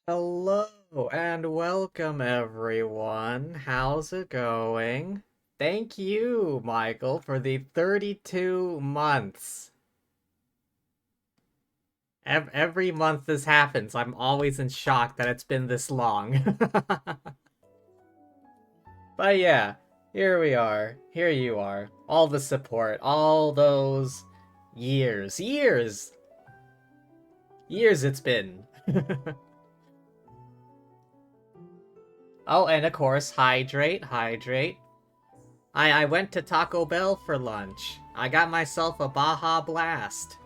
Hello and welcome everyone. How's it going? Thank you, Michael, for the 32 months. Every month this happens, I'm always in shock that it's been this long. But yeah, here we are. Here you are. All the support, all those years. Years it's been. Oh, and of course, hydrate, hydrate. I went to Taco Bell for lunch. I got myself a Baja Blast.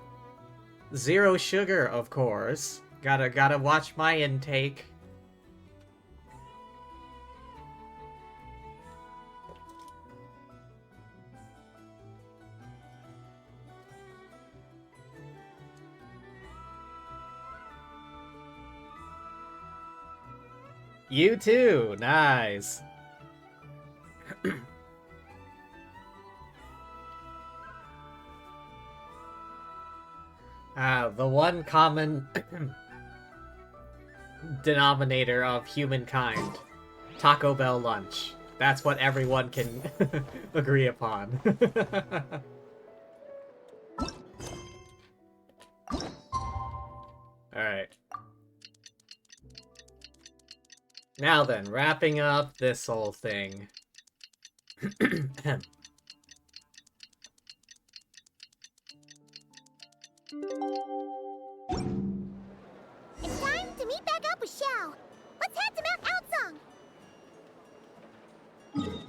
Zero sugar, of course. Gotta watch my intake. You too, nice. The one common denominator of humankind. Taco Bell lunch. That's what everyone can agree upon. Alright. Now then, wrapping up this whole thing. It's time to meet back up with Xiao. Let's head to Mount Outsong.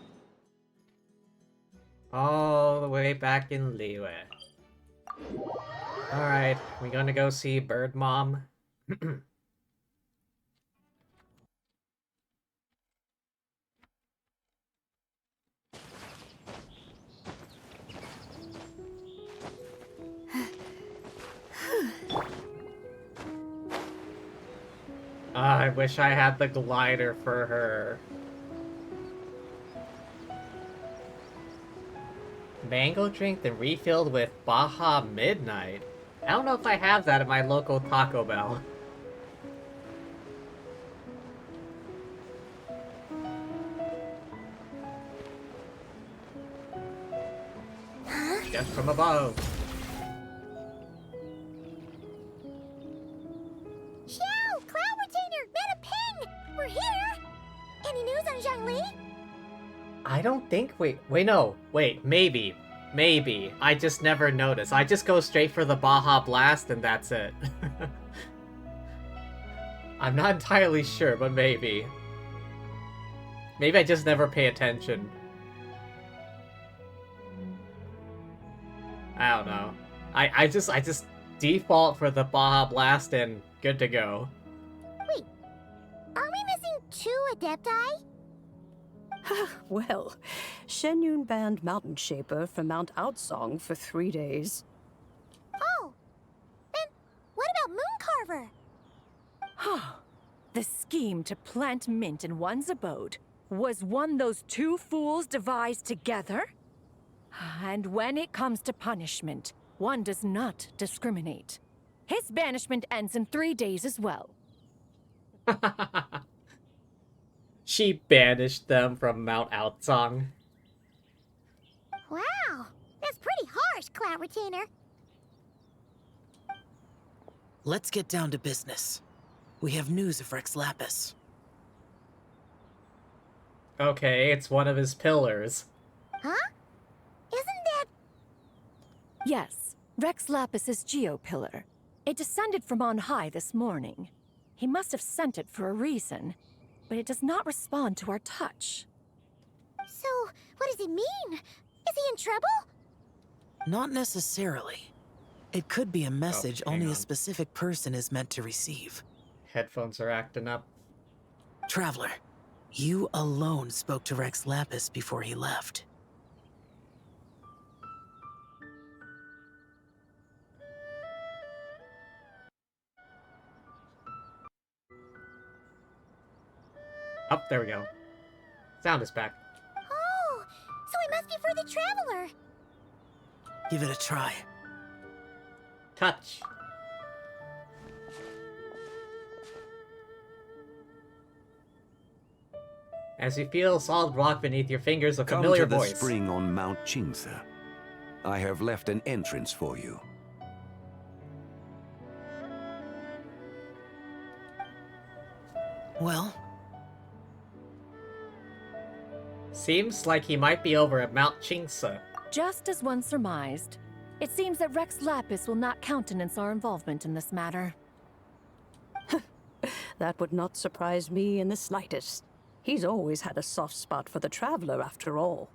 All the way back in Liyue. Alright, we gonna go see Bird Mom? I wish I had the glider for her. Mango drink then refilled with Baja Midnight. I don't know if I have that at my local Taco Bell. Huh? Just from above. Xiao! Cloud Retainer! Mana Ping! We're here! Any news on Zhangli? I don't think maybe. Maybe. I just never notice. I just go straight for the Baja Blast and that's it. I'm not entirely sure, but maybe. Maybe I just never pay attention. I don't know. I just default for the Baja Blast and good to go. Wait, are we missing 2 Adepti? Well, Shenyun banned Mountain Shaper from Mount Outsong for 3 days. Oh, then what about Mooncarver? The scheme to plant mint in one's abode was one those 2 fools devised together? And when it comes to punishment, one does not discriminate. His banishment ends in 3 days as well. She banished them from Mount Outsong. Wow, that's pretty harsh, Cloud Retainer. Let's get down to business. We have news of Rex Lapis. Okay, it's one of his pillars. Huh? Isn't that... Yes, Rex Lapis's Geopillar. It descended from on high this morning. He must have sent it for a reason, but it does not respond to our touch. So, what does it mean? Is he in trouble? Not necessarily. It could be a message hang only on. a specific person is meant to receive. Headphones are acting up. Traveler, you alone spoke to Rex Lapis before he left. Oh, there we go. Sound is back. Oh, so it must be for the Traveler. Give it a try. Touch. As you feel solid rock beneath your fingers, a Come familiar to the voice. spring on Mount Qingce. I have left an entrance for you. Well, Seems like he might be over at Mount Qingce. Just as one surmised, it seems that Rex Lapis will not countenance our involvement in this matter. That would not surprise me in the slightest. He's always had a soft spot for the Traveler, after all.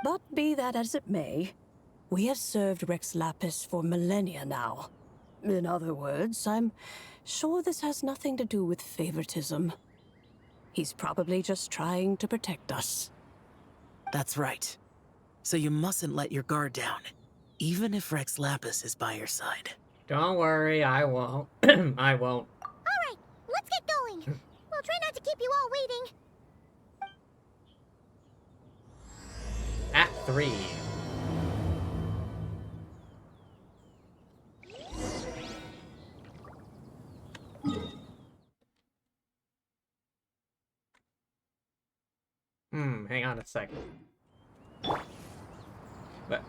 But be that as it may, we have served Rex Lapis for millennia now. In other words, I'm sure this has nothing to do with favoritism. He's probably just trying to protect us. that's right. So you mustn't let your guard down, even if Rex Lapis is by your side. Don't worry, I won't. I won't. All right, let's get going. We'll try not to keep you all waiting. Act 3. Hang on a second. But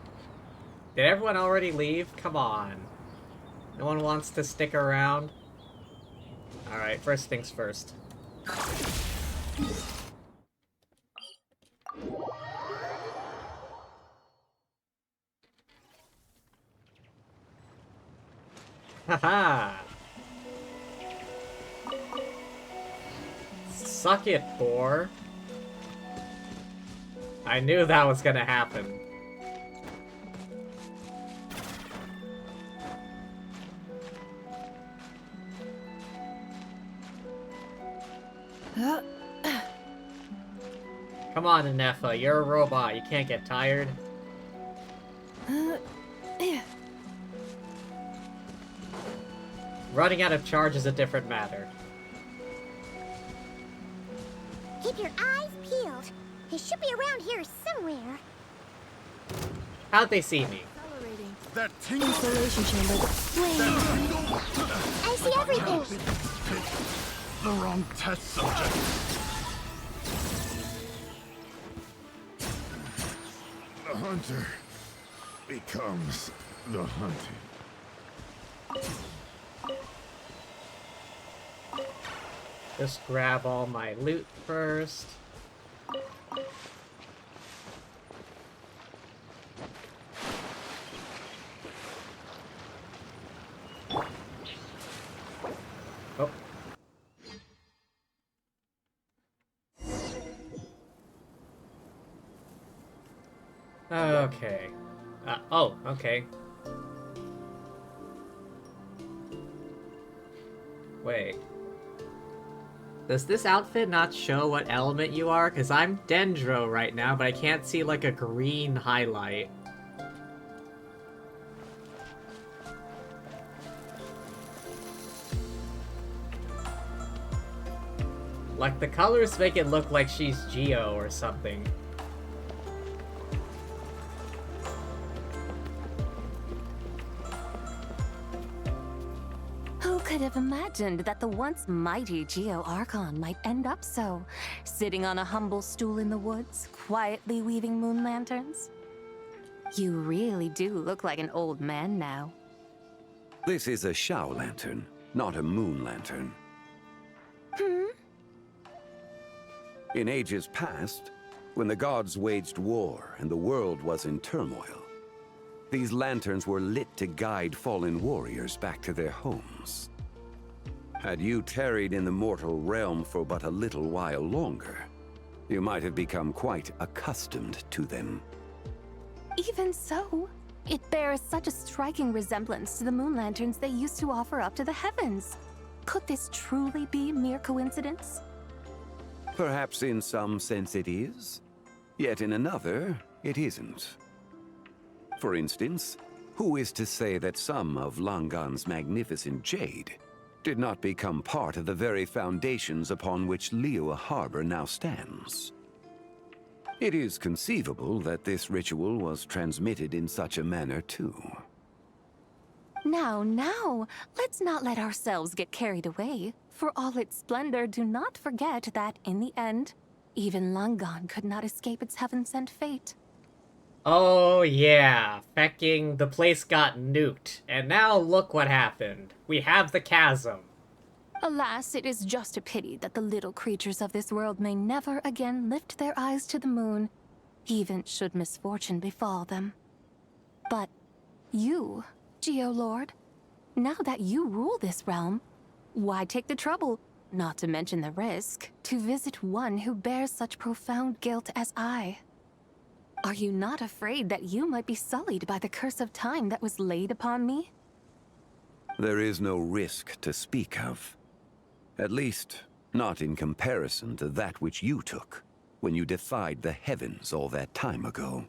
did everyone already leave? Come on. No one wants to stick around? Alright, first things first. Haha! Suck it, boar. I knew that was gonna happen. Come on, Inefa, you're a robot. You can't get tired. Running out of charge is a different matter. Keep your eyes peeled. He should be around here somewhere. How'd they see me? That tingle. Isolation chamber. Wait. I see everything. The wrong test subject. The hunter becomes the hunted. Just grab all my loot first. Oh. Okay. Oh, okay. Wait. Does this outfit not show what element you are? Because I'm Dendro right now, but I can't see like a green highlight. Like, the colors make it look like she's Geo or something. Who could have imagined that the once mighty Geo Archon might end up so, sitting on a humble stool in the woods, quietly weaving moon lanterns? You really do look like an old man now. This is a Shao lantern, not a moon lantern. In ages past, when the gods waged war and the world was in turmoil, these lanterns were lit to guide fallen warriors back to their homes. Had you tarried in the mortal realm for but a little while longer, you might have become quite accustomed to them. Even so, it bears such a striking resemblance to the moon lanterns they used to offer up to the heavens. Could this truly be mere coincidence? Perhaps in some sense it is, yet in another, it isn't. For instance, who is to say that some of Langan's magnificent jade did not become part of the very foundations upon which Liyue Harbor now stands? It is conceivable that this ritual was transmitted in such a manner too. Now, let's not let ourselves get carried away. For all its splendor, do not forget that, in the end, even Langan could not escape its heaven-sent fate. Oh yeah, fecking the place got nuked, and now look what happened. We have the chasm. Alas, it is just a pity that the little creatures of this world may never again lift their eyes to the moon, even should misfortune befall them. But you, Geolord, now that you rule this realm, why take the trouble, not to mention the risk, to visit one who bears such profound guilt as I? Are you not afraid that you might be sullied by the curse of time that was laid upon me? There is no risk to speak of. At least, not in comparison to that which you took when you defied the heavens all that time ago.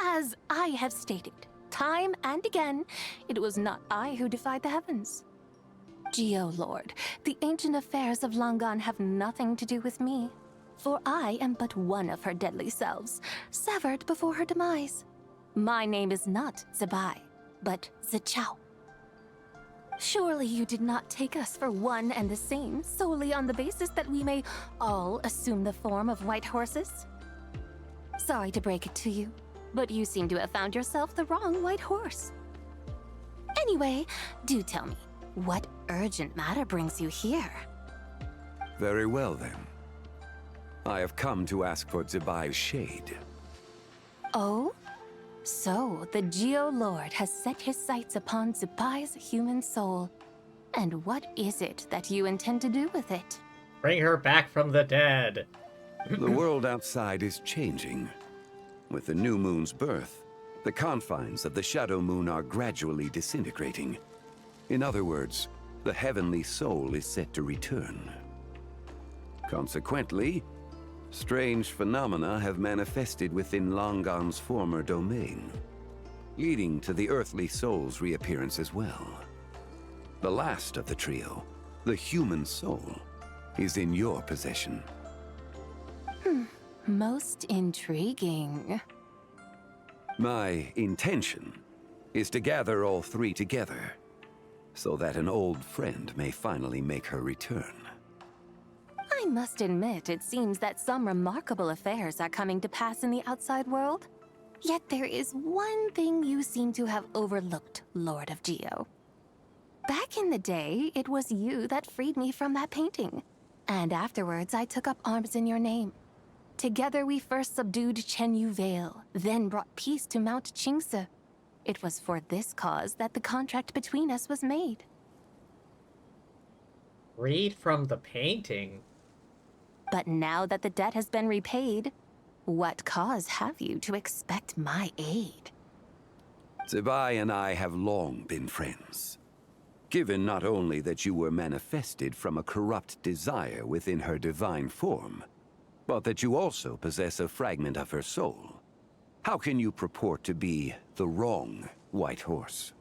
As I have stated, time and again, it was not I who defied the heavens. Geolord, the ancient affairs of Langan have nothing to do with me, for I am but one of her deadly selves, severed before her demise. My name is not Zebai, but Zichao. Surely you did not take us for one and the same solely on the basis that we may all assume the form of white horses? Sorry to break it to you, but you seem to have found yourself the wrong white horse. Anyway, do tell me, what urgent matter brings you here? Very well then. I have come to ask for Zebai's shade. Oh? So, the Geo-Lord has set his sights upon Zupai's human soul. And what is it that you intend to do with it? Bring her back from the dead. The world outside is changing. With the new moon's birth, the confines of the Shadow Moon are gradually disintegrating. In other words, the heavenly soul is set to return. Consequently, strange phenomena have manifested within Langan's former domain, leading to the earthly soul's reappearance as well. The last of the trio, the human soul, is in your possession. Most intriguing. My intention is to gather all three together, so that an old friend may finally make her return. I must admit, it seems that some remarkable affairs are coming to pass in the outside world. Yet there is one thing you seem to have overlooked, Lord of Geo. Back in the day, it was you that freed me from that painting. And afterwards, I took up arms in your name. Together we first subdued Chenyu Vale, then brought peace to Mount Qingse. It was for this cause that the contract between us was made. Read from the painting. But now that the debt has been repaid, what cause have you to expect my aid? Zibai and I have long been friends. Given not only that you were manifested from a corrupt desire within her divine form, but that you also possess a fragment of her soul, how can you purport to be the wrong White Horse?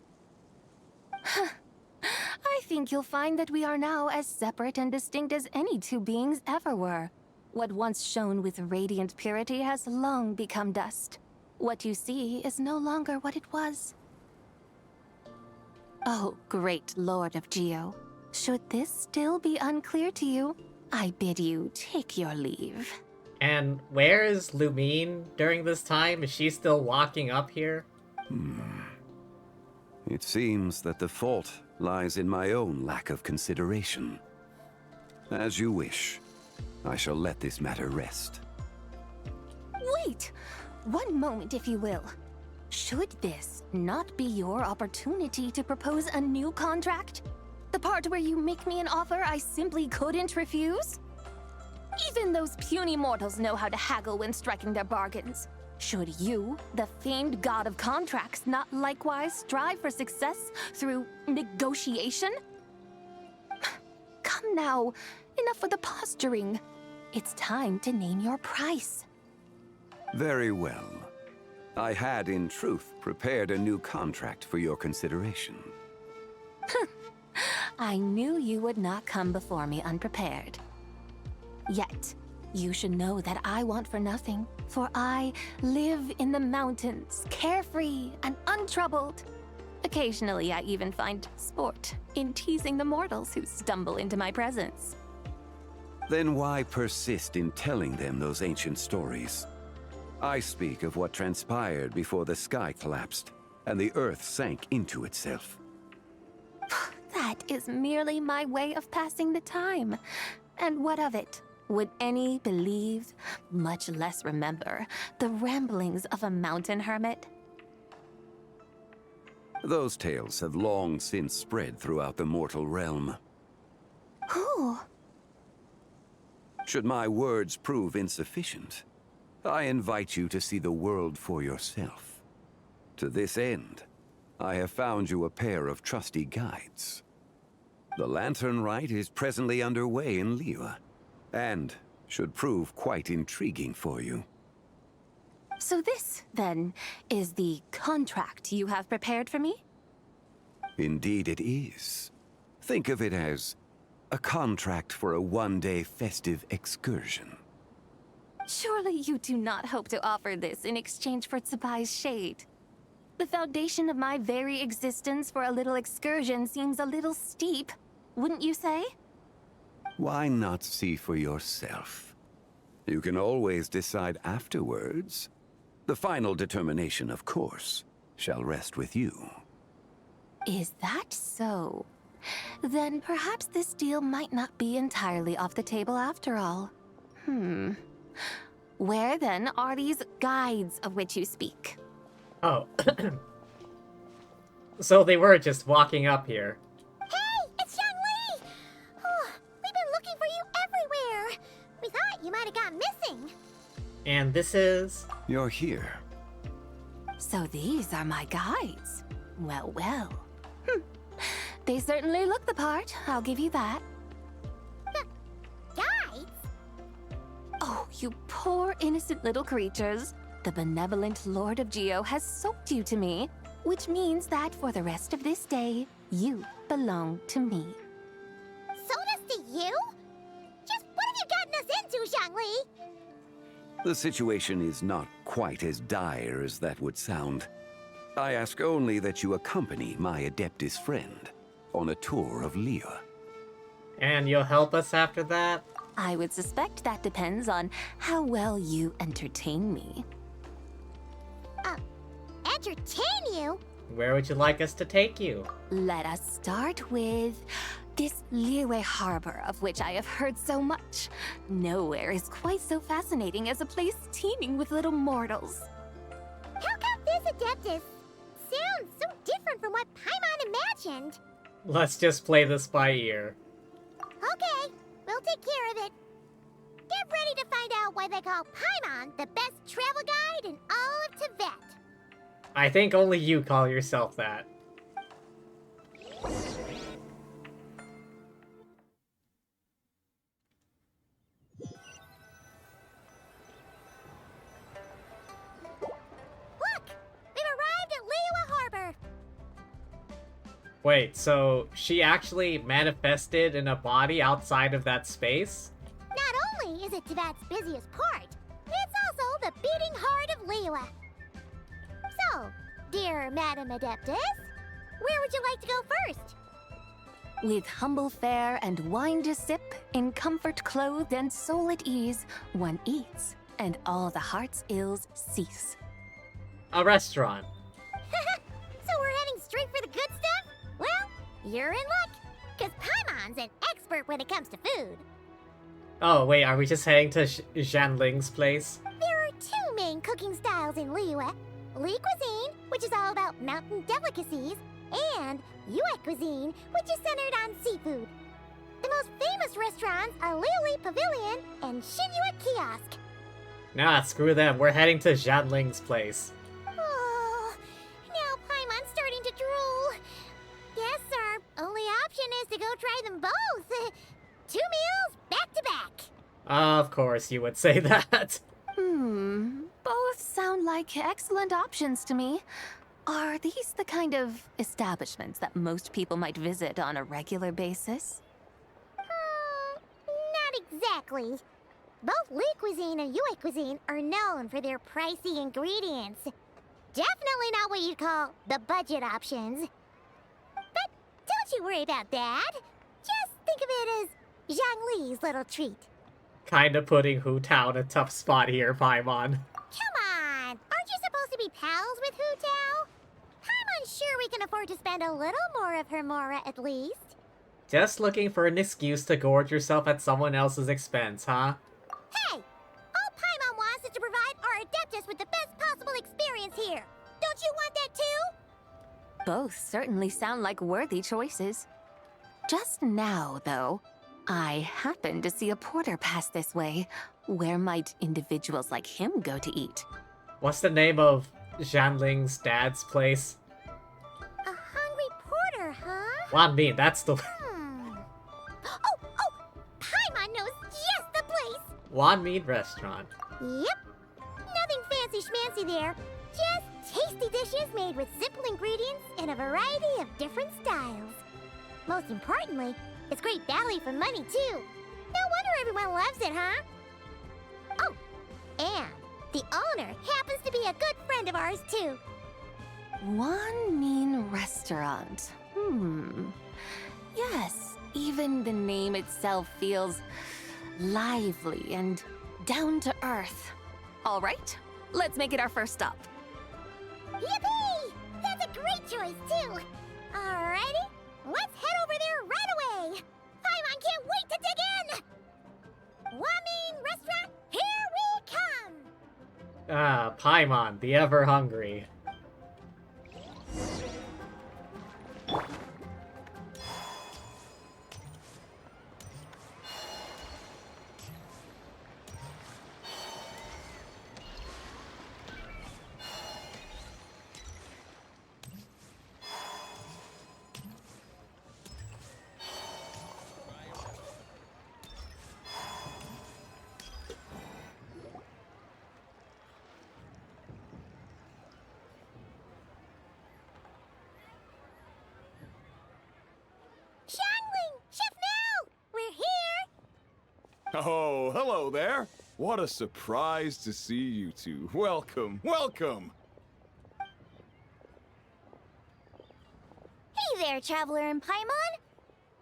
I think you'll find that we are now as separate and distinct as any two beings ever were. What once shone with radiant purity has long become dust. What you see is no longer what it was. Oh, great Lord of Geo. Should this still be unclear to you, I bid you take your leave. And where is Lumine during this time? Is she still walking up here? It seems that the fault lies in my own lack of consideration. As you wish. I shall let this matter rest. Wait! One moment, if you will. Should this not be your opportunity to propose a new contract? The part where you make me an offer I simply couldn't refuse? Even those puny mortals know how to haggle when striking their bargains. Should you, the famed god of contracts, not likewise strive for success through negotiation? Come now, enough with the posturing. It's time to name your price. Very well. I had, in truth, prepared a new contract for your consideration. I knew you would not come before me unprepared. Yet, you should know that I want for nothing, for I live in the mountains, carefree and untroubled. Occasionally, I even find sport in teasing the mortals who stumble into my presence. Then why persist in telling them those ancient stories? I speak of what transpired before the sky collapsed and the earth sank into itself. That is merely my way of passing the time. And what of it? Would any believe, much less remember, the ramblings of a mountain hermit? Those tales have long since spread throughout the mortal realm. Who? Should my words prove insufficient, I invite you to see the world for yourself. To this end, I have found you a pair of trusty guides. The Lantern Rite is presently underway in Liyue, and should prove quite intriguing for you. So this, then, is the contract you have prepared for me? Indeed it is. Think of it as a contract for a one-day festive excursion. Surely you do not hope to offer this in exchange for Tsubai's shade. The foundation of my very existence for a little excursion seems a little steep, wouldn't you say? Why not see for yourself? You can always decide afterwards. The final determination, of course, shall rest with you. Is that so? Then perhaps this deal might not be entirely off the table after all. Where then are these guides of which you speak? Oh. So they were just walking up here. Hey, it's Zhangli! Oh, we've been looking for you everywhere. We thought you might have gone missing. And this is... You're here. So these are my guides. Well, well. They certainly look the part, I'll give you that. Guides? Oh, you poor innocent little creatures. The benevolent Lord of Geo has soaked you to me, which means that for the rest of this day, you belong to me. Sold us to you? Just what have you gotten us into, Zhangli? The situation is not quite as dire as that would sound. I ask only that you accompany my Adeptus friend on a tour of Liyue. And you'll help us after that? I would suspect that depends on how well you entertain me. Entertain you? Where would you like us to take you? Let us start with this Liyue harbor of which I have heard so much. Nowhere is quite so fascinating as a place teeming with little mortals. How come this Adeptus sounds so different from what Paimon imagined? Let's just play this by ear. Okay, we'll take care of it. Get ready to find out why they call Paimon the best travel guide in all of Tibet. I think only you call yourself that. Look! We've arrived at Liyue Harbor. Wait, so she actually manifested in a body outside of that space? Not only is it Tibet's busiest port, it's also the beating heart of Liyue. So, dear Madam Adeptus, where would you like to go first? With humble fare and wine to sip, in comfort clothed and soul at ease, one eats, and all the heart's ills cease. A restaurant. So we're heading straight for the good stuff? Well, you're in luck, because Paimon's an expert when it comes to food. Oh, wait, are we just heading to Zhanling's place? There are two main cooking styles in Liyue. Li cuisine, which is all about mountain delicacies, and Yue cuisine, which is centered on seafood. The most famous restaurants are Liuli Pavilion and Shinyue Kiosk. Nah, screw them. We're heading to Zhanling's place. Oh, now Paimon's starting to drool. Yes, our only option is to go try them both. 2 meals, back to back. Of course you would say that. Both sound like excellent options to me. Are these the kind of establishments that most people might visit on a regular basis? Not exactly. Both Li cuisine and Yue cuisine are known for their pricey ingredients. Definitely not what you'd call the budget options. But don't you worry about that. Just think of it as Zhangli's little treat. Kinda putting Hu Tao in a tough spot here, Paimon. Come on! Aren't you supposed to be pals with Hu Tao? I'm sure we can afford to spend a little more of her mora at least. Just looking for an excuse to gorge yourself at someone else's expense, huh? Hey! All Paimon wants is to provide our Adeptus with the best possible experience here. Don't you want that too? Both certainly sound like worthy choices. Just now, though, I happened to see a porter pass this way. Where might individuals like him go to eat? What's the name of Zhanling's dad's place? A hungry porter, huh? Well, I mean, that's the... Oh! Paimon knows just the place! Wan Meat Restaurant. Yep. Nothing fancy schmancy there. Just tasty dishes made with simple ingredients in a variety of different styles. Most importantly, it's great value for money, too. No wonder everyone loves it, huh? Oh, and the owner happens to be a good friend of ours, too. One mean restaurant. Yes, even the name itself feels lively and down to earth. All right, let's make it our first stop. Yippee! That's a great choice, too. Alrighty, let's head over there right away. Paimon can't wait to dig in. Wamin Restaurant, here we come. Ah, Paimon, the ever hungry. Oh, hello there. What a surprise to see you two. Welcome, welcome. Hey there, Traveler and Paimon.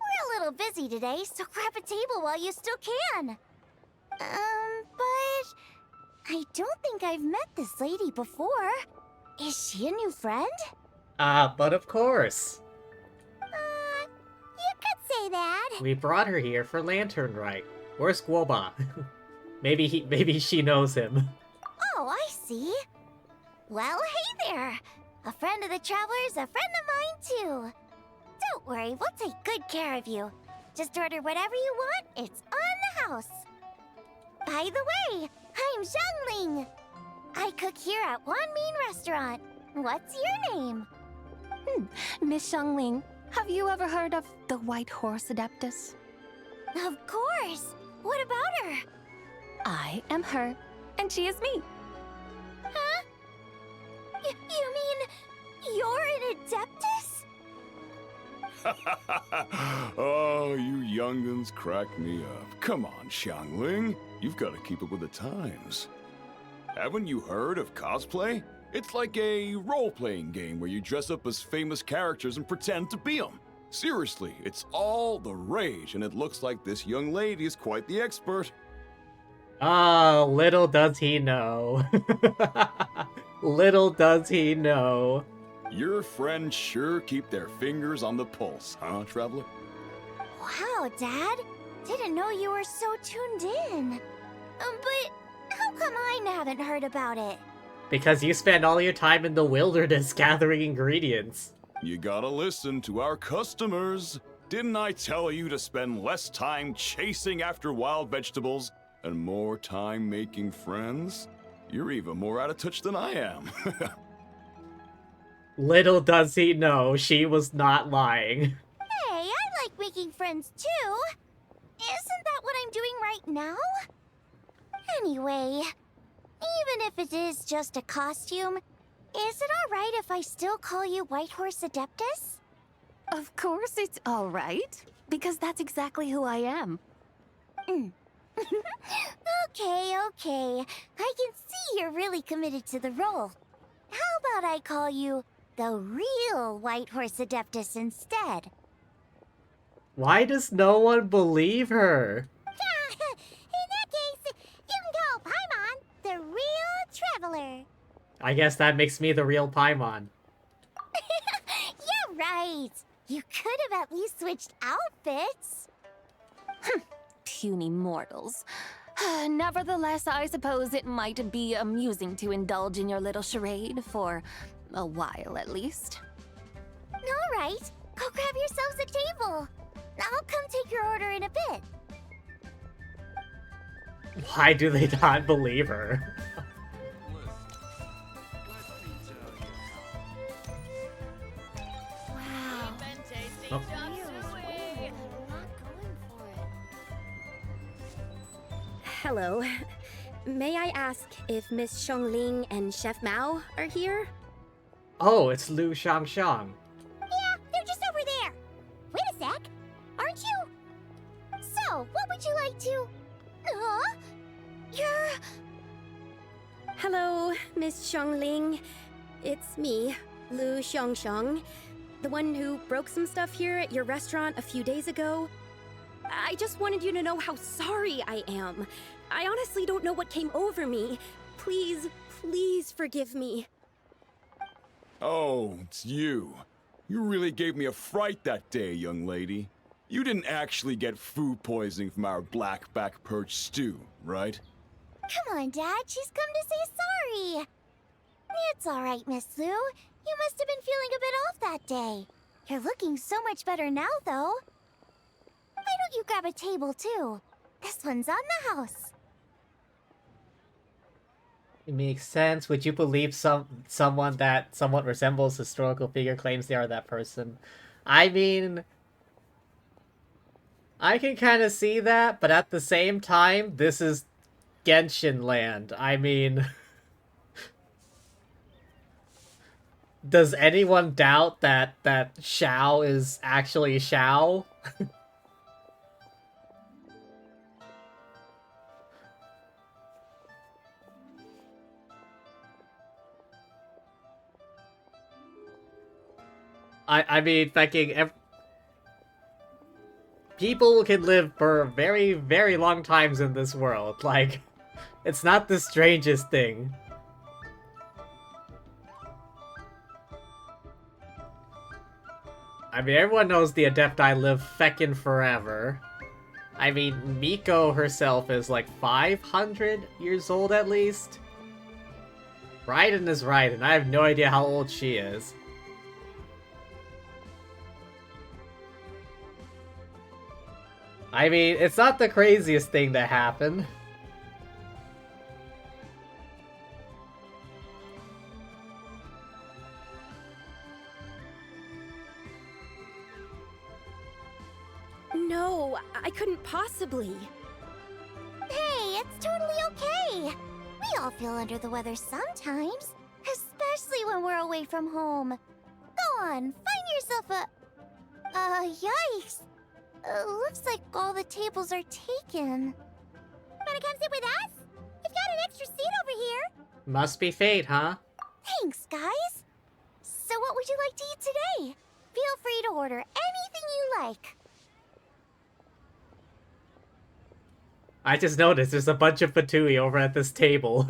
We're a little busy today, so grab a table while you still can. But I don't think I've met this lady before. Is she a new friend? But of course. You could say that. We brought her here for Lantern Rite. Where's Guoba? maybe she knows him. Oh, I see. Well, hey there. A friend of the Traveler's a friend of mine, too. Don't worry, we'll take good care of you. Just order whatever you want, it's on the house. By the way, I'm Zhangling. I cook here at Wanmin Restaurant. What's your name? Miss Xiangling, have you ever heard of the White Horse Adeptus? Of course. What about her? I am her, and she is me. Huh? You mean you're an Adeptus? Oh, you young'uns crack me up. Come on, Xiangling. You've got to keep up with the times. Haven't you heard of cosplay? It's like a role-playing game where you dress up as famous characters and pretend to be them. Seriously, it's all the rage, and it looks like this young lady is quite the expert. Oh, little does he know. Little does he know. Your friends sure keep their fingers on the pulse, huh, Traveler? Wow, Dad. Didn't know you were so tuned in. But how come I haven't heard about it? Because you spend all your time in the wilderness gathering ingredients. You gotta listen to our customers. Didn't I tell you to spend less time chasing after wild vegetables and more time making friends? You're even more out of touch than I am. Little does he know, she was not lying. Hey, I like making friends too. Isn't that what I'm doing right now? Anyway, even if it is just a costume, is it alright if I still call you White Horse Adeptus? Of course it's all right, because that's exactly who I am. Okay. I can see you're really committed to the role. How about I call you the real White Horse Adeptus instead? Why does no one believe her? In that case, you can call Paimon the real Traveler. I guess that makes me the real Paimon. Yeah, right. You could have at least switched outfits. Puny mortals. Nevertheless, I suppose it might be amusing to indulge in your little charade for a while at least. All right, go grab yourselves a table. I'll come take your order in a bit. Why do they not believe her? Wow. Oh. Hello. May I ask if Miss Xiangling and Chef Mao are here? Oh, it's Lu Shangshang. Yeah, they're just over there. Wait a sec. Aren't you? So, what would you like to... Huh? You're... Hello, Miss Xiangling. It's me, Lu Xiangshang, the one who broke some stuff here at your restaurant a few days ago. I just wanted you to know how sorry I am. I honestly don't know what came over me. Please, please forgive me. Oh, it's you. You really gave me a fright that day, young lady. You didn't actually get food poisoning from our blackback perch stew, right? Come on, Dad. She's come to say sorry. It's all right, Miss Lu. You must have been feeling a bit off that day. You're looking so much better now, though. Why don't you grab a table, too? This one's on the house. It makes sense. Would you believe someone that somewhat resembles historical figure claims they are that person? I mean, I can kind of see that, but at the same time, this is Genshin land. I mean, does anyone doubt that Xiao is actually Xiao? I mean, people can live for very, very long times in this world. Like, it's not the strangest thing. I mean, everyone knows the Adepti live feckin' forever. I mean, Miko herself is like 500 years old at least. Raiden is Raiden. I have no idea how old she is. I mean, it's not the craziest thing that happened. No, I couldn't possibly. Hey, it's totally okay. We all feel under the weather sometimes, especially when we're away from home. Go on, find yourself a... yikes. Looks like all the tables are taken. Wanna come sit with us? We've got an extra seat over here. Must be fate, huh? Thanks, guys. So what would you like to eat today? Feel free to order anything you like. I just noticed there's a bunch of Fatui over at this table.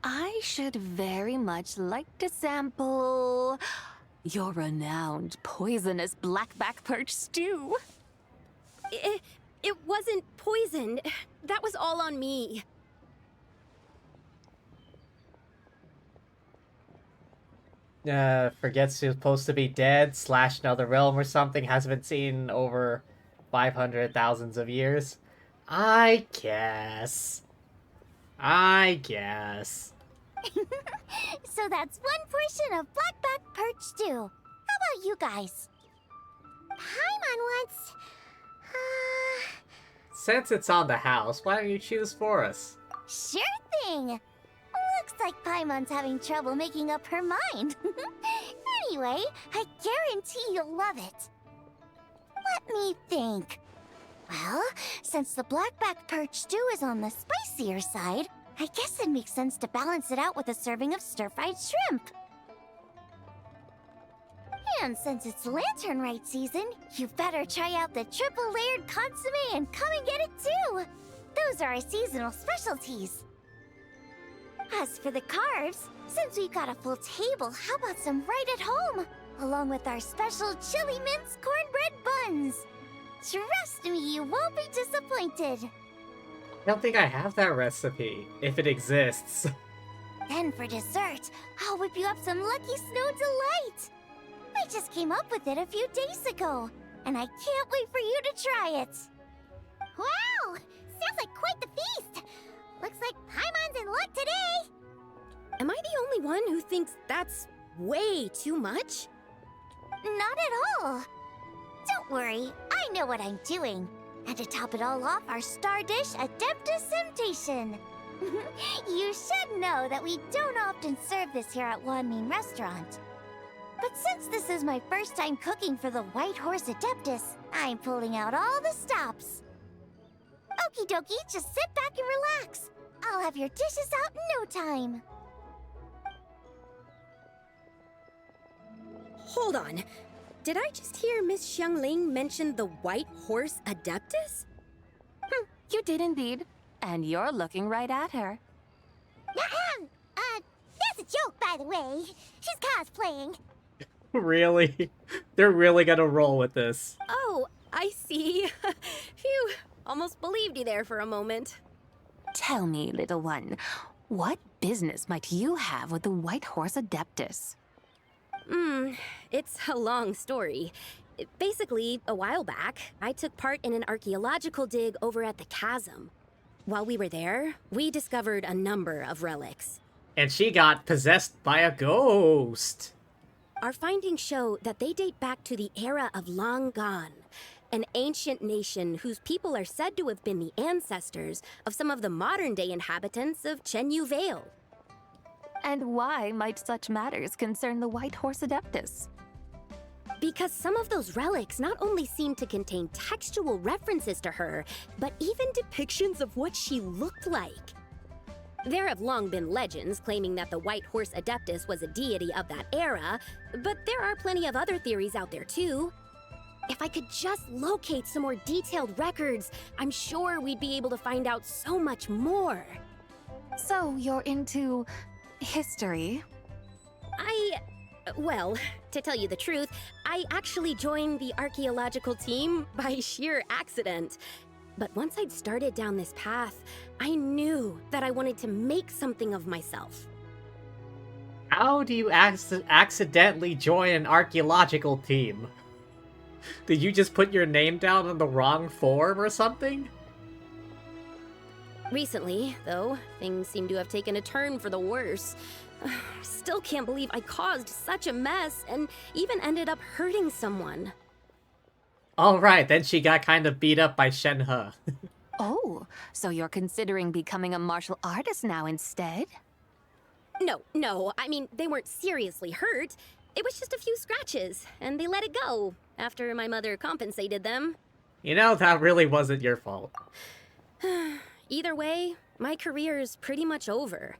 I should very much like to sample your renowned poisonous blackback perch stew. It wasn't poisoned. That was all on me. Forgets she's supposed to be dead, / another realm or something, hasn't been seen over 500,000 of years. I guess. So that's one portion of blackback perch stew. How about you guys? Paimon wants... Since it's on the house, why don't you choose for us? Sure thing. Looks like Paimon's having trouble making up her mind. Anyway, I guarantee you'll love it. Let me think. Well, since the blackback perch stew is on the spicier side, I guess it makes sense to balance it out with a serving of stir-fried shrimp. And since it's Lantern Rite season, you better try out the triple-layered consommé and come and get it too! Those are our seasonal specialties. As for the carbs, since we've got a full table, how about some right at home? Along with our special chili mince cornbread buns. Trust me, you won't be disappointed. I don't think I have that recipe, if it exists. Then for dessert, I'll whip you up some Lucky Snow Delight. I just came up with it a few days ago, and I can't wait for you to try it. Wow! Sounds like quite the feast! Looks like Paimon's in luck today! Am I the only one who thinks that's way too much? Not at all. Don't worry, I know what I'm doing. And to top it all off, our star dish, Adeptus Temptation. You should know that we don't often serve this here at Wanmin Restaurant. But since this is my first time cooking for the White Horse Adeptus, I'm pulling out all the stops. Okie dokie, just sit back and relax. I'll have your dishes out in no time. Hold on. Did I just hear Miss Xiangling mention the White Horse Adeptus? You did indeed. And you're looking right at her. That's a joke, by the way. She's cosplaying. Really? They're really gonna roll with this. Oh, I see. Phew, almost believed you there for a moment. Tell me, little one, what business might you have with the White Horse Adeptus? It's a long story. Basically, a while back, I took part in an archaeological dig over at the chasm. While we were there, we discovered a number of relics. And she got possessed by a ghost. Our findings show that they date back to the era of Long Gone, an ancient nation whose people are said to have been the ancestors of some of the modern-day inhabitants of Chenyu Vale. And why might such matters concern the White Horse Adeptus? Because some of those relics not only seem to contain textual references to her, but even depictions of what she looked like. There have long been legends claiming that the White Horse Adeptus was a deity of that era, but there are plenty of other theories out there too. If I could just locate some more detailed records, I'm sure we'd be able to find out so much more. So you're into history? Well, to tell you the truth, I actually joined the archaeological team by sheer accident. But once I'd started down this path, I knew that I wanted to make something of myself. How do you accidentally join an archaeological team? Did you just put your name down on the wrong form or something? Recently, though, things seem to have taken a turn for the worse. Still can't believe I caused such a mess and even ended up hurting someone. Alright, then she got kind of beat up by Shenhe. Oh, so you're considering becoming a martial artist now instead? No, I mean, they weren't seriously hurt. It was just a few scratches, and they let it go after my mother compensated them. You know, that really wasn't your fault. Either way, my career's pretty much over.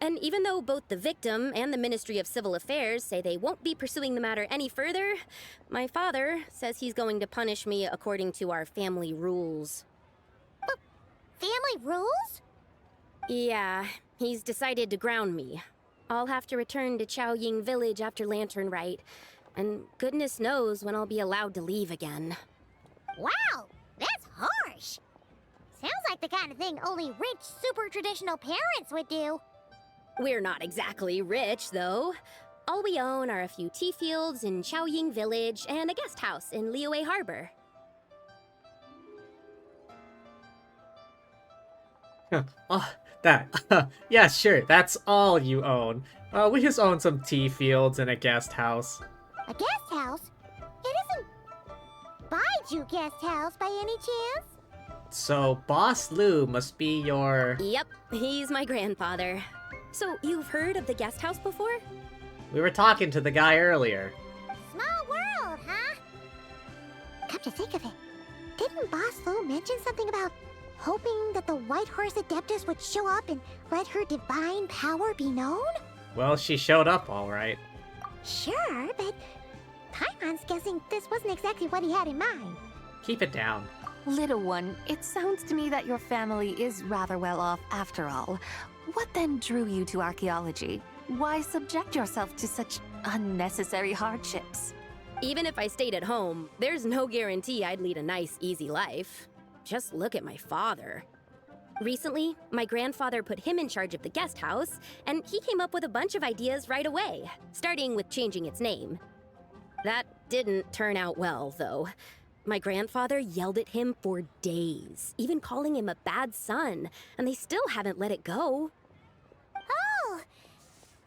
And even though both the victim and the Ministry of Civil Affairs say they won't be pursuing the matter any further, my father says he's going to punish me according to our family rules. Family rules? Yeah, he's decided to ground me. I'll have to return to Chaoying Village after Lantern Rite, and goodness knows when I'll be allowed to leave again. Wow, that's harsh. Sounds like the kind of thing only rich, super traditional parents would do. We're not exactly rich, though. All we own are a few tea fields in Chaoying Village and a guest house in Liyue Harbor. Yeah, sure, that's all you own. We just own some tea fields and a guest house. A guest house? It isn't Baiju Guest House by any chance? So, Boss Lu must be your... Yep, he's my grandfather. So, you've heard of the guest house before? We were talking to the guy earlier. Small world, huh? Come to think of it, didn't Boss Lu mention something about hoping that the White Horse Adeptus would show up and let her divine power be known? Well, she showed up alright. Sure, but Paimon's guessing this wasn't exactly what he had in mind. Keep it down. Little one, it sounds to me that your family is rather well off after all. What then drew you to archaeology? Why subject yourself to such unnecessary hardships? Even if I stayed at home, there's no guarantee I'd lead a nice, easy life. Just look at my father. Recently, my grandfather put him in charge of the guest house, and he came up with a bunch of ideas right away, starting with changing its name. That didn't turn out well, though. My grandfather yelled at him for days, even calling him a bad son, and they still haven't let it go. Oh,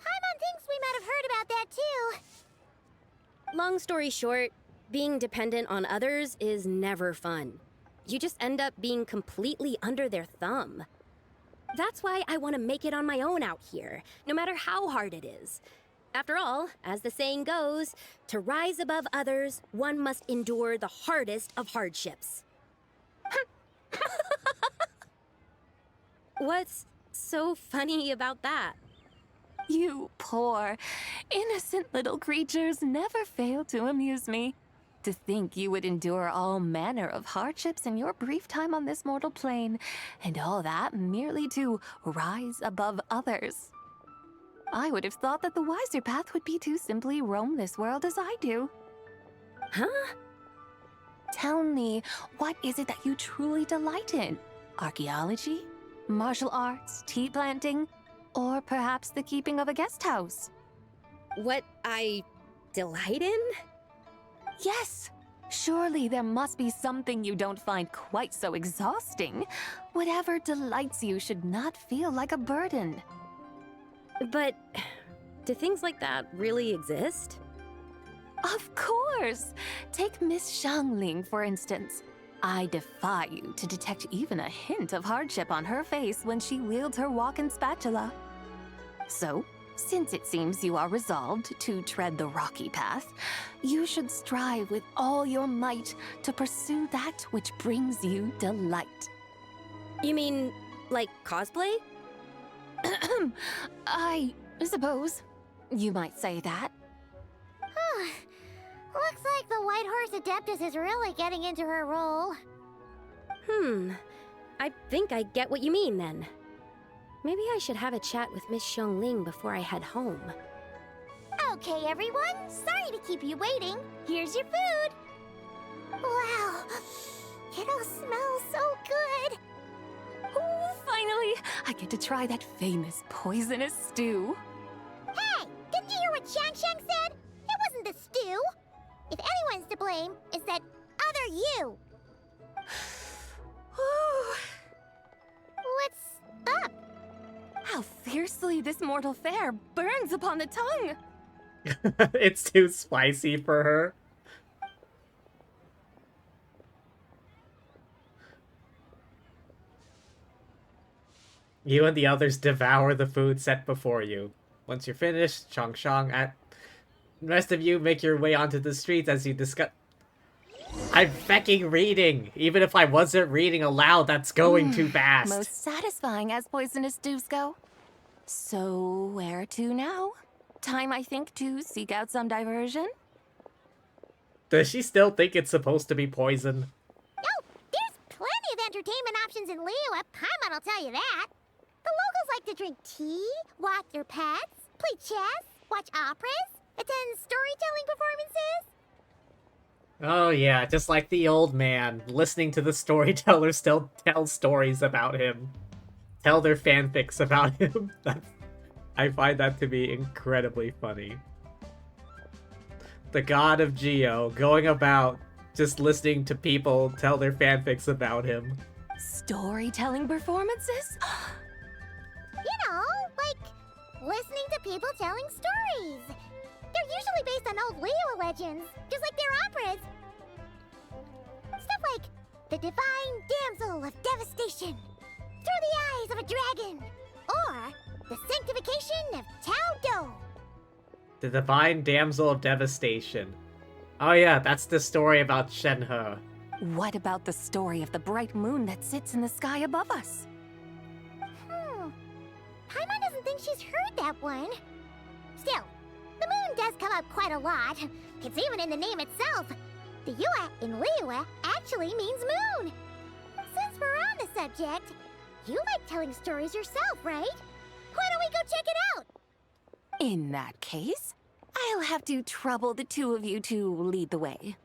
Paimon thinks we might have heard about that too. Long story short, being dependent on others is never fun. You just end up being completely under their thumb. That's why I want to make it on my own out here, no matter how hard it is. After all, as the saying goes, to rise above others, one must endure the hardest of hardships. What's so funny about that? You poor, innocent little creatures never fail to amuse me. To think you would endure all manner of hardships in your brief time on this mortal plane, and all that merely to rise above others. I would have thought that the wiser path would be to simply roam this world as I do. Huh? Tell me, what is it that you truly delight in? Archaeology? Martial arts? Tea planting? Or perhaps the keeping of a guest house? What I delight in? Yes! Surely there must be something you don't find quite so exhausting. Whatever delights you should not feel like a burden. But do things like that really exist? Of course! Take Miss Xiangling, for instance. I defy you to detect even a hint of hardship on her face when she wields her walking spatula. So, since it seems you are resolved to tread the rocky path, you should strive with all your might to pursue that which brings you delight. You mean, like cosplay? I suppose you might say that. Looks like the White Horse Adeptus is really getting into her role. I think I get what you mean then. Maybe I should have a chat with Miss Xiangling before I head home. Okay, everyone. Sorry to keep you waiting. Here's your food. Wow. It all smells so good. Oh, finally! I get to try that famous poisonous stew. Hey! Didn't you hear what Shang said? It wasn't the stew. If anyone's to blame, it's that other you. What's up? How fiercely this mortal fare burns upon the tongue! It's too spicy for her. You and the others devour the food set before you. Once you're finished, the rest of you make your way onto the streets as you discuss. I'm fecking reading! Even if I wasn't reading aloud, that's going too fast. Most satisfying as poisonous stews go. So, where to now? Time, I think, to seek out some diversion? Does she still think it's supposed to be poison? No, there's plenty of entertainment options in Liyue. Paimon will tell you that. The locals like to drink tea, walk their pets, play chess, watch operas, attend storytelling performances. Oh yeah, just like the old man, listening to the storytellers still tell stories about him. Tell their fanfics about him. I find that to be incredibly funny. The god of Geo, going about just listening to people tell their fanfics about him. Storytelling performances? You know, like listening to people telling stories. They're usually based on old Liyue legends, just like their operas. Stuff like the Divine Damsel of Devastation, Through the Eyes of a Dragon, or the Sanctification of Tao Do. The Divine Damsel of Devastation. Oh yeah, that's the story about Shenhe. What about the story of the bright moon that sits in the sky above us? Paimon doesn't think she's heard that one. Still, the moon does come up quite a lot. It's even in the name itself. The Yue in Liyue actually means moon. Since we're on the subject, you like telling stories yourself, right? Why don't we go check it out? In that case, I'll have to trouble the two of you to lead the way.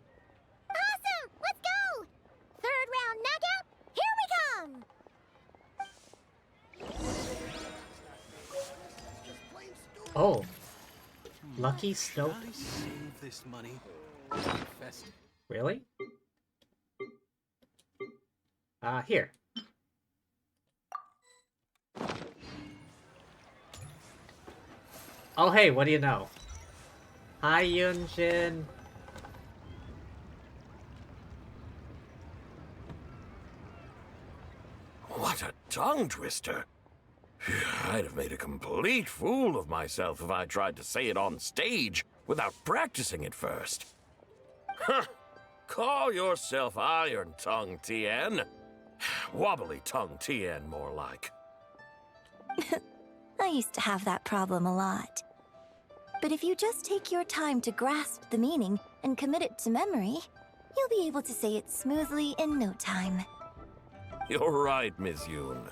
Awesome! Let's go! Third round knockout, here we come! Oh. Lucky Snow. Should I save this money? Really? Here. Oh hey, what do you know? Hi Yunjin. What a tongue twister! I'd have made a complete fool of myself if I tried to say it on stage without practicing it first. Huh! Call yourself Iron Tongue, Tien. Wobbly Tongue, Tien, more like. I used to have that problem a lot. But if you just take your time to grasp the meaning and commit it to memory, you'll be able to say it smoothly in no time. You're right, Miss Yoon.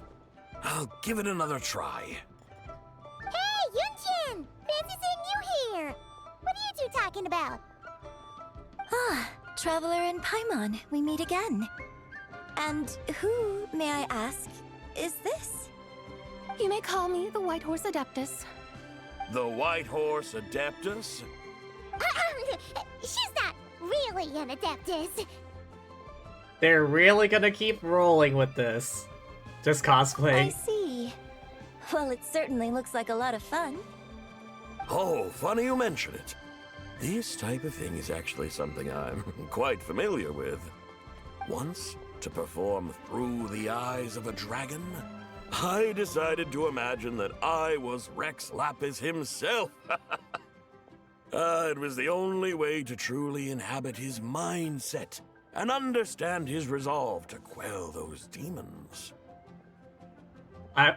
I'll give it another try. Hey, Yunjin! Fancy seeing you here! What are you two talking about? Ah, Traveler and Paimon, we meet again. And who, may I ask, is this? You may call me the White Horse Adeptus. The White Horse Adeptus? She's not really an Adeptus. They're really gonna keep rolling with this. Just cosplay. I see. Well, it certainly looks like a lot of fun. Oh, funny you mention it. This type of thing is actually something I'm quite familiar with. Once, to perform Through the Eyes of a Dragon, I decided to imagine that I was Rex Lapis himself. It was the only way to truly inhabit his mindset and understand his resolve to quell those demons. I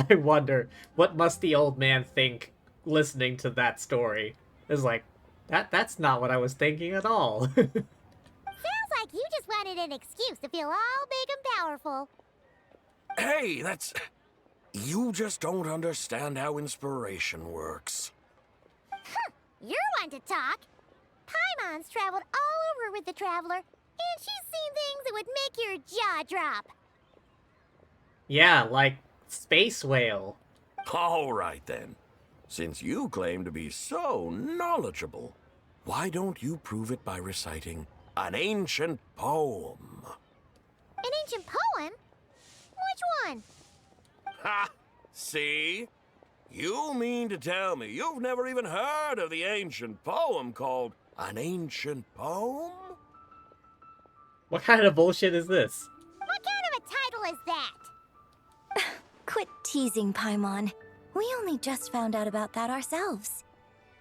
I wonder what must the old man think listening to that story. It's like that's not what I was thinking at all. Sounds like you just wanted an excuse to feel all big and powerful. Hey, that's... You just don't understand how inspiration works. You're one to talk. Paimon's traveled all over with the Traveler, and she's seen things that would make your jaw drop. Yeah, like Space Whale. All right, then. Since you claim to be so knowledgeable, why don't you prove it by reciting an ancient poem? An ancient poem? Which one? Ha! See? You mean to tell me you've never even heard of the ancient poem called An Ancient Poem? What kind of bullshit is this? What kind of a title is that? Quit teasing, Paimon. We only just found out about that ourselves.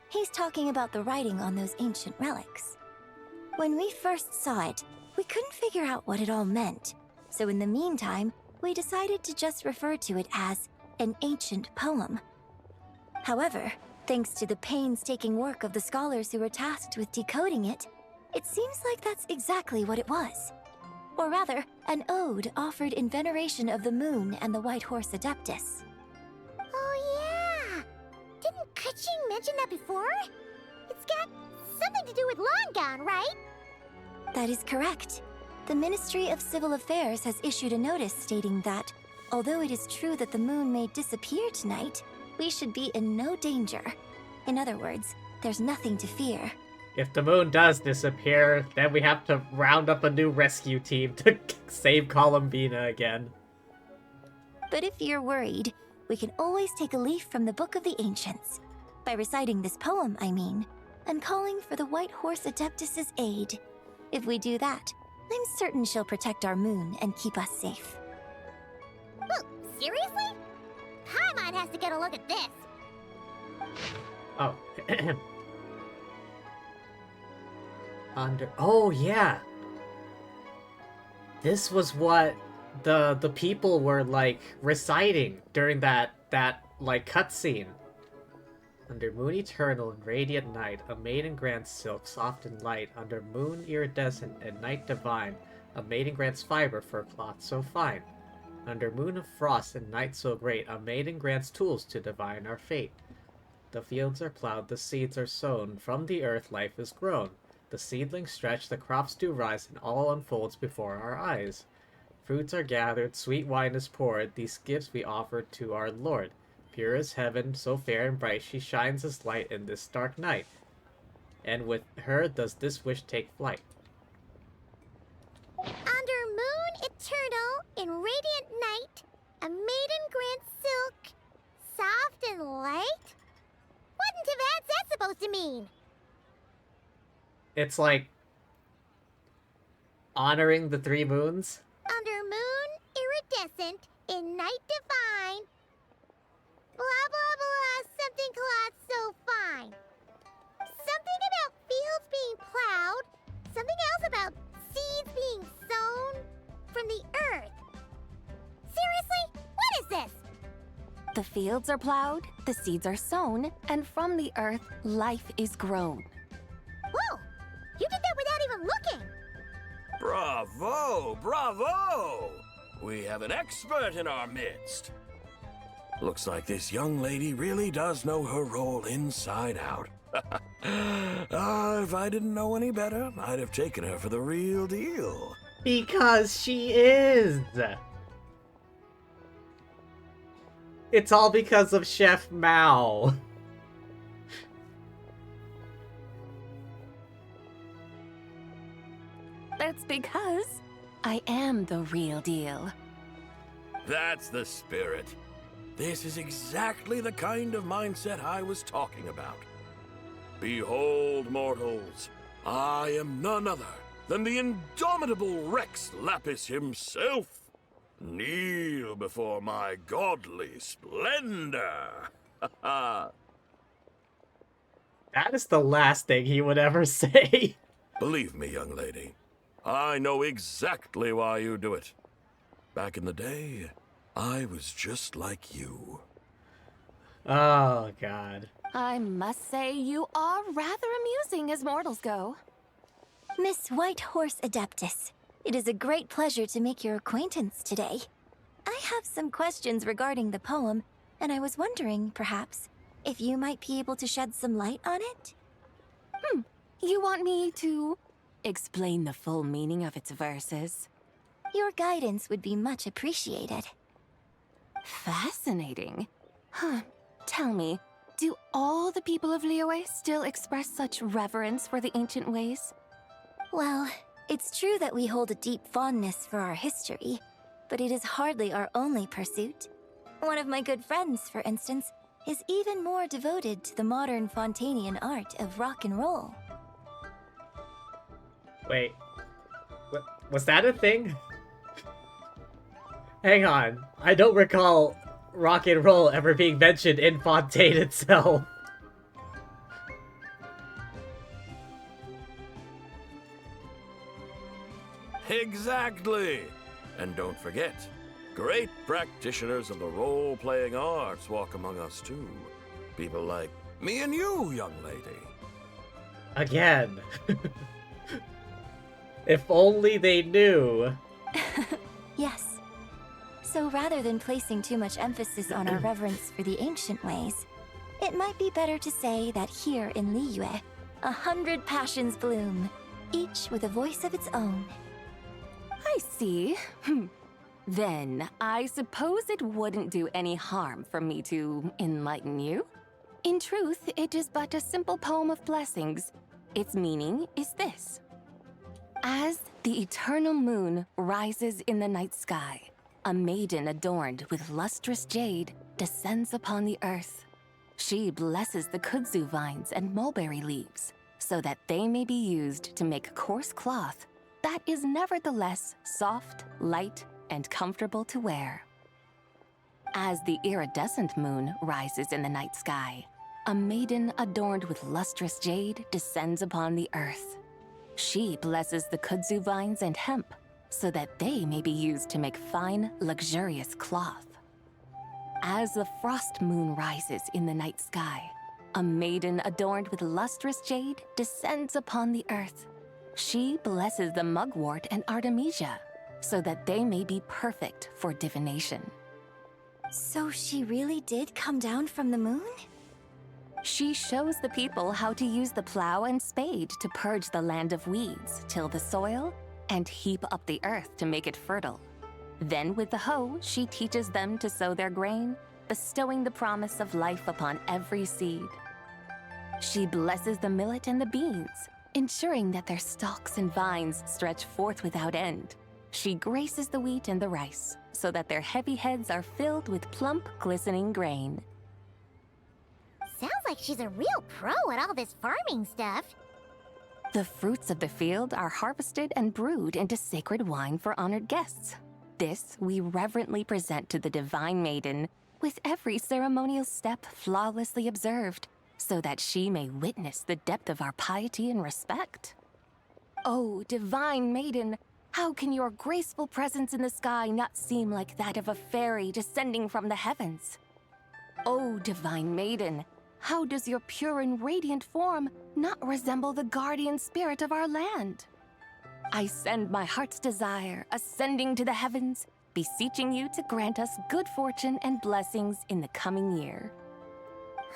He's talking about the writing on those ancient relics. When we first saw it, we couldn't figure out what it all meant. So in the meantime, we decided to just refer to it as an ancient poem. However, thanks to the painstaking work of the scholars who were tasked with decoding it, it seems like that's exactly what it was. Or rather, an ode offered in veneration of the moon and the White Horse Adeptus. Oh yeah! Didn't Kuching mention that before? It's got something to do with Longon, right? That is correct. The Ministry of Civil Affairs has issued a notice stating that, although it is true that the moon may disappear tonight, we should be in no danger. In other words, there's nothing to fear. If the moon does disappear, then we have to round up a new rescue team to save Columbina again. But if you're worried, we can always take a leaf from the Book of the Ancients. By reciting this poem, I mean, and calling for the White Horse Adeptus' aid. If we do that, I'm certain she'll protect our moon and keep us safe. Oh, seriously? Paimon has to get a look at this. Oh. Oh yeah. This was what the people were like reciting during that like cutscene. Under moon eternal and radiant night, a maiden grants silk soft and light. Under moon iridescent and night divine, a maiden grants fiber for a cloth so fine. Under moon of frost and night so great, a maiden grants tools to divine our fate. The fields are plowed, the seeds are sown, from the earth life is grown. The seedlings stretch, the crops do rise, and all unfolds before our eyes. Fruits are gathered, sweet wine is poured, these gifts we offer to our Lord. Pure as heaven, so fair and bright, she shines as light in this dark night. And with her does this wish take flight. Under moon eternal, in radiant night, a maiden grants silk, soft and light? What in Tibet's that supposed to mean? It's like honoring the three moons. Under moon iridescent, in night divine, blah blah blah, something cloth so fine. Something about fields being plowed, something else about seeds being sown from the earth. Seriously? What is this? The fields are plowed, the seeds are sown, and from the earth, life is grown. Whoa! You did that without even looking! Bravo! Bravo! We have an expert in our midst. Looks like this young lady really does know her role inside out. If I didn't know any better, I'd have taken her for the real deal. Because she is! It's all because of Chef Mao. That's because I am the real deal. That's the spirit. This is exactly the kind of mindset I was talking about. Behold, mortals, I am none other than the indomitable Rex Lapis himself. Kneel before my godly splendor. That is the last thing he would ever say. Believe me, young lady, I know exactly why you do it. Back in the day, I was just like you. Oh, God. I must say, you are rather amusing as mortals go. Miss Whitehorse Adeptus, it is a great pleasure to make your acquaintance today. I have some questions regarding the poem, and I was wondering, perhaps, if you might be able to shed some light on it? You want me to explain the full meaning of its verses? Your guidance would be much appreciated. Fascinating. Huh. Tell me, do all the people of Liyue still express such reverence for the ancient ways? Well, it's true that we hold a deep fondness for our history, but it is hardly our only pursuit. One of my good friends, for instance, is even more devoted to the modern Fontanian art of rock and roll. Wait. Was that a thing? Hang on. I don't recall rock and roll ever being mentioned in Fontaine itself. Exactly! And don't forget, great practitioners of the role-playing arts walk among us too. People like me and you, young lady. Again. If only they knew. Yes. So rather than placing too much emphasis on our reverence for the ancient ways, it might be better to say that here in Liyue, 100 passions bloom, each with a voice of its own. I see. Then, I suppose it wouldn't do any harm for me to enlighten you. In truth, it is but a simple poem of blessings. Its meaning is this. As the eternal moon rises in the night sky, a maiden adorned with lustrous jade descends upon the earth. She blesses the kudzu vines and mulberry leaves, so that they may be used to make coarse cloth that is nevertheless soft, light, and comfortable to wear. As the iridescent moon rises in the night sky, a maiden adorned with lustrous jade descends upon the earth. She blesses the kudzu vines and hemp, so that they may be used to make fine, luxurious cloth. As the frost moon rises in the night sky, a maiden adorned with lustrous jade descends upon the earth. She blesses the mugwort and artemisia, so that they may be perfect for divination. So she really did come down from the moon? She shows the people how to use the plow and spade to purge the land of weeds, till the soil, and heap up the earth to make it fertile. Then with the hoe, she teaches them to sow their grain, bestowing the promise of life upon every seed. She blesses the millet and the beans, ensuring that their stalks and vines stretch forth without end. She graces the wheat and the rice, so that their heavy heads are filled with plump, glistening grain. Sounds like she's a real pro at all this farming stuff. The fruits of the field are harvested and brewed into sacred wine for honored guests. This we reverently present to the divine maiden, with every ceremonial step flawlessly observed, so that she may witness the depth of our piety and respect. Oh, divine maiden, how can your graceful presence in the sky not seem like that of a fairy descending from the heavens? Oh, divine maiden, how does your pure and radiant form not resemble the guardian spirit of our land? I send my heart's desire, ascending to the heavens, beseeching you to grant us good fortune and blessings in the coming year.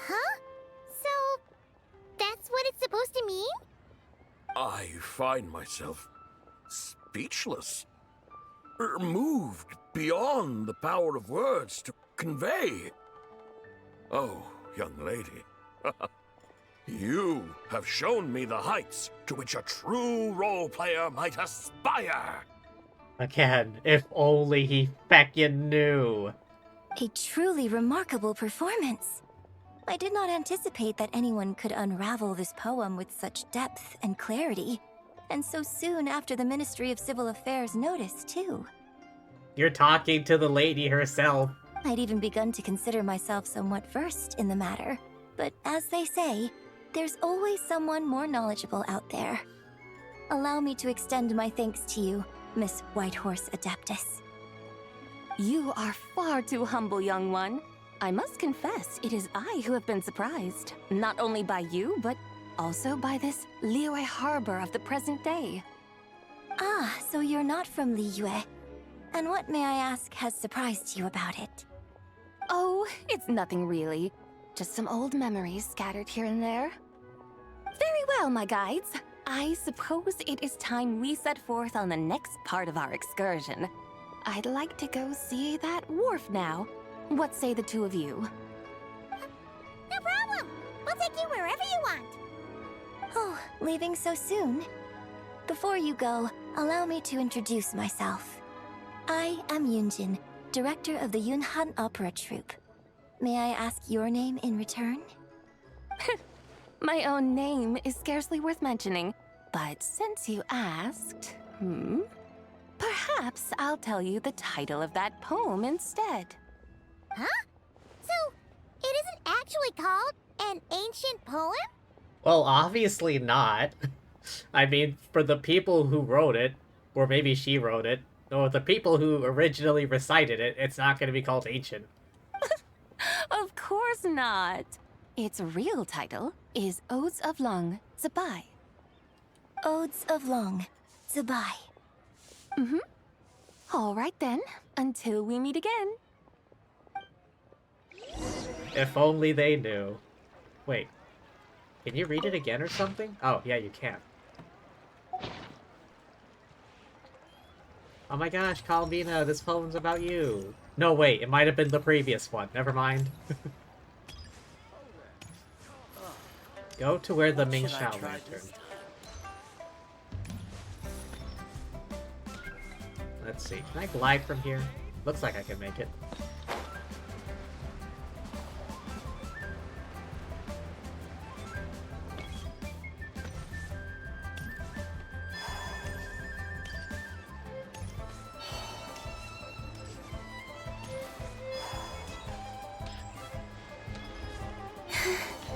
Huh? So, that's what it's supposed to mean? I find myself speechless, moved beyond the power of words to convey. Oh, young lady, you have shown me the heights to which a true role player might aspire. Again, if only he feckin' knew. A truly remarkable performance. I did not anticipate that anyone could unravel this poem with such depth and clarity, and so soon after the Ministry of Civil Affairs noticed, too. You're talking to the lady herself. I'd even begun to consider myself somewhat versed in the matter, but as they say, there's always someone more knowledgeable out there. Allow me to extend my thanks to you, Miss Whitehorse Adeptus. You are far too humble, young one. I must confess, it is I who have been surprised. Not only by you, but also by this Liyue harbor of the present day. Ah, so you're not from Liyue. And what, may I ask, has surprised you about it? Oh, it's nothing really. Just some old memories scattered here and there. Very well, my guides. I suppose it is time we set forth on the next part of our excursion. I'd like to go see that wharf now. What say the two of you? No problem. We'll take you wherever you want. Oh, leaving so soon? Before you go, allow me to introduce myself. I am Yunjin, director of the Yunhan Opera Troupe. May I ask your name in return? My own name is scarcely worth mentioning, but since you asked, perhaps I'll tell you the title of that poem instead. Huh? So, it isn't actually called an ancient poem? Well, obviously not. I mean, for the people who wrote it, or maybe she wrote it, or the people who originally recited it, it's not going to be called ancient. Of course not. Its real title is Odes of Long Zabai. Odes of Long Zabai. All right then, until we meet again. If only they knew. Wait. Can you read it again or something? Oh, yeah, you can. Oh my gosh, Calvina, this poem's about you. No, wait, it might have been the previous one. Never mind. Go to where the Ming Shao Lantern. Let's see. Can I glide from here? Looks like I can make it.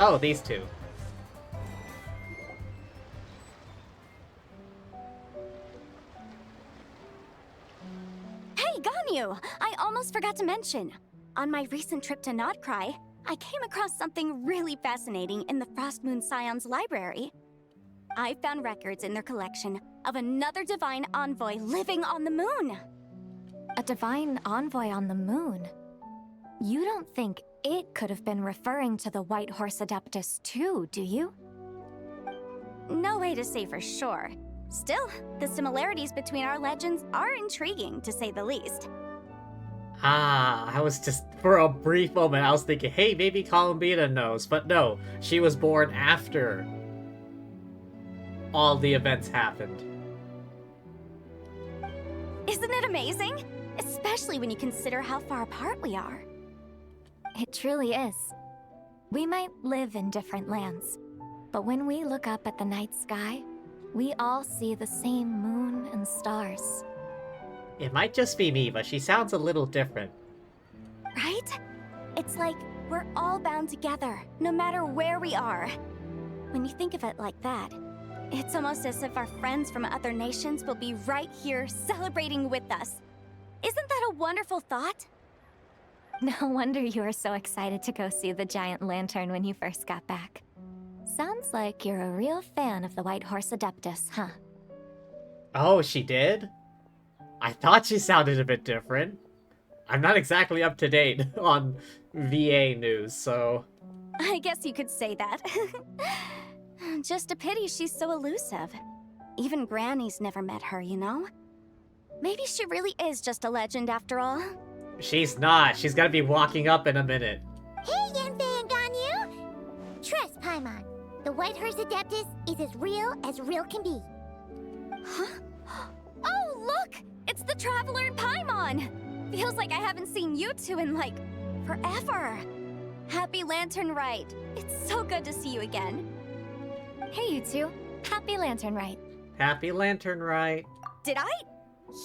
Oh, these two. Hey, Ganyu! I almost forgot to mention. On my recent trip to Notcry, I came across something really fascinating in the Frost Moon Scion's library. I found records in their collection of another divine envoy living on the moon. A divine envoy on the moon? You don't think it could have been referring to the White Horse Adeptus too, do you? No way to say for sure. Still, the similarities between our legends are intriguing, to say the least. Ah, I was just, for a brief moment, I was thinking, hey, maybe Columbina knows. But no, she was born after all the events happened. Isn't it amazing? Especially when you consider how far apart we are. It truly is. We might live in different lands, but when we look up at the night sky, we all see the same moon and stars. It might just be me, but she sounds a little different. Right? It's like we're all bound together, no matter where we are. When you think of it like that, it's almost as if our friends from other nations will be right here celebrating with us. Isn't that a wonderful thought? No wonder you were so excited to go see the giant lantern when you first got back. Sounds like you're a real fan of the White Horse Adeptus, huh? Oh, she did? I thought she sounded a bit different. I'm not exactly up to date on VA news, so... I guess you could say that. Just a pity she's so elusive. Even Granny's never met her, you know? Maybe she really is just a legend after all. She's not. She's gonna be walking up in a minute. Hey, Yanfei and Ganyu! Trust, Paimon. The White Horse Adeptus is as real can be. Huh? Oh, look! It's the Traveler and Paimon! Feels like I haven't seen you two in, like, forever. Happy Lantern Rite. It's so good to see you again. Hey, you two. Happy Lantern Rite. Happy Lantern Rite. Did I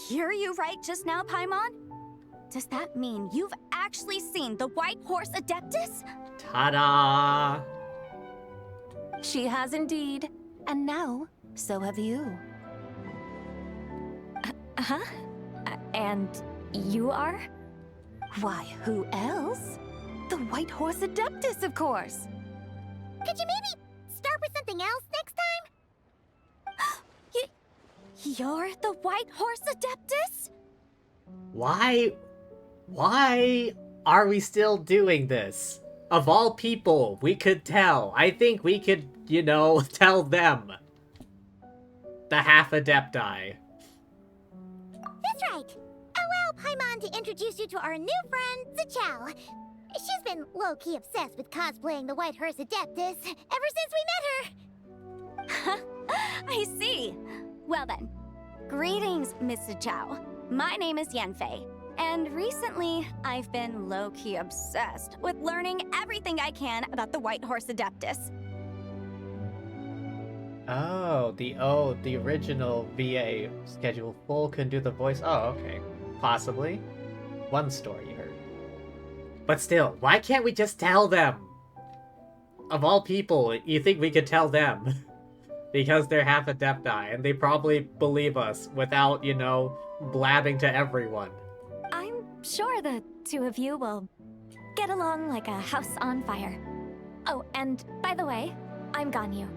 hear you right just now, Paimon? Does that mean you've actually seen the White Horse Adeptus? Ta-da! She has indeed. And now, so have you. Huh? And you are? Why, who else? The White Horse Adeptus, of course. Could you maybe start with something else next time? You're the White Horse Adeptus? Why are we still doing this? Of all people, we could tell. I think we could, tell them. The half-adepti. That's right. Allow Paimon to introduce you to our new friend, Zichao. She's been low-key obsessed with cosplaying the White Horse Adeptus ever since we met her. I see. Well then, greetings, Miss Zhao. My name is Yanfei, and recently I've been low-key obsessed with learning everything I can about the White Horse Adeptus. Oh, the original VA schedule full can do the voice. Oh, okay. Possibly. One story you heard. But still, why can't we just tell them? Of all people, you think we could tell them? Because they're half adepti, and they probably believe us without, blabbing to everyone. I'm sure the two of you will get along like a house on fire. Oh, and by the way, I'm Ganyu.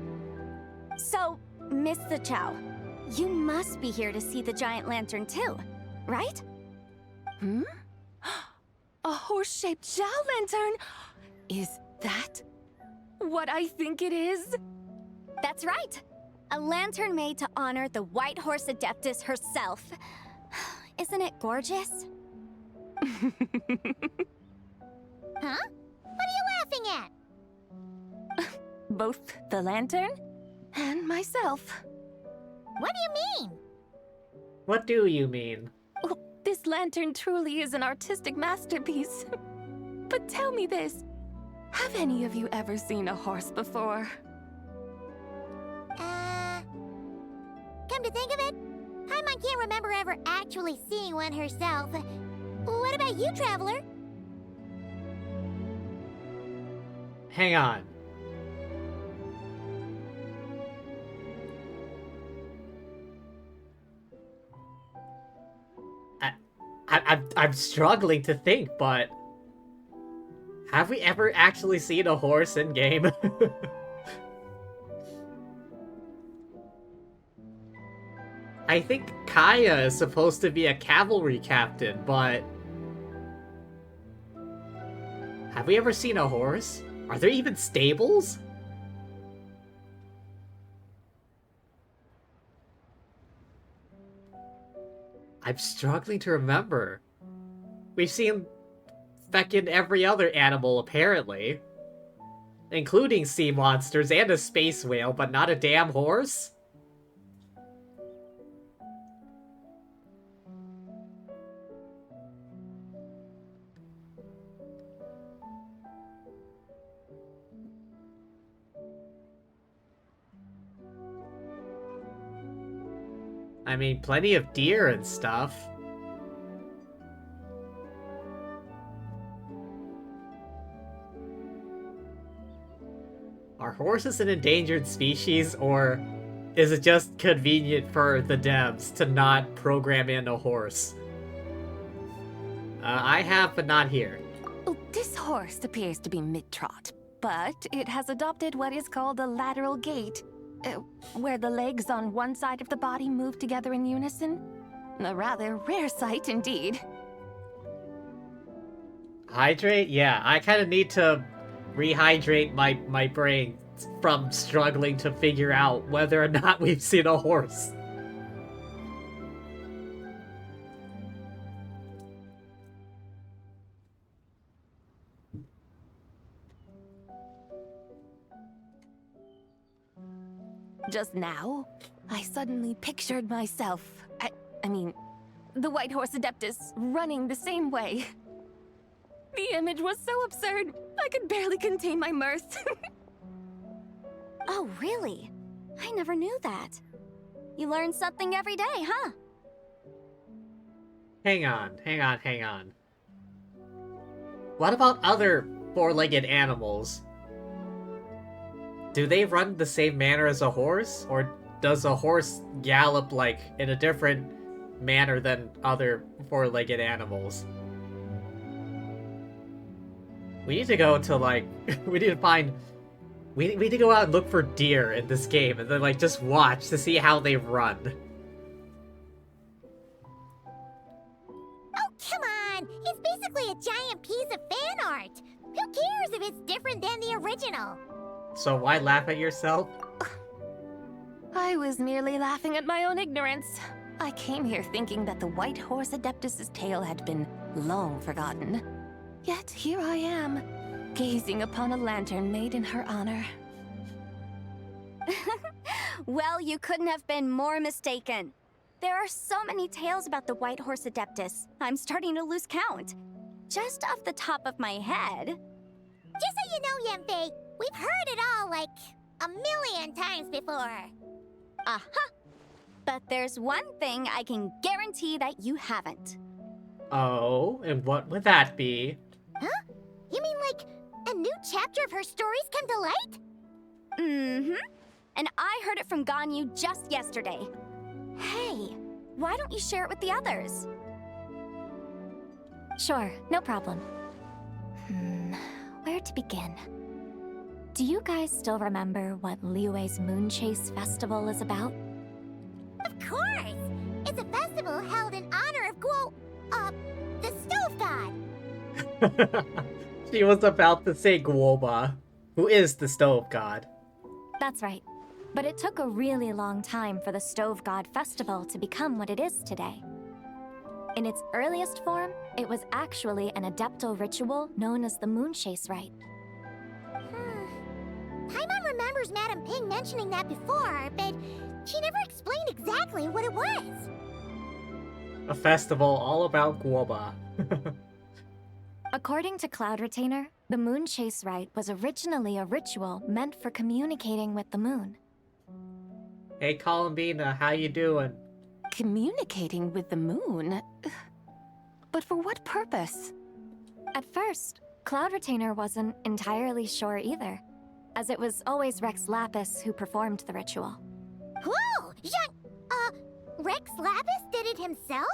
So, Miss Zhao, you must be here to see the giant lantern too, right? A horse-shaped Zhao lantern? Is that what I think it is? That's right. A lantern made to honor the White Horse Adeptus herself. Isn't it gorgeous? Huh? What are you laughing at? Both the lantern and myself. What do you mean? What do you mean? Oh, this lantern truly is an artistic masterpiece. But tell me this, have any of you ever seen a horse before? Come to think of it, Paimon can't remember ever actually seeing one herself. What about you, Traveler? Hang on. I'm struggling to think, but have we ever actually seen a horse in game? I think Kaya is supposed to be a cavalry captain, but have we ever seen a horse? Are there even stables? I'm struggling to remember. We've seen feckin' every other animal, apparently. Including sea monsters and a space whale, but not a damn horse? I mean, plenty of deer and stuff. Are horses an endangered species, or is it just convenient for the devs to not program in a horse? I have, but not here. Oh, this horse appears to be mid-trot, but it has adopted what is called a lateral gait, where the legs on one side of the body move together in unison. A rather rare sight indeed. Hydrate? Yeah, I kind of need to rehydrate my brain from struggling to figure out whether or not we've seen a horse. Just now, I suddenly pictured myself, I mean, the White Horse Adeptus running the same way. The image was so absurd, I could barely contain my mirth. Oh, really? I never knew that. You learn something every day, huh? Hang on. What about other four-legged animals? Do they run the same manner as a horse? Or does a horse gallop, like, in a different manner than other four-legged animals? We need to go to, like... we need to find... We need to go out and look for deer in this game, and then, like, just watch to see how they run. Oh, come on! It's basically a giant piece of fan art! Who cares if it's different than the original? So why laugh at yourself? I was merely laughing at my own ignorance. I came here thinking that the White Horse Adeptus's tale had been long forgotten. Yet here I am, gazing upon a lantern made in her honor. Well, you couldn't have been more mistaken. There are so many tales about the White Horse Adeptus, I'm starting to lose count. Just off the top of my head... Just so you know, Yanfei, we've heard it all, like, a million times before. Aha! But there's one thing I can guarantee that you haven't. Oh, and what would that be? Huh? You mean, like, a new chapter of her stories come to light? Mm-hmm. And I heard it from Ganyu just yesterday. Hey, why don't you share it with the others? Sure, no problem. Where to begin? Do you guys still remember what Liyue's Moon Chase Festival is about? Of course! It's a festival held in honor of the Stove God! She was about to say Guoba, who is the Stove God. That's right. But it took a really long time for the Stove God Festival to become what it is today. In its earliest form, it was actually an adeptal ritual known as the Moon Chase Rite. Paimon remembers Madame Ping mentioning that before, but she never explained exactly what it was. A festival all about Guoba. According to Cloud Retainer, the Moon Chase Rite was originally a ritual meant for communicating with the moon. Hey Columbina, how you doing? Communicating with the moon? But for what purpose? At first, Cloud Retainer wasn't entirely sure either, as it was always Rex Lapis who performed the ritual. Whoa! Rex Lapis did it himself?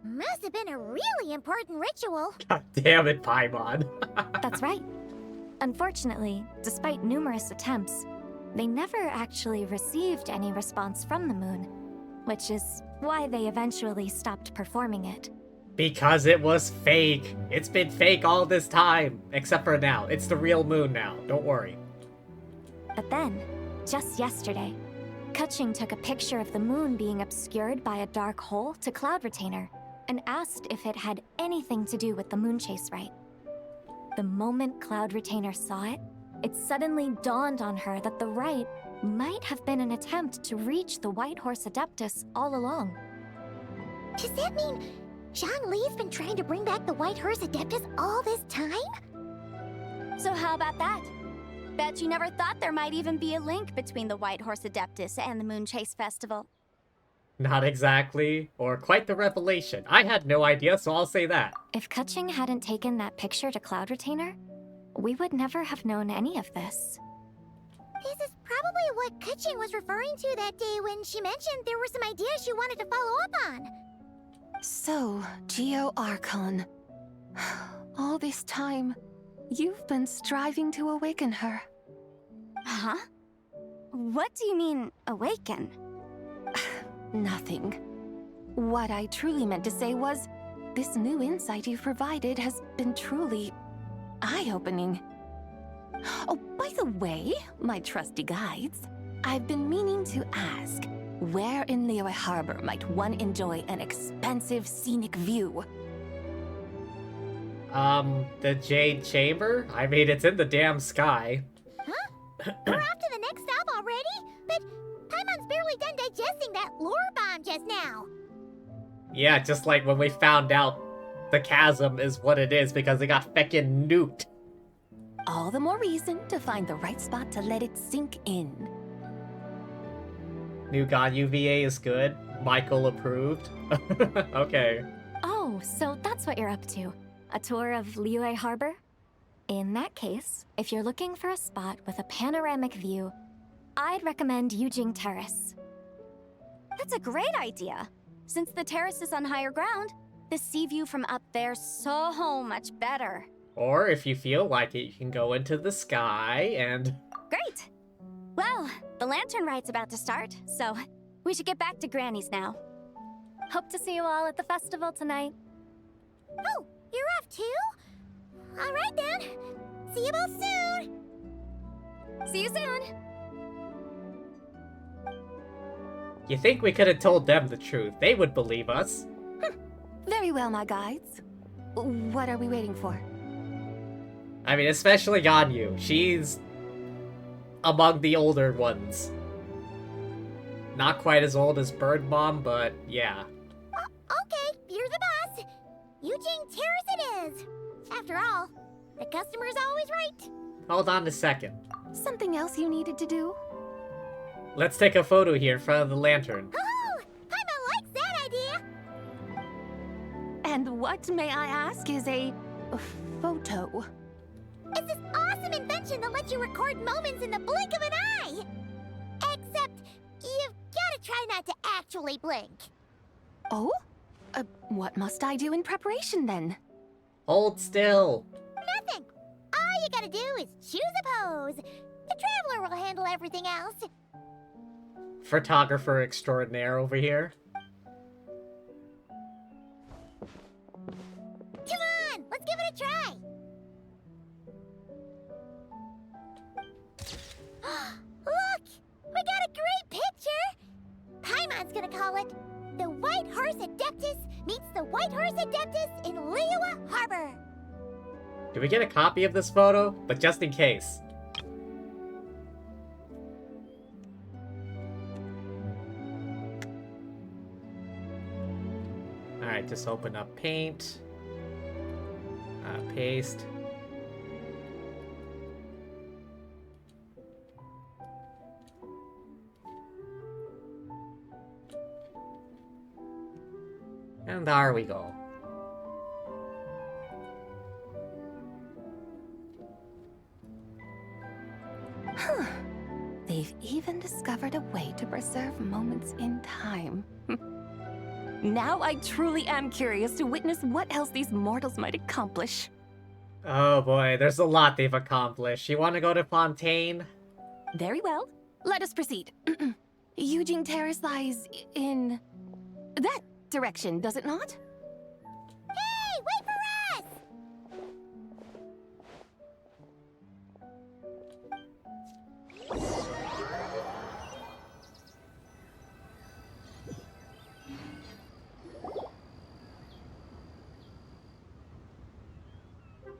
Must have been a really important ritual. God damn it, Paimon. That's right. Unfortunately, despite numerous attempts, they never actually received any response from the moon, which is why they eventually stopped performing it. Because it was fake. It's been fake all this time. Except for now. It's the real moon now. Don't worry. But then, just yesterday, Keqing took a picture of the moon being obscured by a dark hole to Cloud Retainer and asked if it had anything to do with the Moon Chase Rite. The moment Cloud Retainer saw it, it suddenly dawned on her that the rite might have been an attempt to reach the White Horse Adeptus all along. Does that mean Zhongli's been trying to bring back the White Horse Adeptus all this time? So how about that? Bet you never thought there might even be a link between the White Horse Adeptus and the Moon Chase Festival. Not exactly, or quite the revelation. I had no idea, so I'll say that. If Keqing hadn't taken that picture to Cloud Retainer, we would never have known any of this. This is probably what Keqing was referring to that day when she mentioned there were some ideas she wanted to follow up on. So, Geo Archon. All this time, you've been striving to awaken her. Huh? What do you mean, awaken? Nothing. What I truly meant to say was, this new insight you've provided has been truly eye-opening. Oh, by the way, my trusty guides, I've been meaning to ask, where in Liyue Harbor might one enjoy an expansive scenic view? The Jade Chamber? I mean, it's in the damn sky. Huh? We're off to the next stop already? But Paimon's barely done digesting that lore bomb just now. Yeah, just like when we found out the chasm is what it is because it got feckin' nuked. All the more reason to find the right spot to let it sink in. New God UVA is good. Michael approved. Okay. Oh, so that's what you're up to. A tour of Liyue Harbor? In that case, if you're looking for a spot with a panoramic view, I'd recommend Yujing Terrace. That's a great idea. Since the terrace is on higher ground, the sea view from up there's so much better. Or if you feel like it, you can go into the sky and... Great! Well, the Lantern Rite's about to start, so we should get back to Granny's now. Hope to see you all at the festival tonight. Oh, you're off too? All right then. See you both soon. See you soon! You think we could have told them the truth? They would believe us. Very well, my guides. What are we waiting for? I mean, especially Ganyu. She's among the older ones. Not quite as old as Bird Mom, but yeah. Okay, you're the boss. Eugene Terrace it is. After all, the customer's always right. Hold on a second. Something else you needed to do? Let's take a photo here in front of the lantern. Oh, Paimon likes that idea. And what, may I ask, is a photo? It's this awesome invention that lets you record moments in the blink of an eye. Except, you've gotta try not to actually blink. Oh? What must I do in preparation then? Hold still. Nothing. All you gotta do is choose a pose. The Traveler will handle everything else. Photographer extraordinaire over here. Come on, let's give it a try. Look, we got a great picture. Paimon's gonna call it The White Horse Adeptus Meets the White Horse Adeptus in Liyue Harbor. Do we get a copy of this photo? But just in case. Alright, just open up Paint. Paste. And there we go. Huh. They've even discovered a way to preserve moments in time. Now I truly am curious to witness what else these mortals might accomplish. Oh boy, there's a lot they've accomplished. You want to go to Fontaine? Very well. Let us proceed. Eugene Terrace lies in that direction, does it not? Hey, wait for us!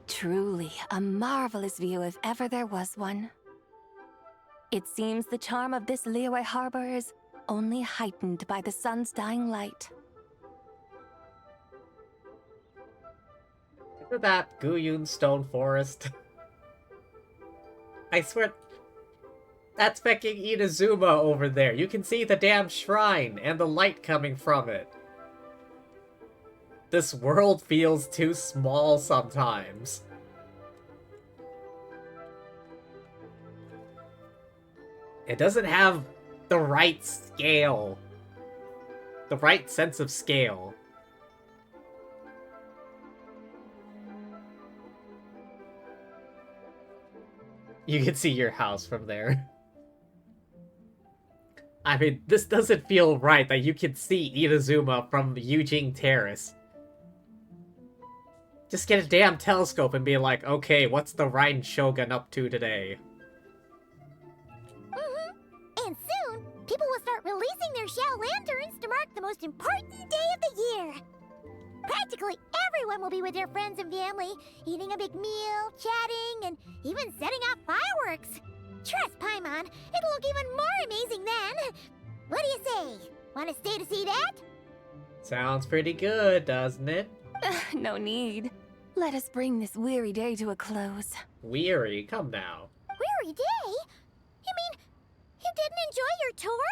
Truly a marvelous view if ever there was one. It seems the charm of this Liyue Harbor is only heightened by the sun's dying light. Isn't that Guyun Stone Forest? I swear, that's fucking Inazuma over there. You can see the damn shrine and the light coming from it. This world feels too small sometimes. It doesn't have the right scale. The right sense of scale. You can see your house from there. I mean, this doesn't feel right that you can see Inazuma from Eugene Terrace. Just get a damn telescope and be like, okay, what's the Rhine Shogun up to today? And soon, people will start releasing their Xiao lanterns to mark the most important day of the year. Practically everyone will be with their friends and family, eating a big meal, chatting, and even setting off fireworks. Trust Paimon, it'll look even more amazing then. What do you say? Want to stay to see that? Sounds pretty good, doesn't it? No need. Let us bring this weary day to a close. Weary? Come now. Weary day? You mean you didn't enjoy your tour?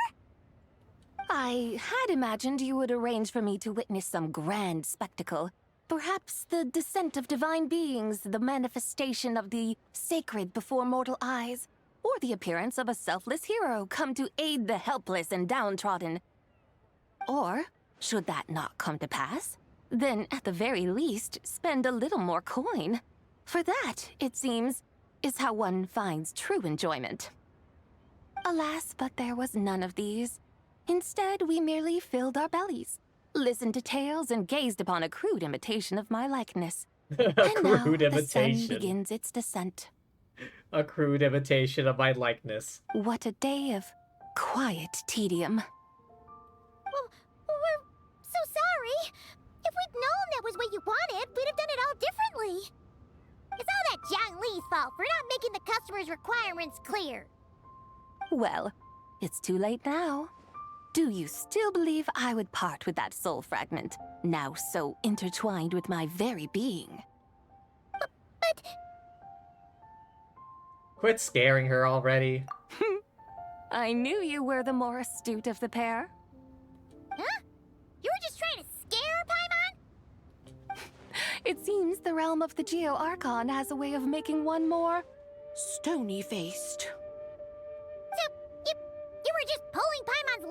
I had imagined you would arrange for me to witness some grand spectacle. Perhaps the descent of divine beings, the manifestation of the sacred before mortal eyes, or the appearance of a selfless hero come to aid the helpless and downtrodden. Or, should that not come to pass, then at the very least, spend a little more coin. For that, it seems, is how one finds true enjoyment. Alas, but there was none of these. Instead, we merely filled our bellies, listened to tales, and gazed upon a crude imitation of my likeness. A And now crude the sun imitation. begins its descent. A crude imitation of my likeness. What a day of quiet tedium. Well, we're so sorry. If we'd known that was what you wanted, we'd have done it all differently. It's all that Zhang Li's fault for not making the customer's requirements clear. Well, it's too late now. Do you still believe I would part with that soul fragment, now so intertwined with my very being? But Quit scaring her already. I knew you were the more astute of the pair. huh? You were just trying to scare her, Paimon? It seems the realm of the Geo Archon has a way of making one more stony-faced. So, you were just pulling Paimon's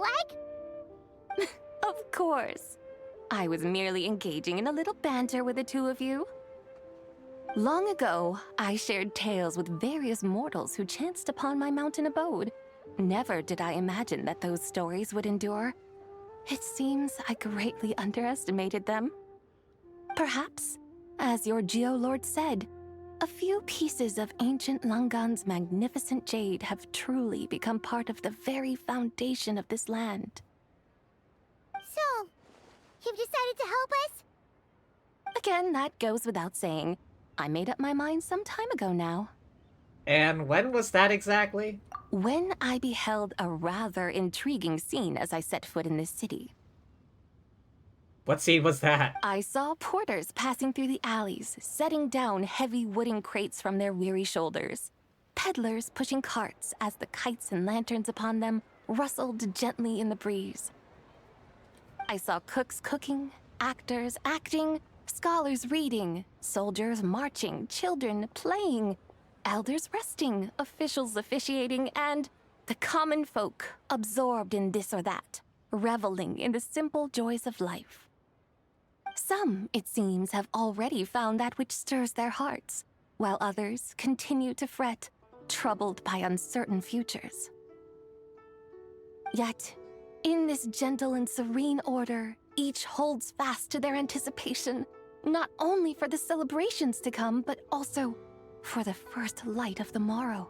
leg? Of course. I was merely engaging in a little banter with the two of you. Long ago, I shared tales with various mortals who chanced upon my mountain abode. Never did I imagine that those stories would endure. It seems I greatly underestimated them. Perhaps, as your Geolord said, a few pieces of ancient Langan's magnificent jade have truly become part of the very foundation of this land. So, you've decided to help us? Again, that goes without saying. I made up my mind some time ago now. And when was that exactly? When I beheld a rather intriguing scene as I set foot in this city. What scene was that? I saw porters passing through the alleys, setting down heavy wooden crates from their weary shoulders. Peddlers pushing carts as the kites and lanterns upon them rustled gently in the breeze. I saw cooks cooking, actors acting, scholars reading, soldiers marching, children playing, elders resting, officials officiating, and the common folk absorbed in this or that, reveling in the simple joys of life. Some, it seems, have already found that which stirs their hearts, while others continue to fret, troubled by uncertain futures. Yet, in this gentle and serene order, each holds fast to their anticipation, not only for the celebrations to come, but also for the first light of the morrow.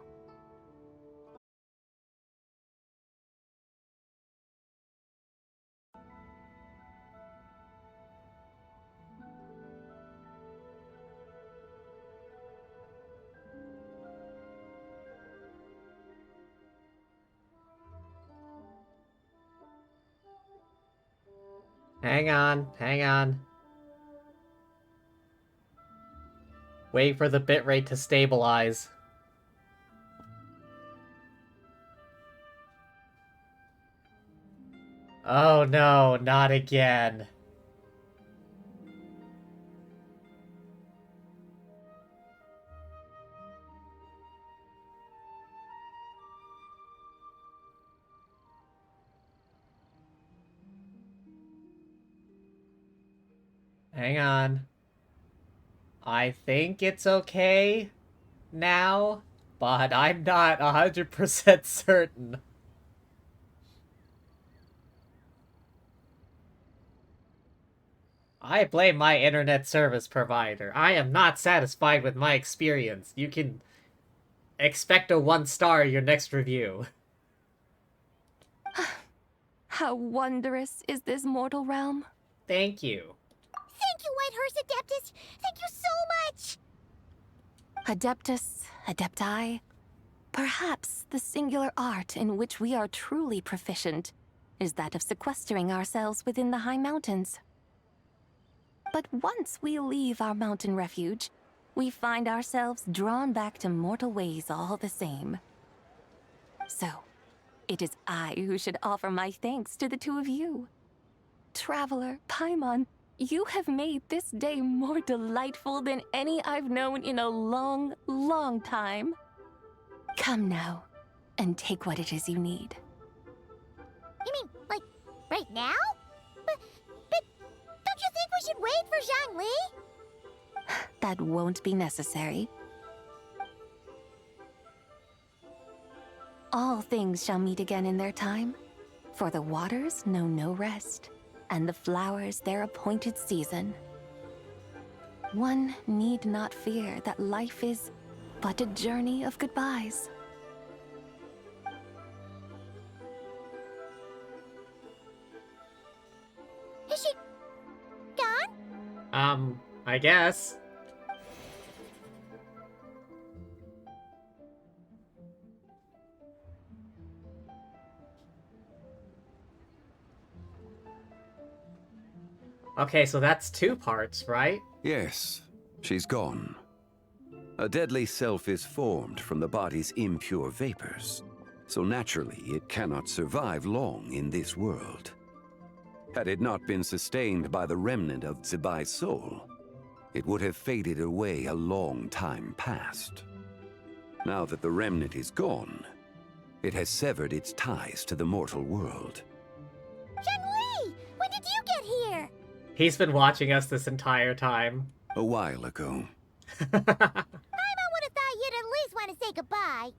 Hang on, hang on. Wait for the bitrate to stabilize. Oh no, not again. Hang on. I think it's okay now, but I'm not 100% certain. I blame my internet service provider. I am not satisfied with my experience. You can expect a 1-star in your next review. How wondrous is this mortal realm? Thank you. Thank you, Whitehorse Adeptus! Thank you so much! Adeptus, Adepti, perhaps the singular art in which we are truly proficient is that of sequestering ourselves within the high mountains. But once we leave our mountain refuge, we find ourselves drawn back to mortal ways all the same. So, it is I who should offer my thanks to the two of you. Traveler, Paimon, you have made this day more delightful than any I've known in a long, long time. Come now, and take what it is you need. You mean, like, right now? But don't you think we should wait for Zhang Li? That won't be necessary. All things shall meet again in their time, for the waters know no rest, and the flowers their appointed season. One need not fear that life is but a journey of goodbyes. Is she gone? I guess. Okay, so that's 2 parts, right? Yes, she's gone. A deadly self is formed from the body's impure vapors, so naturally it cannot survive long in this world. Had it not been sustained by the remnant of Zibai's soul, it would have faded away a long time past. Now that the remnant is gone, it has severed its ties to the mortal world. Zhenhui! When did you get here? He's been watching us this entire time. A while ago. Paimon would have thought you'd at least want to say goodbye.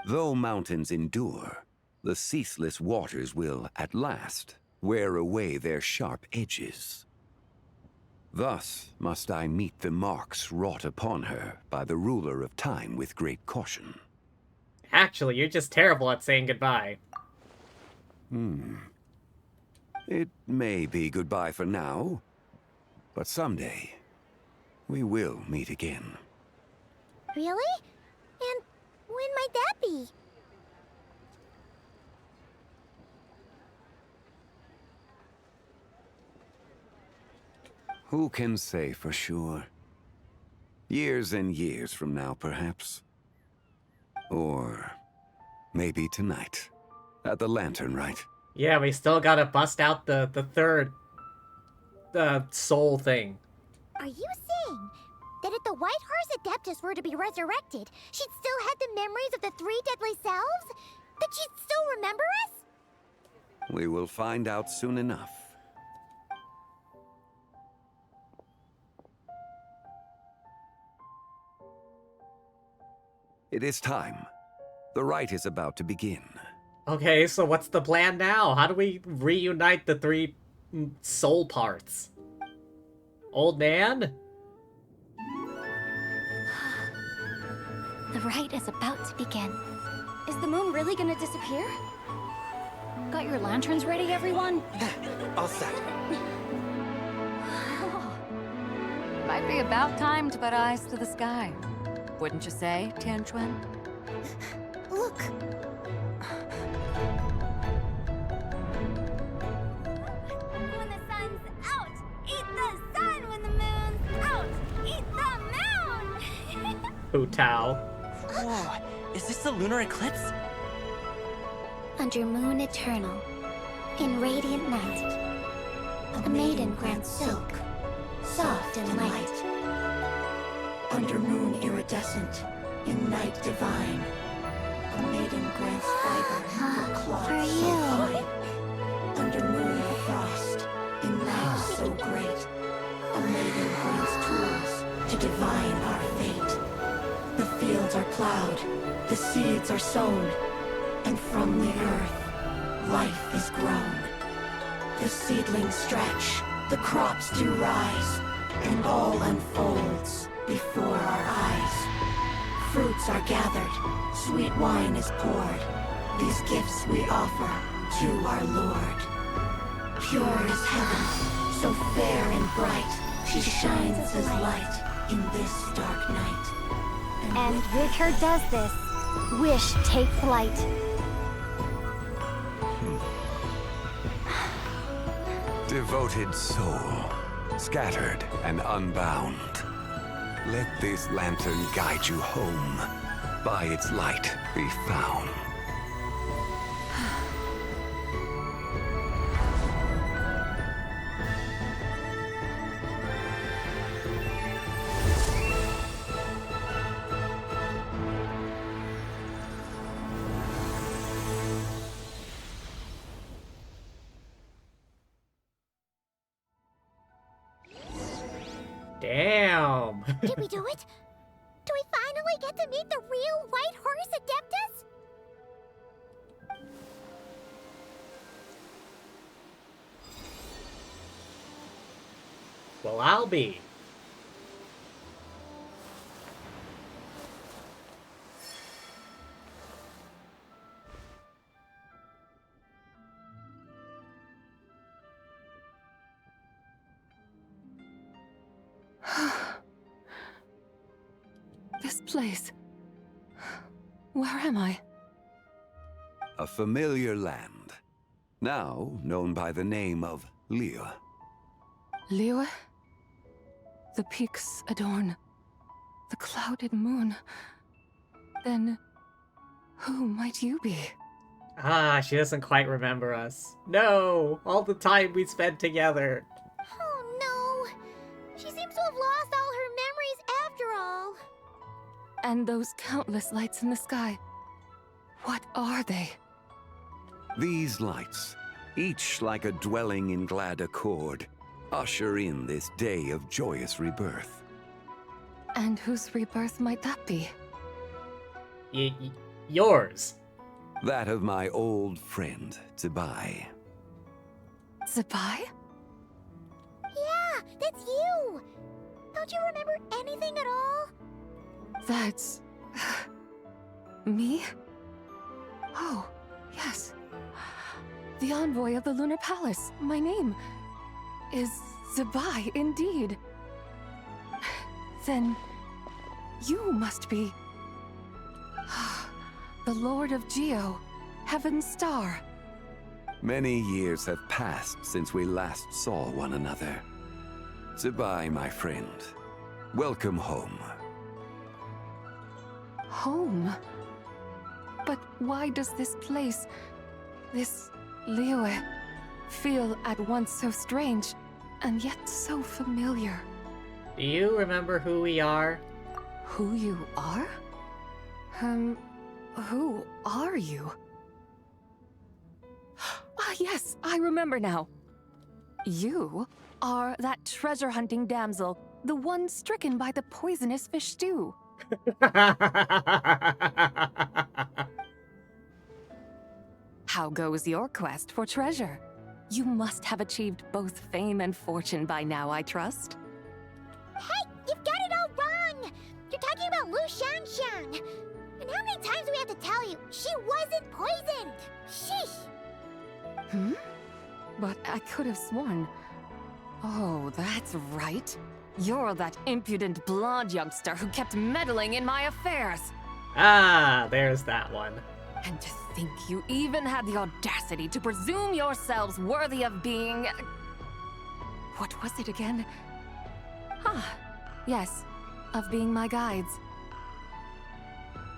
Though mountains endure, the ceaseless waters will, at last, wear away their sharp edges. Thus must I meet the marks wrought upon her by the ruler of time with great caution. Actually, you're just terrible at saying goodbye. It may be goodbye for now, but someday we will meet again. Really? And when might that be? Who can say for sure? Years and years from now, perhaps. Or maybe tonight, at the Lantern Rite. Yeah, we still gotta bust out the third soul thing. Are you saying that if the White Horse Adeptus were to be resurrected, she'd still have the memories of the 3 deadly selves? That she'd still remember us? We will find out soon enough. It is time. The rite is about to begin. Okay, so what's the plan now? How do we reunite the 3 soul parts? Old man? The rite is about to begin. Is the moon really gonna disappear? Got your lanterns ready, everyone? All set. Might be about time to put eyes to the sky. Wouldn't you say, Tianchuan? Look. When the sun's out, eat the sun. When the moon's out, eat the moon. Hu Tao. Whoa, is this the lunar eclipse? Under moon eternal, in radiant night, a maiden grants silk, soft and light. Under moon iridescent, in night divine, a maiden grants fiber for cloth For so you. fine. Under moon of frost, in night so great, a maiden grants tools to divine our fate. The fields are plowed, the seeds are sown, and from the earth, life is grown. The seedlings stretch, the crops do rise, and all unfolds before our eyes. Fruits are gathered, sweet wine is poured. These gifts we offer to our Lord. Pure is heaven, so fair and bright. She shines as light in this dark night. And with her does this, wish take flight. Devoted soul, scattered and unbound. Let this lantern guide you home. By its light be found. Damn. Did we do it? Do we finally get to meet the real White Horse Adeptus? Well, I'll be. This place. Where am I? A familiar land, now known by the name of Liyue. Liyue? The peaks adorn the clouded moon. Then, who might you be? Ah, she doesn't quite remember us. No! All the time we spent together. Oh no! She seems to have lost all her memories after all. And those countless lights in the sky. What are they? These lights, each like a dwelling in glad accord, usher in this day of joyous rebirth. And whose rebirth might that be? Yours. That of my old friend, Zibai. Zibai? Yeah, that's you! Don't you remember anything at all? That's... me? Oh, yes. The envoy of the Lunar Palace. My name is Zibai, indeed. Then you must be... the Lord of Geo, Heaven's Star. Many years have passed since we last saw one another. Zibai, my friend. Welcome home. Home? But why does this place, this Liyue, feel at once so strange and yet so familiar? Do you remember who we are? Who you are? Who are you? Ah, yes, I remember now. You are that treasure-hunting damsel, the one stricken by the poisonous fish stew. How goes your quest for treasure? You must have achieved both fame and fortune by now, I trust. Hey, you've got it all wrong! You're talking about Lu Xiangxiang. And how many times do we have to tell you? She wasn't poisoned! Sheesh! But I could have sworn... Oh, that's right. You're that impudent blonde youngster who kept meddling in my affairs. Ah, there's that one. And to think you even had the audacity to presume yourselves worthy of being... What was it again? Ah, yes, of being my guides.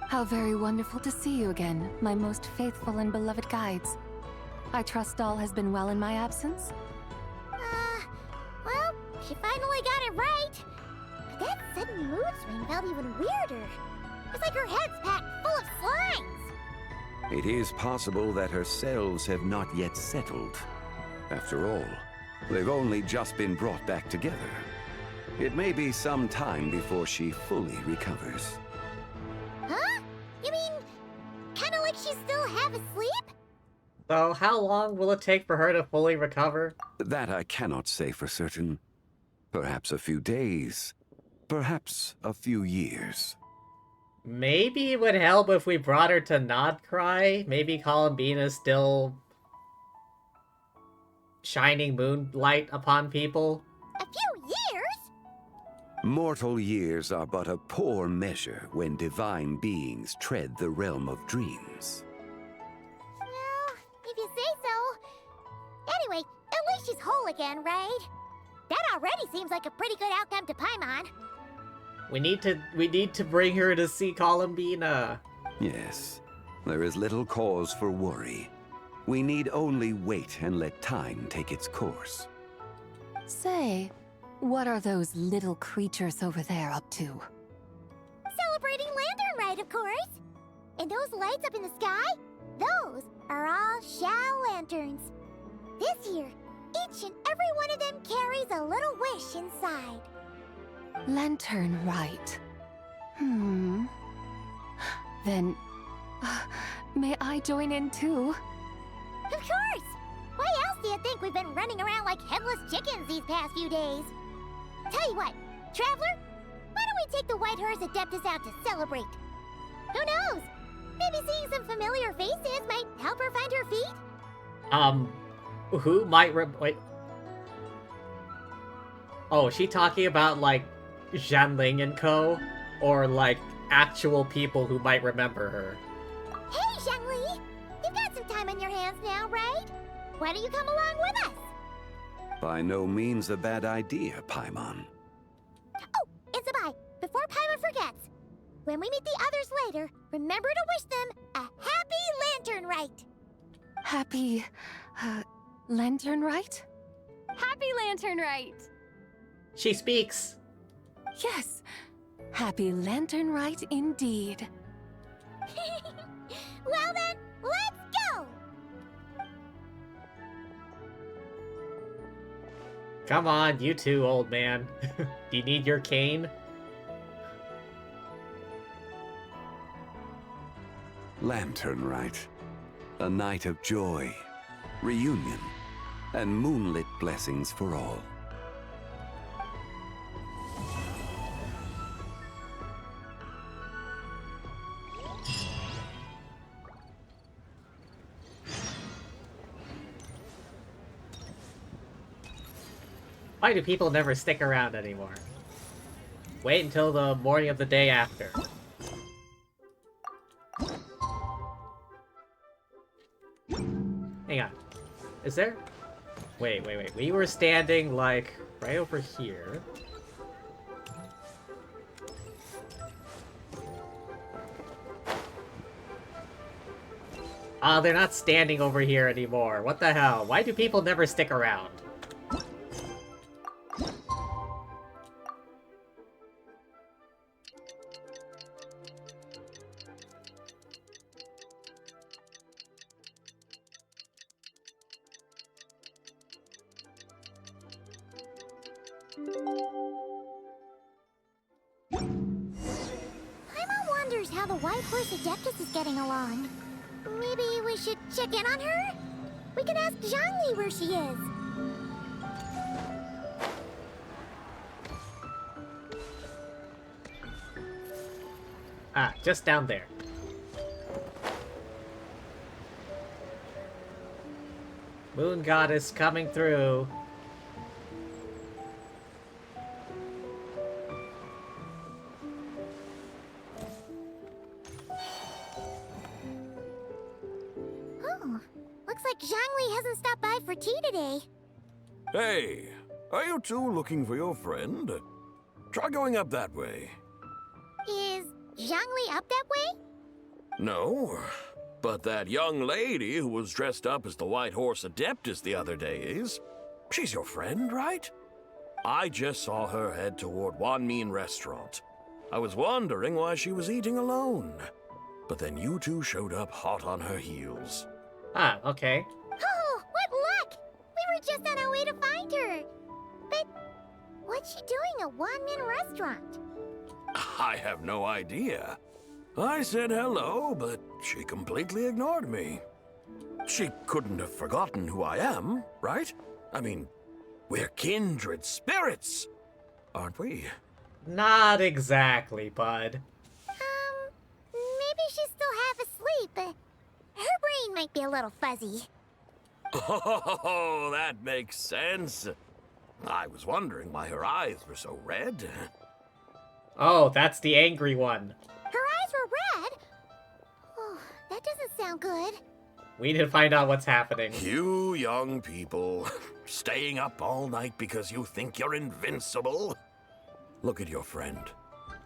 How very wonderful to see you again, my most faithful and beloved guides. I trust all has been well in my absence? Well, she finally got it right. But that sudden mood swing felt even weirder. It's like her head's packed full of slimes. It is possible that her cells have not yet settled. After all, they've only just been brought back together. It may be some time before she fully recovers. Huh? You mean, kinda like she's still half asleep? So, how long will it take for her to fully recover? That I cannot say for certain. Perhaps a few days. Perhaps a few years. Maybe it would help if we brought her to Nodcry. Maybe Columbina's still shining moonlight upon people. A few years? Mortal years are but a poor measure when divine beings tread the realm of dreams. Well, if you say so. Anyway, at least she's whole again, right? That already seems like a pretty good outcome to Paimon. We need to bring her to see Columbina. Yes, there is little cause for worry. We need only wait and let time take its course. Say, what are those little creatures over there up to? Celebrating Lantern Rite, of course. And those lights up in the sky? Those are all Xiao lanterns. This year, each and every one of them carries a little wish inside. Lantern Rite. Then, may I join in too? Of course! Why else do you think we've been running around like headless chickens these past few days? Tell you what, Traveler, why don't we take the White Horse Adeptus out to celebrate? Who knows? Maybe seeing some familiar faces might help her find her feet? Who might wait. Oh, is she talking about, like, Zhanling and co? Or, like, actual people who might remember her? Hey, Zhangli! You've got some time on your hands now, right? Why don't you come along with us? By no means a bad idea, Paimon. Oh, and Sabai, before Paimon forgets, when we meet the others later, remember to wish them a happy Lantern Rite! Happy, Lantern Rite? Happy Lantern Rite! She speaks! Yes, happy Lantern Rite indeed. Well then, let's go! Come on, you too, old man. Do you need your cane? Lantern Rite. A night of joy, reunion, and moonlit blessings for all. Why do people never stick around anymore? Wait until the morning of the day after. Hang on. Is there... Wait. We were standing, like, right over here. Ah, they're not standing over here anymore. What the hell? Why do people never stick around? Paimon wonders how the White Horse Adeptus is getting along. Maybe we should check in on her? We can ask Zhangli where she is. Ah, just down there. Moon Goddess coming through. Oh, looks like Zhangli hasn't stopped by for tea today. Hey, are you two looking for your friend? Try going up that way. Is Zhangli up that way? No, but that young lady who was dressed up as the White Horse Adeptus the other day is. She's your friend, right? I just saw her head toward Wanmin Restaurant. I was wondering why she was eating alone. But then you two showed up hot on her heels. Ah, okay. Oh, what luck! We were just on our way to find her. But what's she doing at Wanmin Restaurant? I have no idea. I said hello, but she completely ignored me. She couldn't have forgotten who I am, right? I mean, we're kindred spirits, aren't we? Not exactly, bud. Maybe she's still half asleep, but her brain might be a little fuzzy. Oh, that makes sense. I was wondering why her eyes were so red. Oh, that's the angry one. Her eyes were red? Oh, that doesn't sound good. We need to find out what's happening. You young people, staying up all night because you think you're invincible. Look at your friend.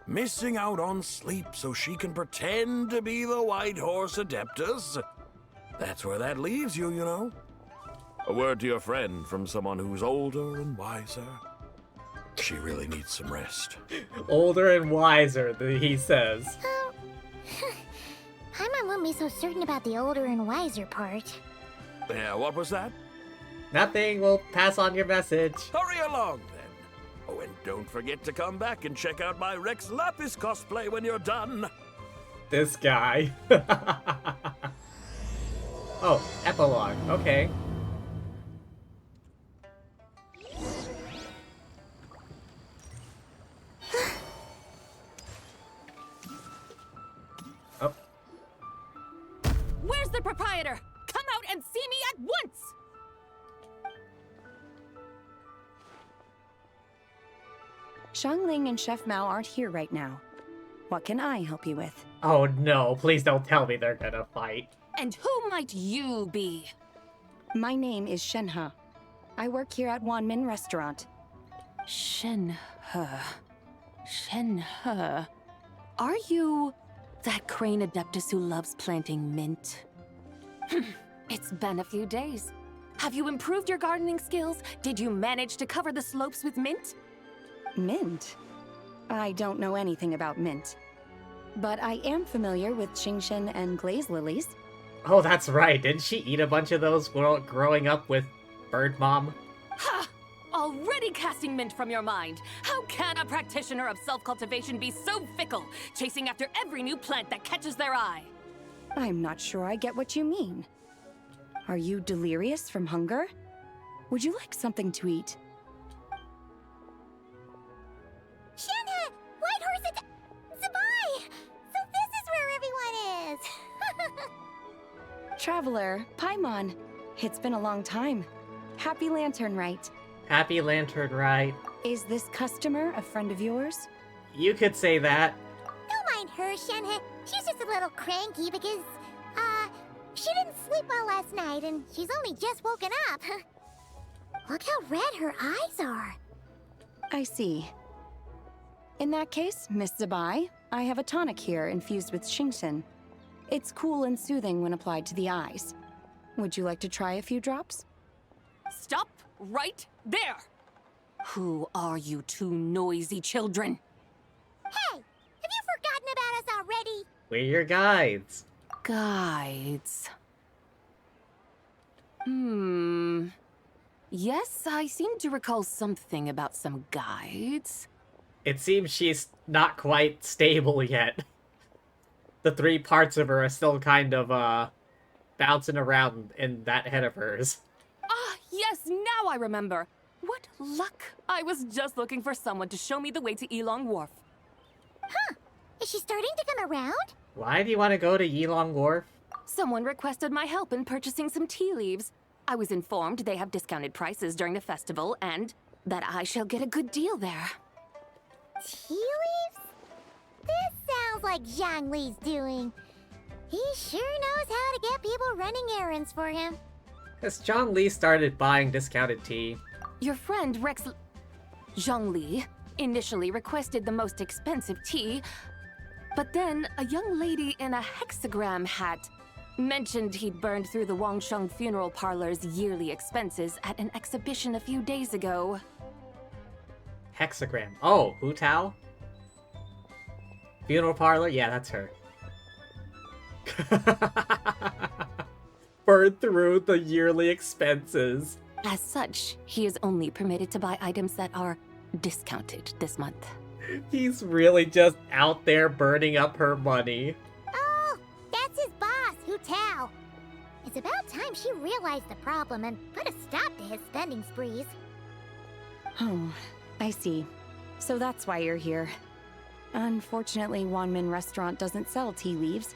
Missing out on sleep so she can pretend to be the White Horse Adeptus. That's where that leaves you, you know. A word to your friend from someone who's older and wiser. She really needs some rest. Older and wiser, he says. Paimon won't be so certain about the older and wiser part. Yeah, what was that? Nothing, we'll pass on your message. Hurry along, then. Oh, and don't forget to come back and check out my Rex Lapis cosplay when you're done. This guy. Oh, epilogue. Okay. Oh. Where's the proprietor? Come out and see me at once! Xiangling and Chef Mao aren't here right now. What can I help you with? Oh no, please don't tell me they're gonna fight. And who might you be? My name is Shenhe. I work here at Wanmin Restaurant. Shenhe. Shenhe. Are you that crane adeptus who loves planting mint? It's been a few days. Have you improved your gardening skills? Did you manage to cover the slopes with mint? Mint? I don't know anything about mint. But I am familiar with Qingshen and glaze lilies. Oh, that's right. Didn't she eat a bunch of those growing up with Bird Mom? Ha! Already casting mint from your mind. How can a practitioner of self-cultivation be so fickle, chasing after every new plant that catches their eye? I'm not sure I get what you mean. Are you delirious from hunger? Would you like something to eat? Shenhe! Whitehorse and Zabai! So this is where everyone is! Traveler, Paimon. It's been a long time. Happy Lantern Rite. Happy Lantern Rite. Is this customer a friend of yours? You could say that. Don't mind her, Shenhe. She's just a little cranky because, she didn't sleep well last night and she's only just woken up. Look how red her eyes are. I see. In that case, Miss Zabai, I have a tonic here infused with Qingshen. It's cool and soothing when applied to the eyes. Would you like to try a few drops? Stop right there! Who are you two noisy children? Hey! Have you forgotten about us already? We're your guides. Guides. Yes, I seem to recall something about some guides. It seems she's not quite stable yet. The three parts of her are still kind of, bouncing around in that head of hers. Ah, yes, now I remember. What luck! I was just looking for someone to show me the way to Elong Wharf. Huh. Is she starting to come around? Why do you want to go to Yilong Wharf? Someone requested my help in purchasing some tea leaves. I was informed they have discounted prices during the festival and that I shall get a good deal there. Tea leaves? This sounds like Zhang Li's doing. He sure knows how to get people running errands for him. Because John Lee started buying discounted tea. Your friend Rex Zhang Li initially requested the most expensive tea, but then a young lady in a hexagram hat mentioned he'd burned through the Wangsheng Funeral Parlor's yearly expenses at an exhibition a few days ago. Hexagram. Oh, Hu Tao? Funeral parlor? Yeah, that's her. Burned through the yearly expenses. As such, he is only permitted to buy items that are discounted this month. He's really just out there burning up her money. Oh, that's his boss, Hu Tao. It's about time she realized the problem and put a stop to his spending sprees. Oh, I see. So that's why you're here. Unfortunately, Wanmin Restaurant doesn't sell tea leaves.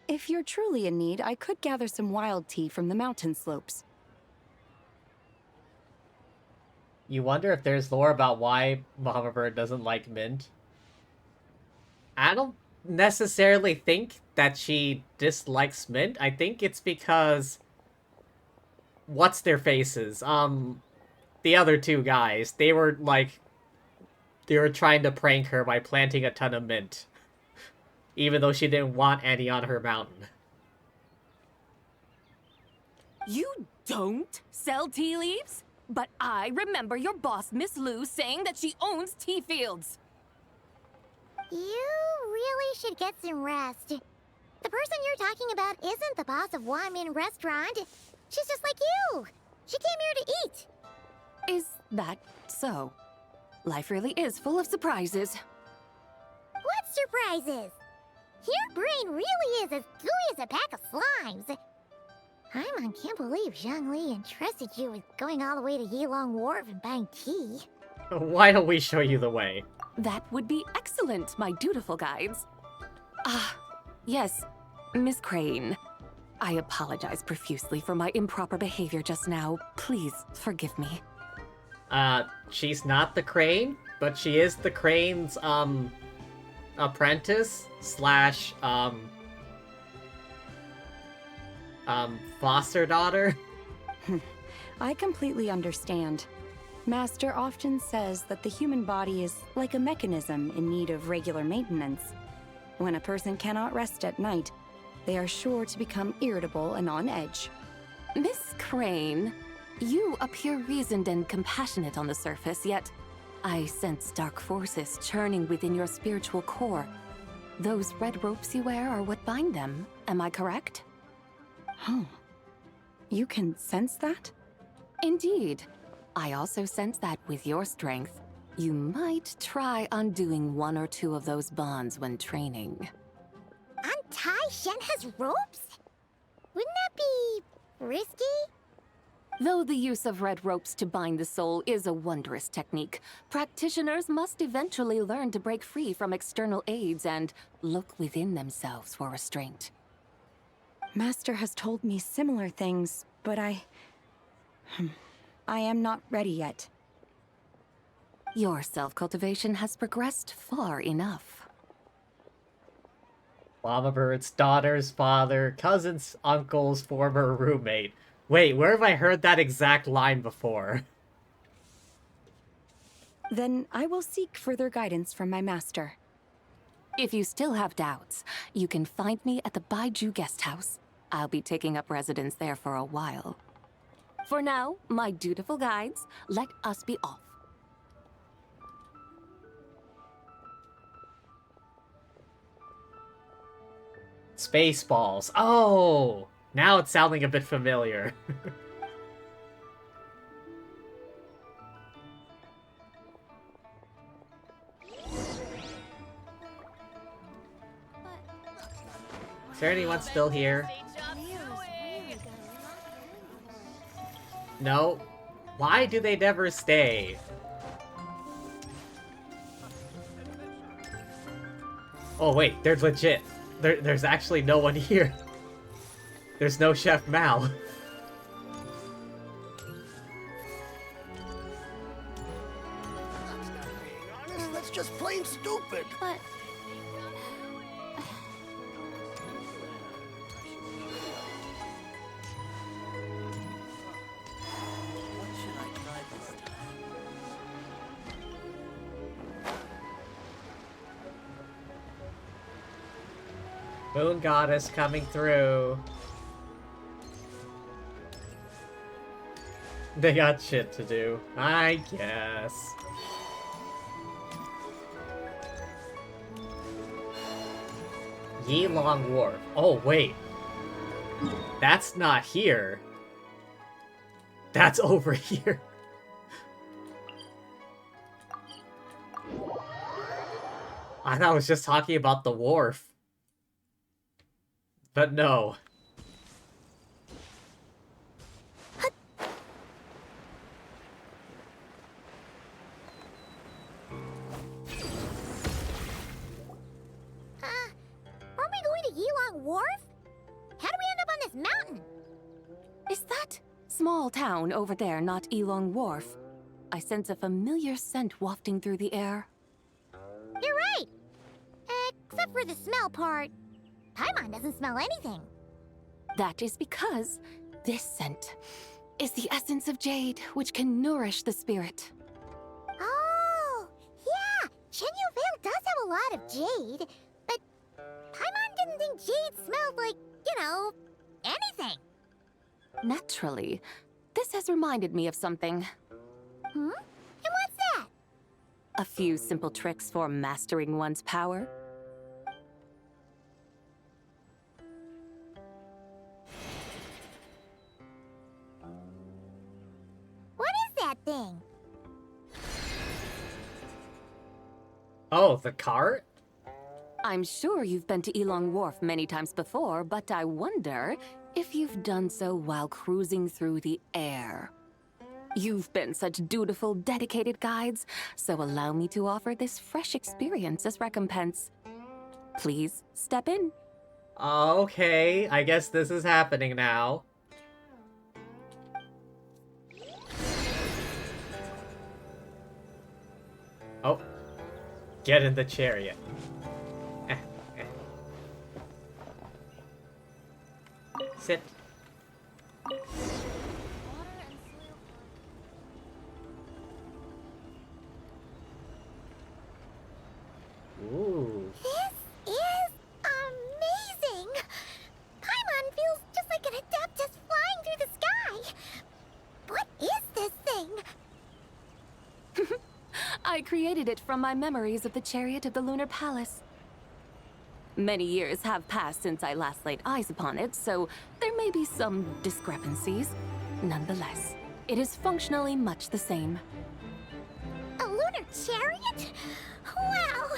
If you're truly in need, I could gather some wild tea from the mountain slopes. You wonder if there's lore about why Mama Bird doesn't like mint? I don't necessarily think that she dislikes mint. I think it's because... What's their faces? The other two guys. They were, like... They were trying to prank her by planting a ton of mint. Even though she didn't want any on her mountain. You don't sell tea leaves? But I remember your boss, Miss Lu, saying that she owns tea fields. You really should get some rest. The person you're talking about isn't the boss of Wanmin Restaurant. She's just like you. She came here to eat. Is that so? Life really is full of surprises. What surprises? Your brain really is as gooey as a pack of slimes. Paimon can't believe Zhongli entrusted you with going all the way to Yilong Wharf and buying tea. Why don't we show you the way? That would be excellent, my dutiful guides. Ah, yes, Miss Crane. I apologize profusely for my improper behavior just now. Please forgive me. She's not the crane, but she is the crane's, apprentice slash, foster daughter. I completely understand. Master often says that the human body is like a mechanism in need of regular maintenance. When a person cannot rest at night, they are sure to become irritable and on edge. Miss Crane, you appear reasoned and compassionate on the surface, yet I sense dark forces churning within your spiritual core. Those red ropes you wear are what bind them, am I correct? Oh, you can sense that? Indeed. I also sense that with your strength, you might try undoing one or two of those bonds when training. Untie Shenhe's ropes? Wouldn't that be risky? Though the use of red ropes to bind the soul is a wondrous technique, practitioners must eventually learn to break free from external aids and look within themselves for restraint. Master has told me similar things, but I am not ready yet. Your self-cultivation has progressed far enough. Llama Bird's daughter's father, cousin's uncle's former roommate. Wait, where have I heard that exact line before? Then I will seek further guidance from my master. If you still have doubts, you can find me at the Baiju guest house. I'll be taking up residence there for a while. For now, my dutiful guides, let us be off. Spaceballs. Oh! Now it's sounding a bit familiar. Is there anyone still here? No. Why do they never stay? Oh wait, they're legit. There's actually no one here. There's no Chef Mal. That's just plain stupid. But... Moon Goddess coming through. They got shit to do, I guess. Yilong Wharf. Oh, wait. That's not here. That's over here. I thought I was just talking about the wharf. But no. Aren't we going to Yilong Wharf? How do we end up on this mountain? Is that small town over there not Yilong Wharf? I sense a familiar scent wafting through the air. You're right! Except for the smell part. Paimon doesn't smell anything. That is because this scent is the essence of jade, which can nourish the spirit. Oh, yeah! Shenyu Vale does have a lot of jade, but Paimon didn't think jade smelled like, you know, anything. Naturally, this has reminded me of something. Hmm? And what's that? A few simple tricks for mastering one's power. What is that thing? Oh, the cart? I'm sure you've been to Elong Wharf many times before, but I wonder if you've done so while cruising through the air. You've been such dutiful, dedicated guides, so allow me to offer this fresh experience as recompense. Please step in. Okay, I guess this is happening now. Oh. Get in the chariot. Sit. Ooh. This is amazing! Paimon feels just like an Adeptus flying through the sky. What is this thing? I created it from my memories of the chariot of the Lunar Palace. Many years have passed since I last laid eyes upon it, so there may be some discrepancies. Nonetheless, it is functionally much the same. A lunar chariot? Wow!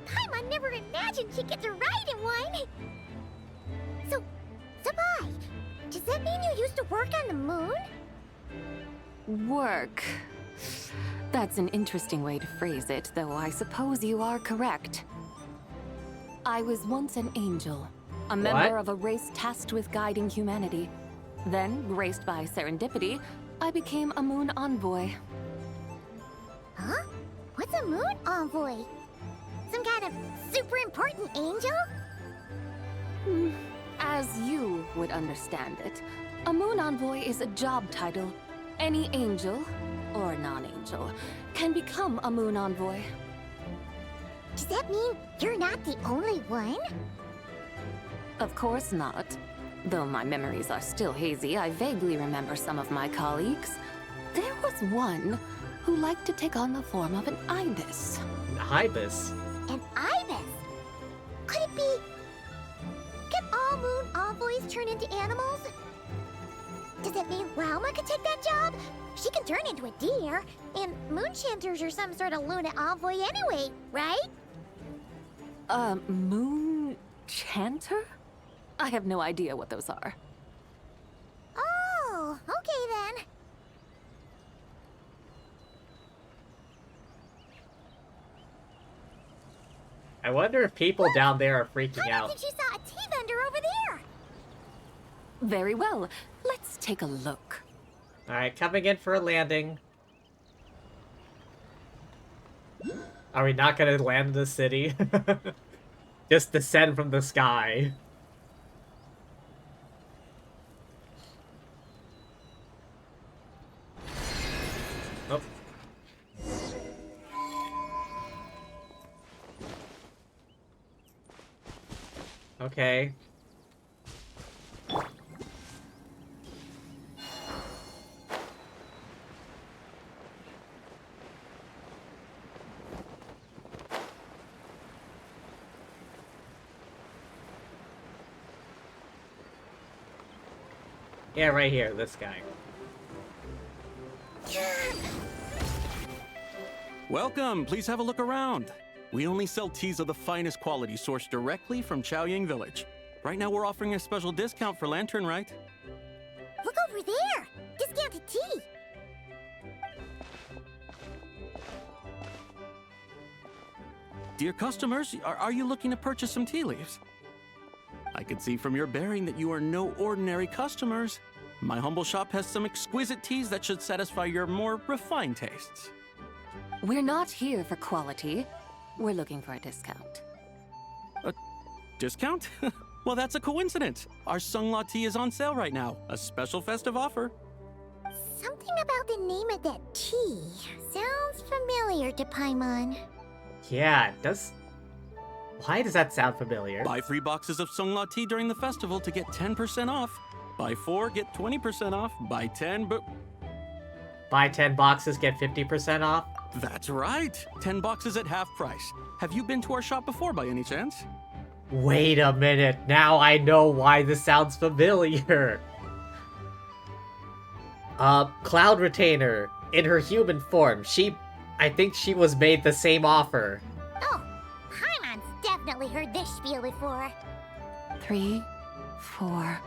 Paimon never imagined she'd get to ride in one! So, Sabai, does that mean you used to work on the moon? Work. That's an interesting way to phrase it, though I suppose you are correct. I was once an angel, a member of a race tasked with guiding humanity. Then, graced by serendipity, I became a moon envoy. Huh? What's a moon envoy? Some kind of super important angel? As you would understand it, a moon envoy is a job title. Any angel, or non-angel, can become a moon envoy. Does that mean you're not the only one? Of course not. Though my memories are still hazy, I vaguely remember some of my colleagues. There was one who liked to take on the form of an ibis. An ibis? An ibis? Could it be... Can all moon envoys turn into animals? Does that mean Rauma could take that job? She can turn into a deer, and moon chanters are some sort of Luna envoy anyway, right? Moon chanter? I have no idea what those are. Oh, okay then. I wonder if people down there are freaking I out. think she saw a tea vendor over there. Very well. Let's take a look. Alright, coming in for a landing. Are we not gonna land in the city? Just descend from the sky. Oh. Okay. Yeah, right here, this guy. Welcome, please have a look around. We only sell teas of the finest quality sourced directly from Chaoying Village. Right now we're offering a special discount for Lantern Rite. Look over there! Discounted tea! Dear customers, are you looking to purchase some tea leaves? I can see from your bearing that you are no ordinary customers. My humble shop has some exquisite teas that should satisfy your more refined tastes. We're not here for quality. We're looking for a discount. A discount? Well, that's a coincidence. Our Sungla tea is on sale right now. A special festive offer. Something about the name of that tea sounds familiar to Paimon. Yeah, it does. Why does that sound familiar? Buy 3 boxes of Sungla tea during the festival to get 10% off. Buy 4, get 20% off. Buy 10, but... Buy 10 boxes, get 50% off? That's right. 10 boxes at half price. Have you been to our shop before by any chance? Wait a minute, now I know why this sounds familiar. Cloud Retainer, in her human form, I think she was made the same offer. Oh, definitely heard this spiel before. 3, 4,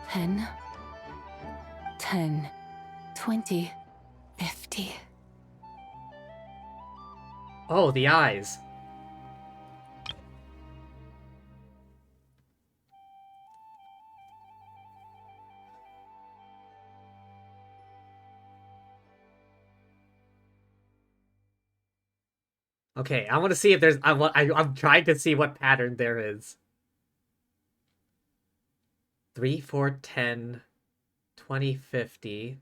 10, 10, 20, 50. Oh, the eyes. Okay, I want to see if there's. I'm trying to see what pattern there is. 3, 4, 10, 20, 50.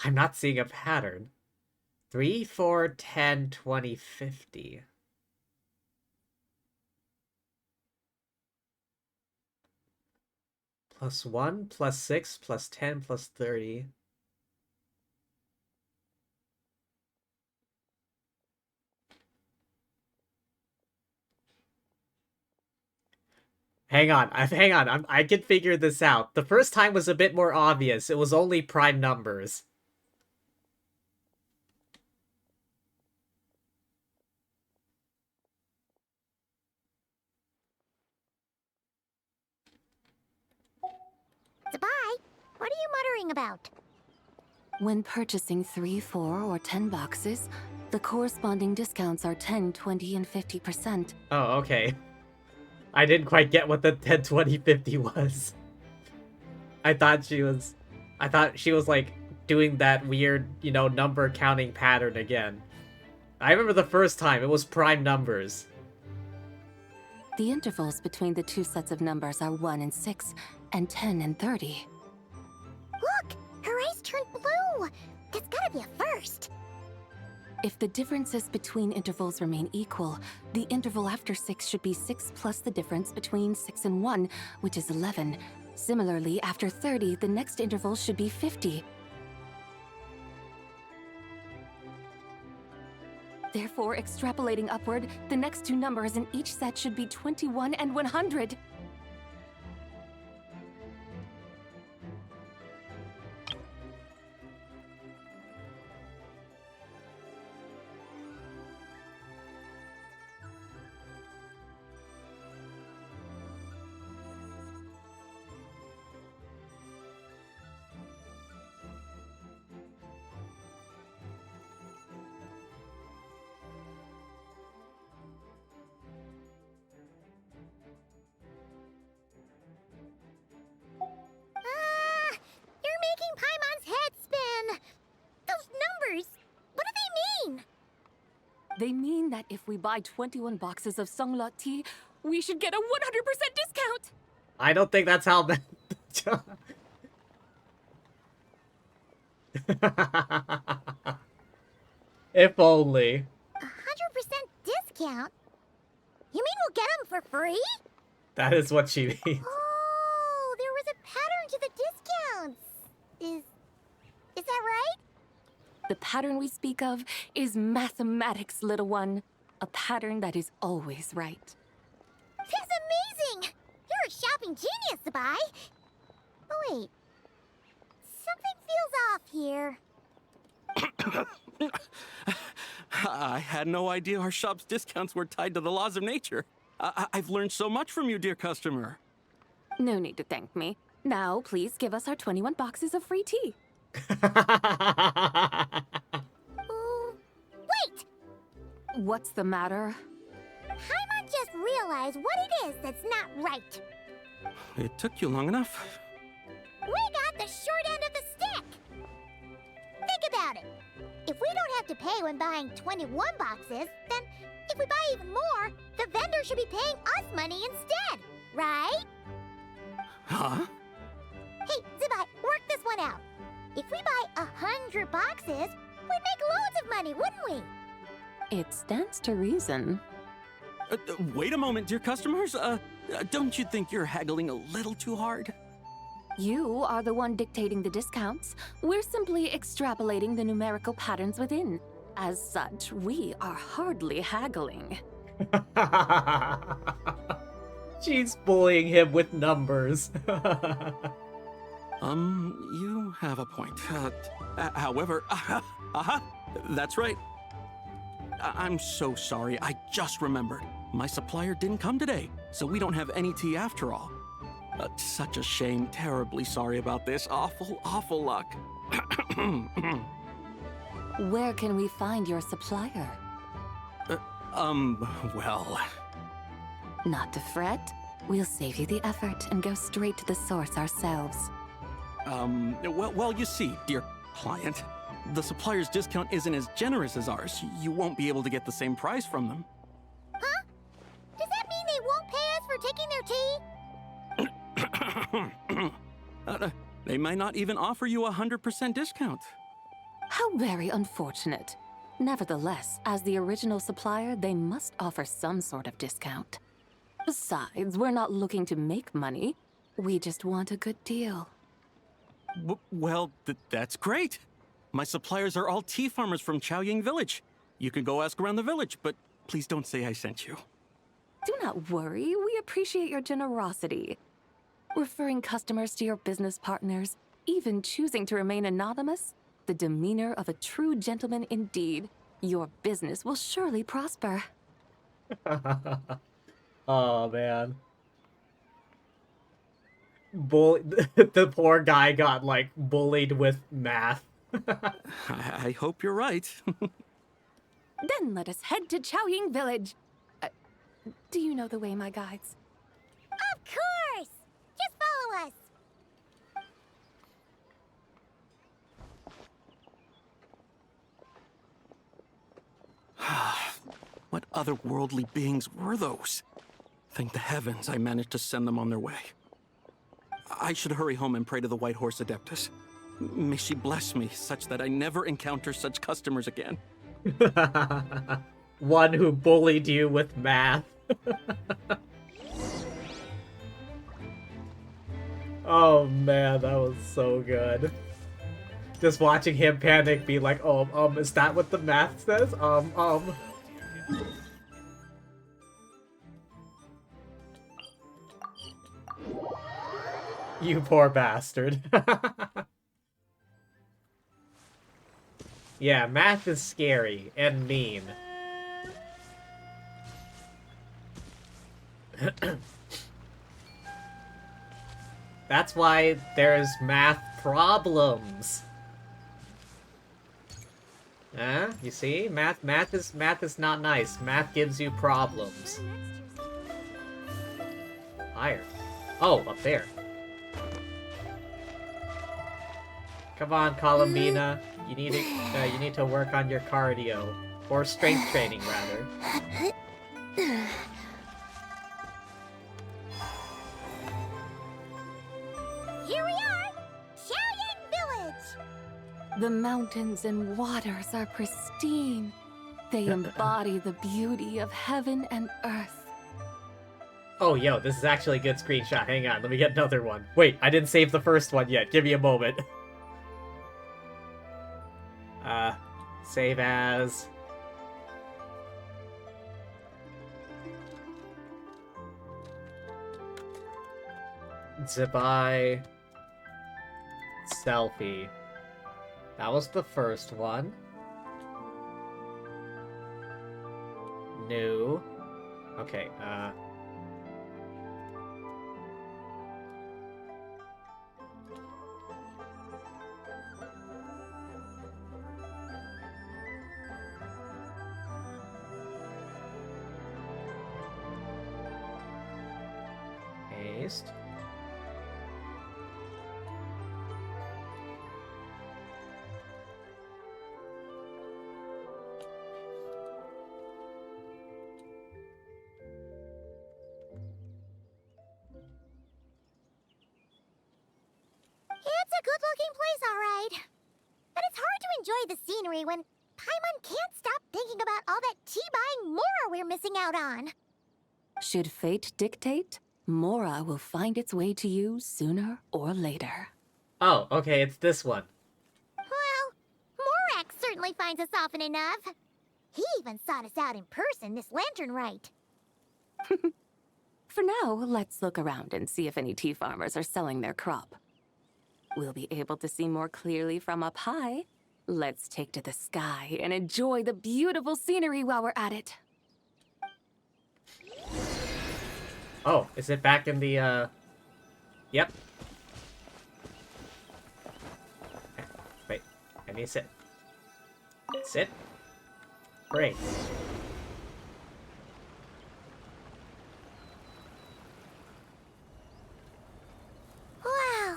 I'm not seeing a pattern. 3, 4, 10, 20, 50. +1, +6, +10, +30. Hang on, I can figure this out. The first time was a bit more obvious. It was only prime numbers. Zabai, what are you muttering about? When purchasing 3, 4, or 10 boxes, the corresponding discounts are 10, 20, and 50%. Oh, okay. I didn't quite get what the 10, 20, 50 was. I thought she was like doing that weird, number counting pattern again. I remember the first time it was prime numbers. The intervals between the two sets of numbers are 1 and 6, and 10 and 30. Look! Her eyes turned blue! That's gotta be a first! If the differences between intervals remain equal, the interval after 6 should be 6 plus the difference between 6 and 1, which is 11. Similarly, after 30, the next interval should be 50. Therefore, extrapolating upward, the next two numbers in each set should be 21 and 100. You're making Paimon's head spin! Those numbers, what do they mean? They mean that if we buy 21 boxes of Songlot tea, we should get a 100% discount! I don't think that's how that... If only. 100% discount? You mean we'll get them for free? That is what she means. Oh, there was a pattern to the discounts. Is that right? The pattern we speak of is mathematics, little one. A pattern that is always right. That's amazing! You're a shopping genius, Zabai. Oh, wait. Something feels off here. I had no idea our shop's discounts were tied to the laws of nature. I've learned so much from you, dear customer. No need to thank me. Now, please give us our 21 boxes of free tea. Wait! What's the matter? Paimon just realized what it is that's not right. It took you long enough. We got the short end of the stick! Think about it. If we don't have to pay when buying 21 boxes, then if we buy even more, the vendor should be paying us money instead, right? Huh? Hey, Zabai, work this one out. If we buy 100 boxes, we'd make loads of money, wouldn't we? It stands to reason. Wait a moment, dear customers. Don't you think you're haggling a little too hard? You are the one dictating the discounts. We're simply extrapolating the numerical patterns within. As such, we are hardly haggling. She's bullying him with numbers. You have a point. However, that's right. I'm so sorry. I just remembered. My supplier didn't come today, so we don't have any tea after all. Such a shame. Terribly sorry about this. Awful luck. Where can we find your supplier? Well... Not to fret. We'll save you the effort and go straight to the source ourselves. Well, you see, dear client, the supplier's discount isn't as generous as ours. You won't be able to get the same price from them. Huh? Does that mean they won't pay us for taking their tea? They might not even offer you a 100% discount. How very unfortunate. Nevertheless, as the original supplier, they must offer some sort of discount. Besides, we're not looking to make money. We just want a good deal. Well, that's great. My suppliers are all tea farmers from Chaoying Village. You can go ask around the village, but please don't say I sent you. Do not worry, we appreciate your generosity. Referring customers to your business partners, even choosing to remain anonymous, the demeanor of a true gentleman indeed. Your business will surely prosper. Oh, man. The poor guy got, like, bullied with math. I hope you're right. Then let us head to Chaoying Village. Do you know the way, my guides? Of course! Just follow us! What otherworldly beings were those? Thank the heavens I managed to send them on their way. I should hurry home and pray to the White Horse Adeptus. May she bless me such that I never encounter such customers again. One who bullied you with math. Oh man, that was so good. Just watching him panic, be like, is that what the math says? You poor bastard. Yeah, math is scary and mean. That's why there's math problems. You see? Math is not nice. Math gives you problems. Higher. Oh, up there. Come on, Columbina. You need to work on your cardio. Or strength training, rather. Here we are! Chaoying Village! The mountains and waters are pristine. They embody the beauty of heaven and earth. Oh, yo, this is actually a good screenshot. Hang on, let me get another one. Wait, I didn't save the first one yet. Give me a moment. Save as... Zibai... Selfie. That was the first one. New. Okay, paste. It's a good-looking place, all right. But it's hard to enjoy the scenery when Paimon can't stop thinking about all that tea-buying Mora we're missing out on. Should fate dictate, Mora will find its way to you sooner or later. Oh, okay, it's this one. Well, Morak certainly finds us often enough. He even sought us out in person this Lantern Rite. For now, let's look around and see if any tea farmers are selling their crop. We'll be able to see more clearly from up high. Let's take to the sky and enjoy the beautiful scenery while we're at it. Oh, is it back in the, Yep. Wait, I need to sit. Sit. Great. Wow.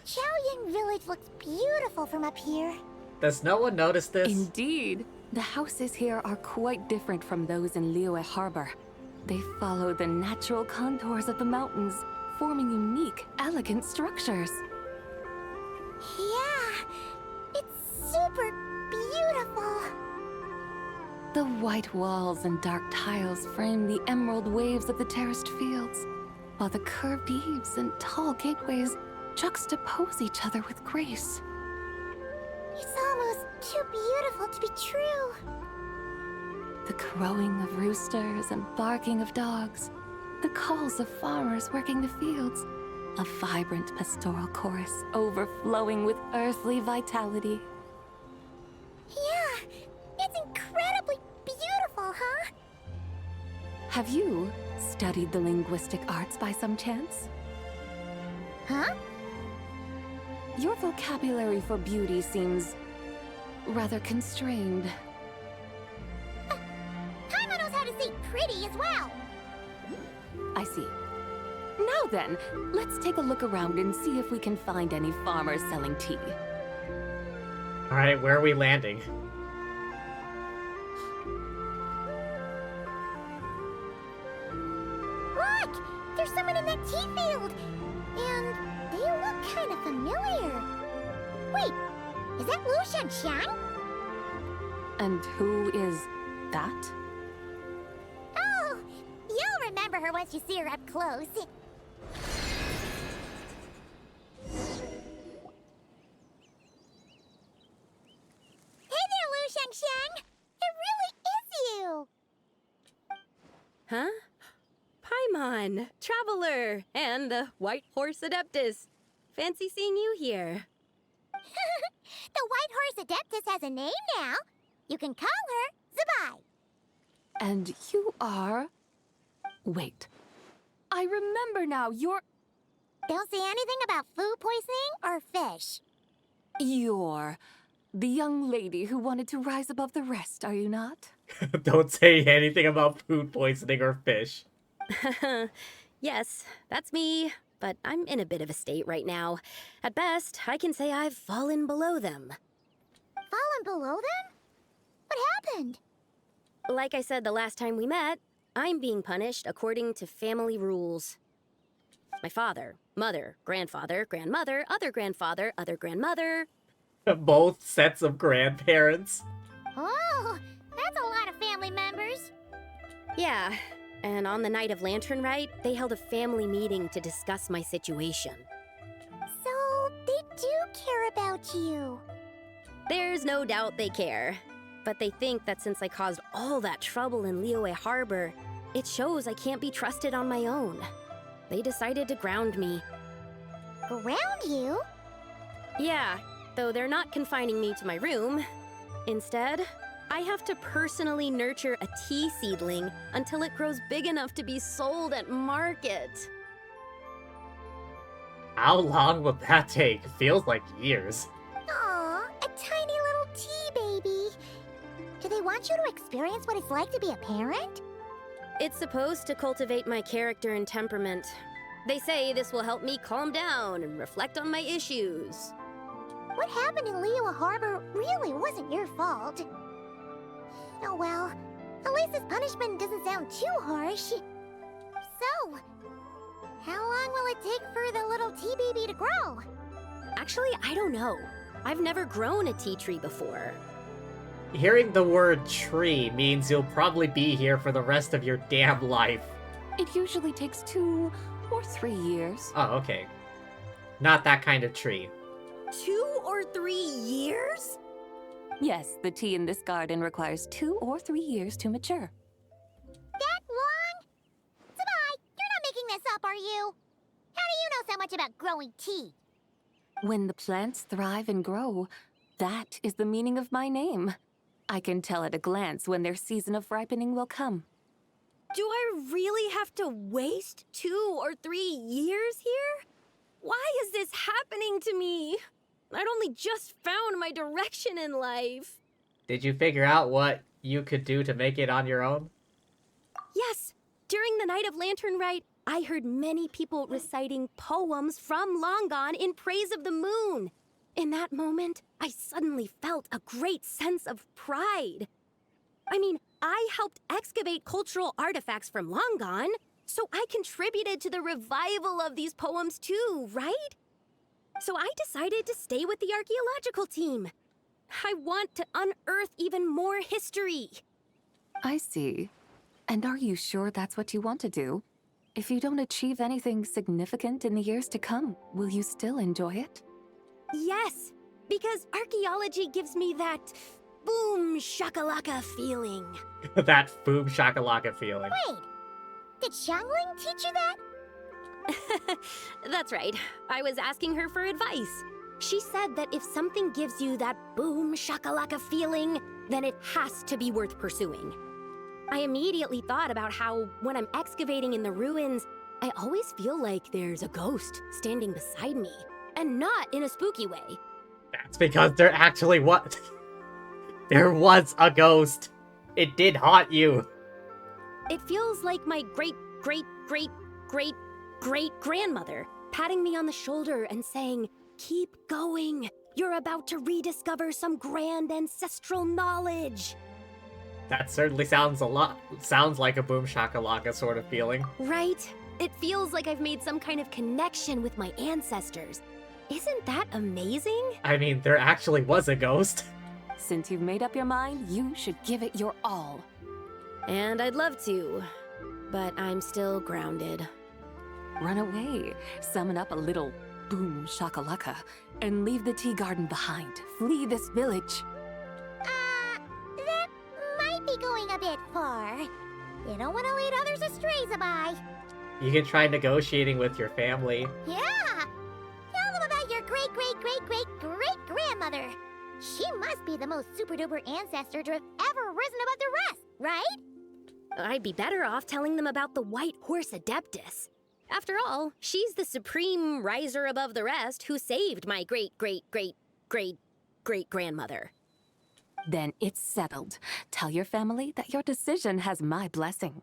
Xiaoying Village looks beautiful from up here. Does no one notice this? Indeed. The houses here are quite different from those in Liyue Harbor. They follow the natural contours of the mountains, forming unique, elegant structures. Yeah, it's super beautiful. The white walls and dark tiles frame the emerald waves of the terraced fields, while the curved eaves and tall gateways juxtapose each other with grace. It's almost too beautiful to be true. The crowing of roosters and barking of dogs, the calls of farmers working the fields, a vibrant pastoral chorus overflowing with earthly vitality. Yeah, it's incredibly beautiful, huh? Have you studied the linguistic arts by some chance? Huh? Your vocabulary for beauty seems rather constrained. Paimon knows how to say pretty as well. I see. Now then, let's take a look around and see if we can find any farmers selling tea. Alright, where are we landing? Look! There's someone in that tea field! And they look kind of familiar. Wait, is that Lu Shanxiang? And who is that? Oh, you'll remember her once you see her up close. Hey there, Lu Shanxiang! It really is you! Huh? Paimon, Traveler, and the White Horse Adeptus. Fancy seeing you here. The White Horse Adeptus has a name now. You can call her Zabai. And you are... Wait. I remember now, you're... Don't say anything about food poisoning or fish. You're the young lady who wanted to rise above the rest, are you not? Don't say anything about food poisoning or fish. Yes, that's me, but I'm in a bit of a state right now. At best, I can say I've fallen below them. Fallen below them? What happened? Like I said the last time we met, I'm being punished according to family rules. My father, mother, grandfather, grandmother, other grandfather, other grandmother. Both sets of grandparents. Oh, that's a lot of family members. Yeah, and on the night of Lantern Rite, they held a family meeting to discuss my situation. So, they do care about you. There's no doubt they care. But they think that since I caused all that trouble in Liyue Harbor, it shows I can't be trusted on my own. They decided to ground me. Ground you? Yeah, though they're not confining me to my room. Instead, I have to personally nurture a tea seedling until it grows big enough to be sold at market. How long will that take? Feels like years. Aw, a tiny little tea baby. Do they want you to experience what it's like to be a parent? It's supposed to cultivate my character and temperament. They say this will help me calm down and reflect on my issues. What happened in Liyue Harbor really wasn't your fault. Oh well, at least this punishment doesn't sound too harsh. So, how long will it take for the little tea baby to grow? Actually, I don't know. I've never grown a tea tree before. Hearing the word tree means you'll probably be here for the rest of your damn life. It usually takes 2 or 3 years. Oh, okay. Not that kind of tree. 2 or 3 years? Yes, the tea in this garden requires 2 or 3 years to mature. That long? Zabai, you're not making this up, are you? How do you know so much about growing tea? When the plants thrive and grow, that is the meaning of my name. I can tell at a glance when their season of ripening will come. Do I really have to waste 2 or 3 years here? Why is this happening to me? I'd only just found my direction in life. Did you figure out what you could do to make it on your own? Yes, during the night of Lantern Rite, I heard many people reciting poems from Long Gone in praise of the moon. In that moment, I suddenly felt a great sense of pride. I mean, I helped excavate cultural artifacts from Long Gone, so I contributed to the revival of these poems too, right? So I decided to stay with the archaeological team. I want to unearth even more history. I see. And are you sure that's what you want to do? If you don't achieve anything significant in the years to come, will you still enjoy it? Yes, because archaeology gives me that boom shakalaka feeling. That boom shakalaka feeling. Wait, did Xiangling teach you that? That's right. I was asking her for advice. She said that if something gives you that boom shakalaka feeling, then it has to be worth pursuing. I immediately thought about how, when I'm excavating in the ruins, I always feel like there's a ghost standing beside me, and not in a spooky way. That's because there actually was... there was a ghost. It did haunt you. It feels like my great-great-great-great-great-grandmother patting me on the shoulder and saying, "Keep going. You're about to rediscover some grand ancestral knowledge." That certainly sounds like a boom shakalaka sort of feeling. Right? It feels like I've made some kind of connection with my ancestors. Isn't that amazing? I mean, there actually was a ghost. Since you've made up your mind, you should give it your all. And I'd love to, but I'm still grounded. Run away, summon up a little boom shakalaka, and leave the tea garden behind. Flee this village. That might be going a bit far. You don't want to lead others astray, Zabai. You can try negotiating with your family. Yeah! Tell them about your great-great-great-great-great-grandmother. She must be the most super-duper ancestor to have ever risen above the rest, right? I'd be better off telling them about the White Horse Adeptus. After all, she's the supreme riser above the rest who saved my great-great-great-great-great-grandmother. Then it's settled. Tell your family that your decision has my blessing.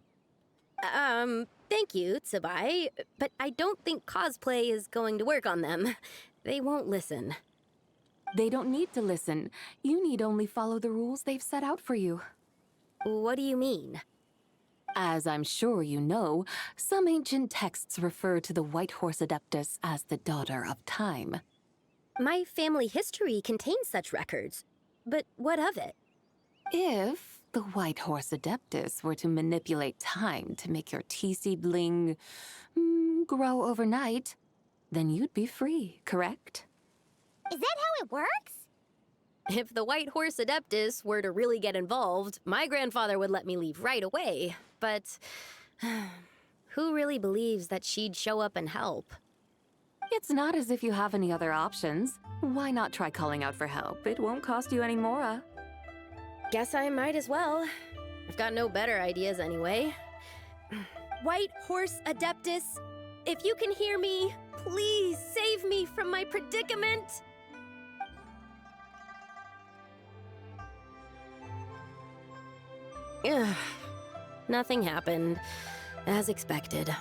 Thank you, Tsubai, but I don't think cosplay is going to work on them. They won't listen. They don't need to listen. You need only follow the rules they've set out for you. What do you mean? As I'm sure you know, some ancient texts refer to the White Horse Adeptus as the Daughter of Time. My family history contains such records, but what of it? If the White Horse Adeptus were to manipulate time to make your tea seedling grow overnight, then you'd be free, correct? Is that how it works? If the White Horse Adeptus were to really get involved, my grandfather would let me leave right away. But who really believes that she'd show up and help? It's not as if you have any other options. Why not try calling out for help? It won't cost you any more. Guess I might as well. I've got no better ideas anyway. White Horse Adeptus, if you can hear me, please save me from my predicament. Ugh. Nothing happened, as expected.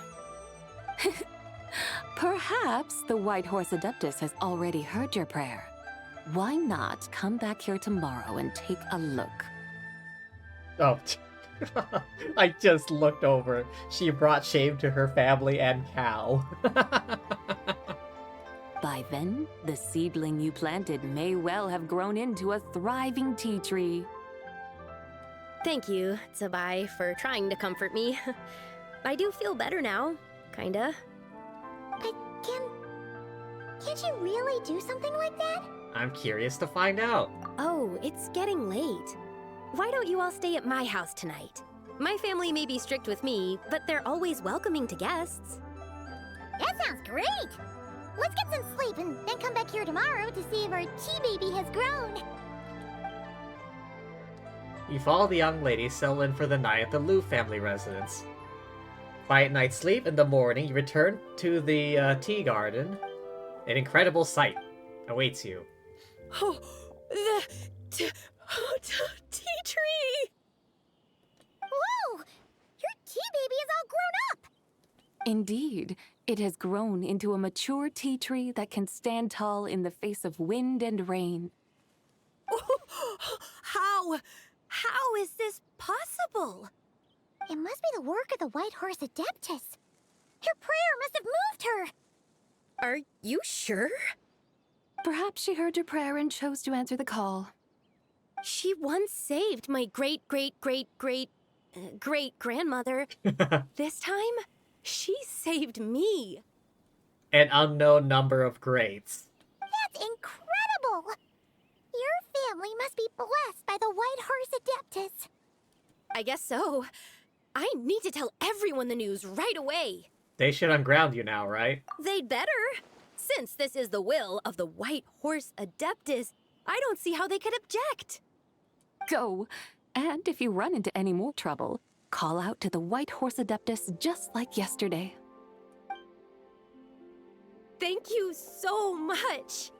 Perhaps the White Horse Adeptus has already heard your prayer. Why not come back here tomorrow and take a look? Oh, I just looked over. She brought shame to her family and Cal. By then, the seedling you planted may well have grown into a thriving tea tree. Thank you, Tsubai, for trying to comfort me. I do feel better now, kinda. But can't you really do something like that? I'm curious to find out. Oh, it's getting late. Why don't you all stay at my house tonight? My family may be strict with me, but they're always welcoming to guests. That sounds great! let's get some sleep and then come back here tomorrow to see if our tea baby has grown. You follow the young lady settle in for the night at the Liu family residence. Quiet night's sleep. In the morning, you return to the tea garden. An incredible sight awaits you. Oh, the tea tree! Whoa! Your tea baby is all grown up! Indeed, it has grown into a mature tea tree that can stand tall in the face of wind and rain. How is this possible? It must be the work of the White Horse Adeptus. Your prayer must have moved her. Are you sure? Perhaps she heard your prayer and chose to answer the call. She once saved my great-great-great-great-great-grandmother. This time, she saved me. An unknown number of greats. That's incredible! Your family must be blessed by the White Horse Adeptus. I guess so. I need to tell everyone the news right away. They should unground you now, right? They'd better. Since this is the will of the White Horse Adeptus, I don't see how they could object. Go, and if you run into any more trouble, call out to the White Horse Adeptus just like yesterday. Thank you so much.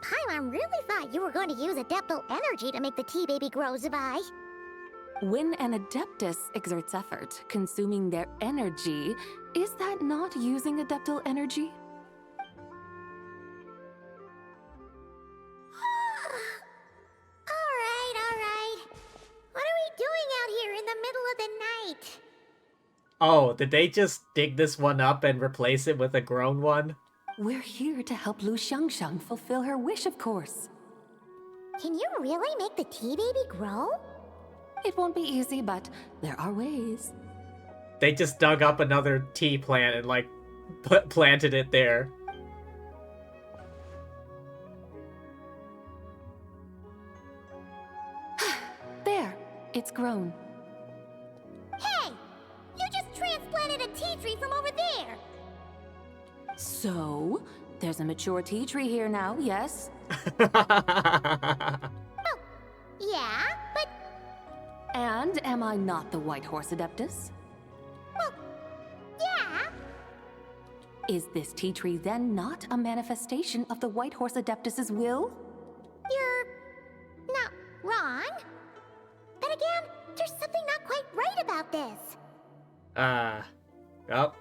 Paimon really thought you were going to use Adeptal energy to make the tea baby grow, Zabai. When an Adeptus exerts effort, consuming their energy, is that not using Adeptal energy? Alright. What are we doing out here in the middle of the night? Oh, did they just dig this one up and replace it with a grown one? We're here to help Lu Xiangxiang fulfill her wish, of course. Can you really make the tea baby grow? It won't be easy, but there are ways. They just dug up another tea plant and, like, planted it there. There, it's grown. Hey! You just transplanted a tea tree from over there! So, there's a mature tea tree here now, yes? Yeah, but... And am I not the White Horse Adeptus? Well, yeah. Is this tea tree then not a manifestation of the White Horse Adeptus's will? You're... not wrong. But again, there's something not quite right about this. Well,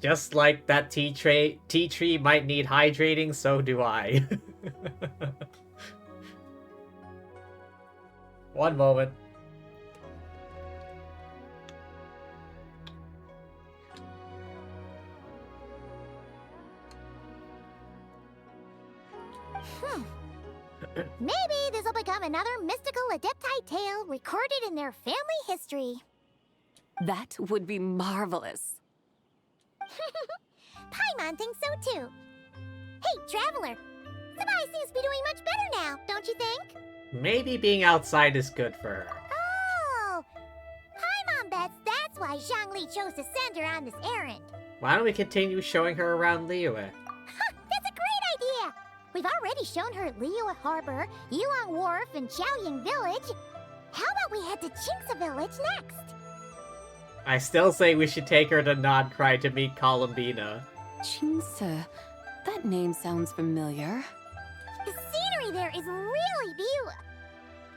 just like that tea tree might need hydrating, so do I. One moment. Maybe this will become another mystical Adepti tale recorded in their family history. That would be marvelous. Paimon thinks so too. Hey, Traveler! Sabai seems to be doing much better now, don't you think? Maybe being outside is good for her. Oh! Paimon bets that's why Zhongli chose to send her on this errand. Why don't we continue showing her around Liyue? That's a great idea! We've already shown her Liyue Harbor, Yulong Wharf, and Xiaoying Village. How about we head to Qingce Village next? I still say we should take her to Nodcry to meet Columbina. Qingce, that name sounds familiar. The scenery there is really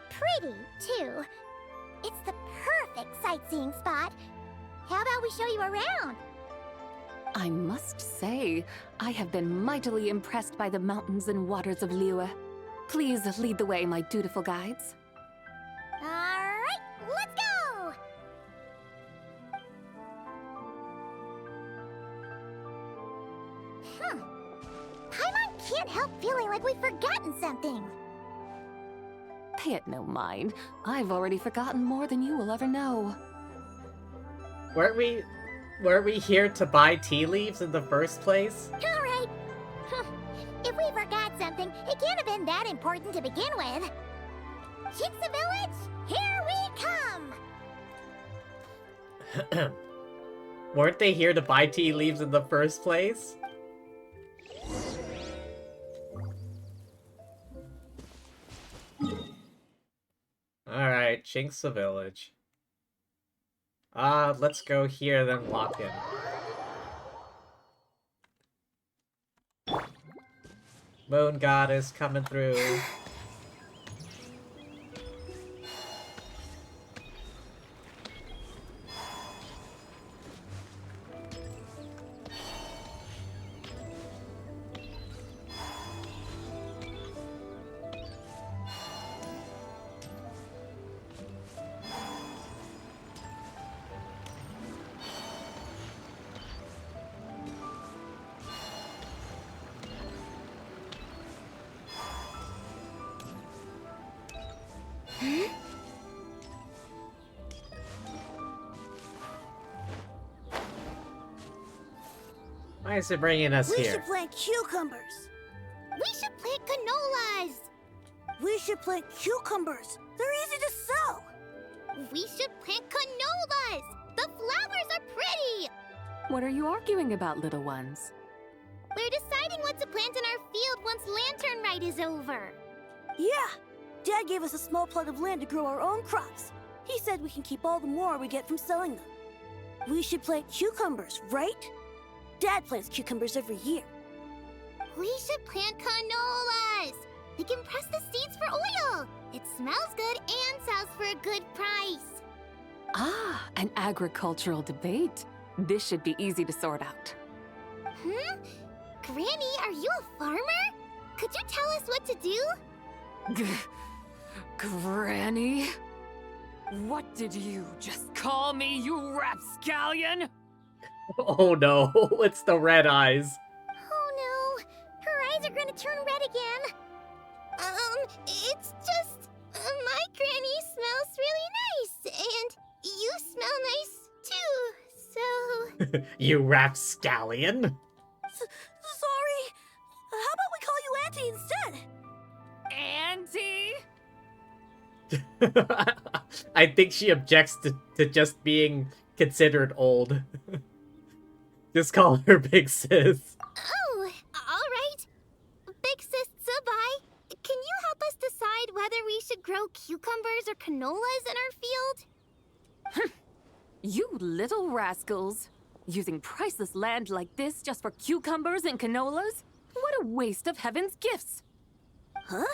pretty, too. It's the perfect sightseeing spot. How about we show you around? I must say, I have been mightily impressed by the mountains and waters of Liyue. Please lead the way, my dutiful guides. Alright, let's go! Paimon can't help feeling like we've forgotten something. Pay it no mind. I've already forgotten more than you will ever know. Weren't we here to buy tea leaves in the first place? Alright. If we forgot something, it can't have been that important to begin with. Qingce Village, here we come! Weren't they here to buy tea leaves in the first place? Alright, Chinks the village. Let's go here, then lock in. Moon Goddess coming through. Why is it bringing us We here? should plant cucumbers. We should plant canolas. We should plant cucumbers. They're easy to sow. We should plant canolas. The flowers are pretty. What are you arguing about, little ones? We're deciding what to plant in our field once Lantern Rite is over. Yeah. Dad gave us a small plot of land to grow our own crops. He said we can keep all the more we get from selling them. We should plant cucumbers, right? Dad plants cucumbers every year. We should plant canolas. We can press the seeds for oil. It smells good and sells for a good price. Ah, an agricultural debate. This should be easy to sort out. Granny, are you a farmer? Could you tell us what to do? Granny? What did you just call me, you rapscallion? Oh no, it's the red eyes. Oh no, her eyes are gonna turn red again. It's just my granny smells really nice, and you smell nice too, so... You rapscallion. Sorry. How about we call you Auntie instead? Auntie? I think she objects to just being considered old. Just call her Big Sis. Oh, alright. Big Sis Zubai, can you help us decide whether we should grow cucumbers or canolas in our field? You little rascals. Using priceless land like this just for cucumbers and canolas? What a waste of heaven's gifts! Huh?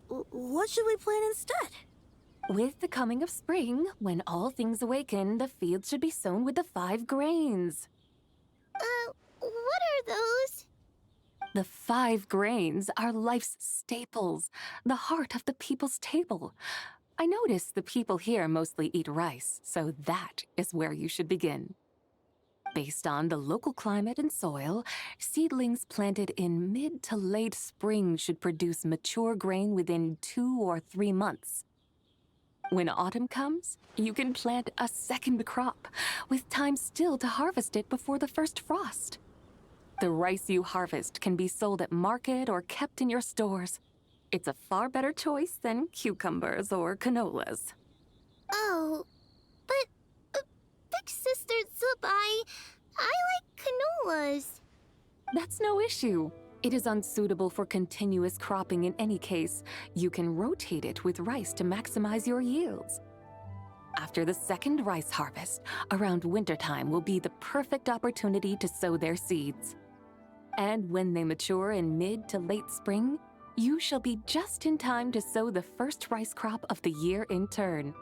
What should we plant instead? With the coming of spring, when all things awaken, the fields should be sown with the 5 grains. What are those? The 5 grains are life's staples, the heart of the people's table. I notice the people here mostly eat rice, so that is where you should begin. Based on the local climate and soil, seedlings planted in mid to late spring should produce mature grain within 2 or 3 months. When autumn comes, you can plant a second crop, with time still to harvest it before the first frost. The rice you harvest can be sold at market or kept in your stores. It's a far better choice than cucumbers or canolas. Oh, but Big Sister Zubai, I like canolas. That's no issue. It is unsuitable for continuous cropping in any case. You can rotate it with rice to maximize your yields. After the second rice harvest, around wintertime will be the perfect opportunity to sow their seeds. And when they mature in mid to late spring, you shall be just in time to sow the first rice crop of the year in turn.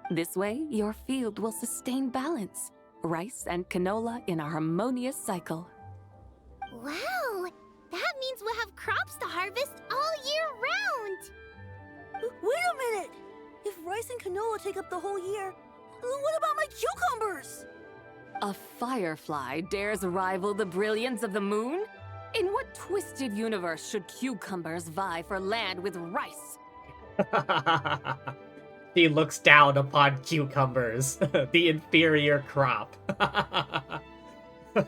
This way, your field will sustain balance, rice and canola in a harmonious cycle. Wow, that means we'll have crops to harvest all year round. Wait a minute! If rice and canola take up the whole year, what about my cucumbers? A firefly dares rival the brilliance of the moon? In what twisted universe should cucumbers vie for land with rice? He looks down upon cucumbers, the inferior crop. Big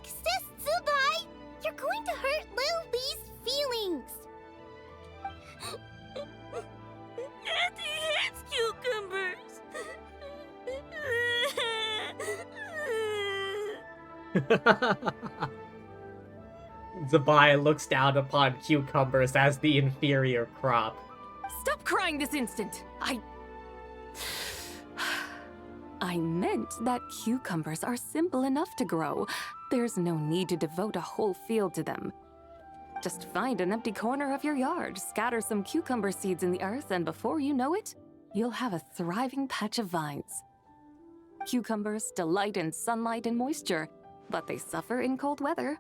Sis Zubai, you're going to hurt Lil Lee's feelings. Auntie hates cucumbers. Zabai looks down upon cucumbers as the inferior crop. Stop crying this instant! I meant that cucumbers are simple enough to grow. There's no need to devote a whole field to them. Just find an empty corner of your yard, scatter some cucumber seeds in the earth, and before you know it, you'll have a thriving patch of vines. Cucumbers delight in sunlight and moisture, but they suffer in cold weather.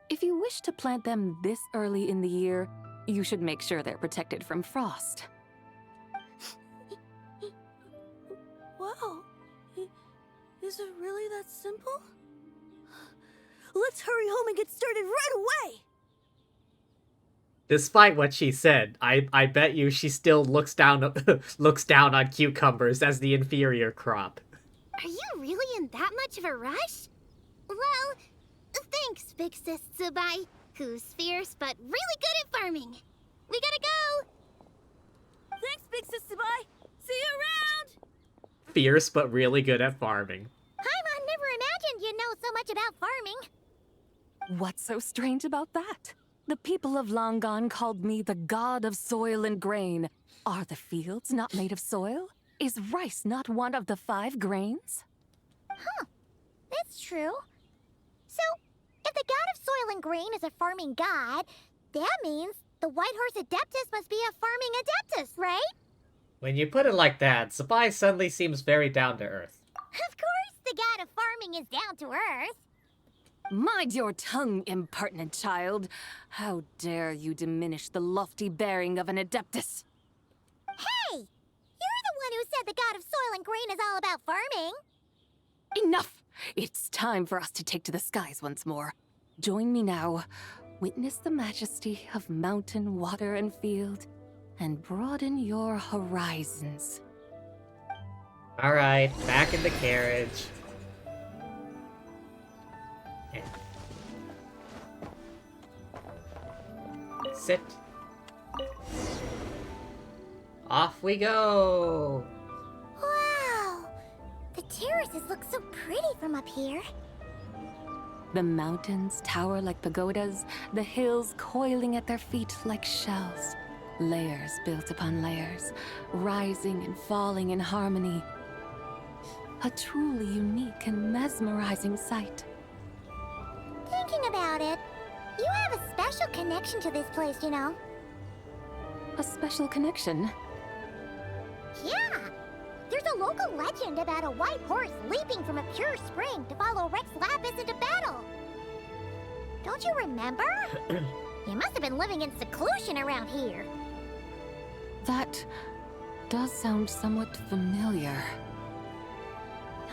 If you wish to plant them this early in the year, you should make sure they're protected from frost. Wow. Is it really that simple? Let's hurry home and get started right away! Despite what she said, I bet you she still looks down looks down on cucumbers as the inferior crop. Are you really in that much of a rush? Well, thanks, Big Sis Tsubai, who's fierce but really good at farming. We gotta go! Thanks, Big Sis Tsubai! See you around! Fierce but really good at farming. Paimon never imagined you'd know so much about farming. What's so strange about that? The people of Langan called me the god of soil and grain. Are the fields not made of soil? Is rice not one of the 5 grains? Huh. That's true. So, if the god of soil and grain is a farming god, that means the White Horse Adeptus must be a farming adeptus, right? When you put it like that, Zabai suddenly seems very down to earth. Of course the god of farming is down to earth. Mind your tongue, impertinent child. How dare you diminish the lofty bearing of an adeptus? Hey! You're the one who said the god of soil and grain is all about farming. Enough! It's time for us to take to the skies once more. Join me now. Witness the majesty of mountain, water, and field, and broaden your horizons. Alright, back in the carriage. Sit. Off we go! Wow! The terraces look so pretty from up here. The mountains tower like pagodas, the hills coiling at their feet like shells. Layers built upon layers, rising and falling in harmony. A truly unique and mesmerizing sight. Thinking about it, you have a special connection to this place, you know. A special connection? Yeah! There's a local legend about a white horse leaping from a pure spring to follow Rex Lapis into battle. Don't you remember? You must have been living in seclusion around here. That does sound somewhat familiar.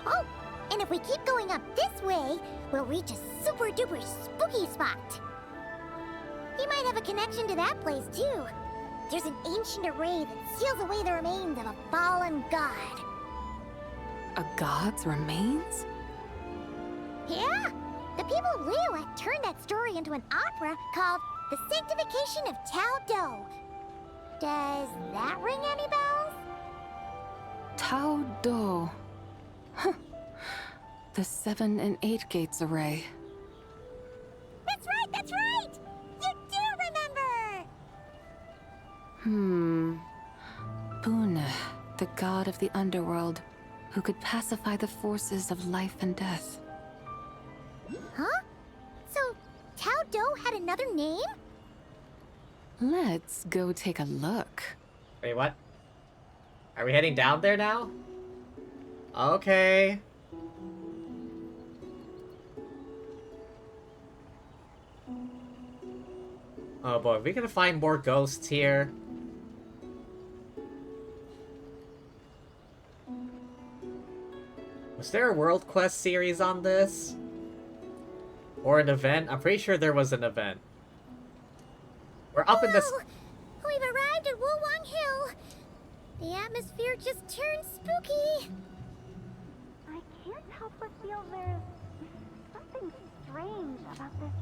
Oh, and if we keep going up this way, we'll reach a super-duper spooky spot. You might have a connection to that place, too. There's an ancient array that seals away the remains of a fallen god. A god's remains? Yeah! The people of Liyue turned that story into an opera called The Sanctification of Tao Do. Does that ring any bells? Tao Do. Huh. The 7 and 8 gates array. That's right, that's right! You do remember! Puna, the god of the underworld, who could pacify the forces of life and death. Huh? So, Tao Do had another name? Let's go take a look. Wait, what? Are we heading down there now? Okay. Oh boy, are we gonna find more ghosts here? Was there a World Quest series on this? Or an event? I'm pretty sure there was an event. We're up in this... We've arrived at Wulwang Hill. The atmosphere just turned spooky. I can't help but feel there's something strange about this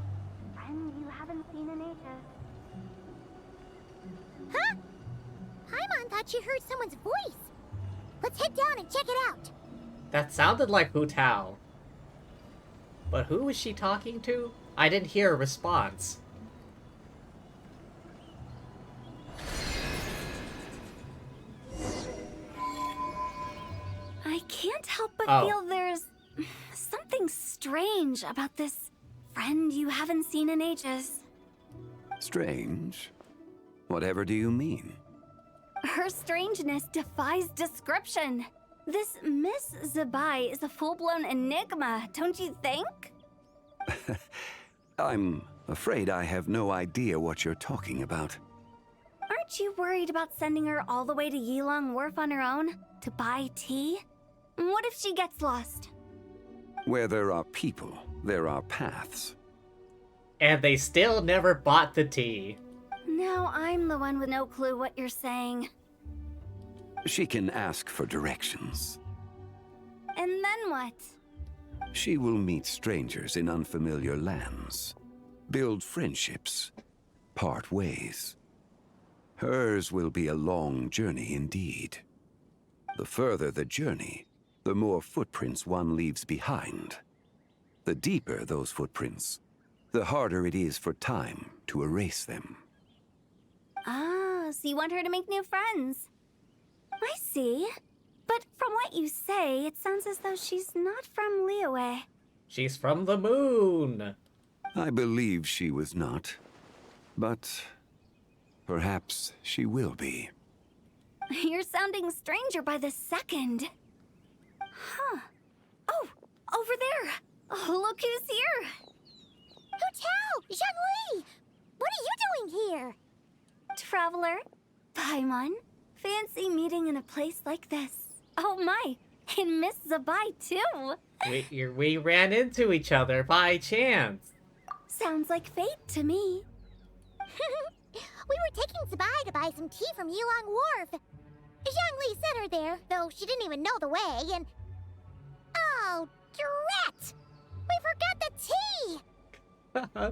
friend you haven't seen in ages. Huh? Paimon thought she heard someone's voice. Let's head down and check it out. That sounded like Hu Tao. But who was she talking to? I didn't hear a response. I can't help but Oh. feel there's something strange about this friend you haven't seen in ages. Strange? Whatever do you mean? Her strangeness defies description. This Miss Zabai is a full-blown enigma, don't you think? I'm afraid I have no idea what you're talking about. Aren't you worried about sending her all the way to Yilong Wharf on her own to buy tea? What if she gets lost? Where there are people, there are paths. And they still never bought the tea. Now I'm the one with no clue what you're saying. She can ask for directions. And then what? She will meet strangers in unfamiliar lands, build friendships, part ways. Hers will be a long journey indeed. The further the journey, the more footprints one leaves behind. The deeper those footprints, the harder it is for time to erase them. Ah, so you want her to make new friends. I see. But from what you say, it sounds as though she's not from Liyue. She's from the moon. I believe she was not, but perhaps she will be. You're sounding stranger by the second. Huh. Oh, over there. Oh, look who's here. Hu Tao! Zhongli! What are you doing here? Traveler, Paimon, fancy meeting in a place like this. Oh my, and Miss Zabai too. We ran into each other by chance. Sounds like fate to me. We were taking Zabai to buy some tea from Yilong Wharf. Zhongli sent her there, though she didn't even know the way, and... Oh, drat! We forgot the tea!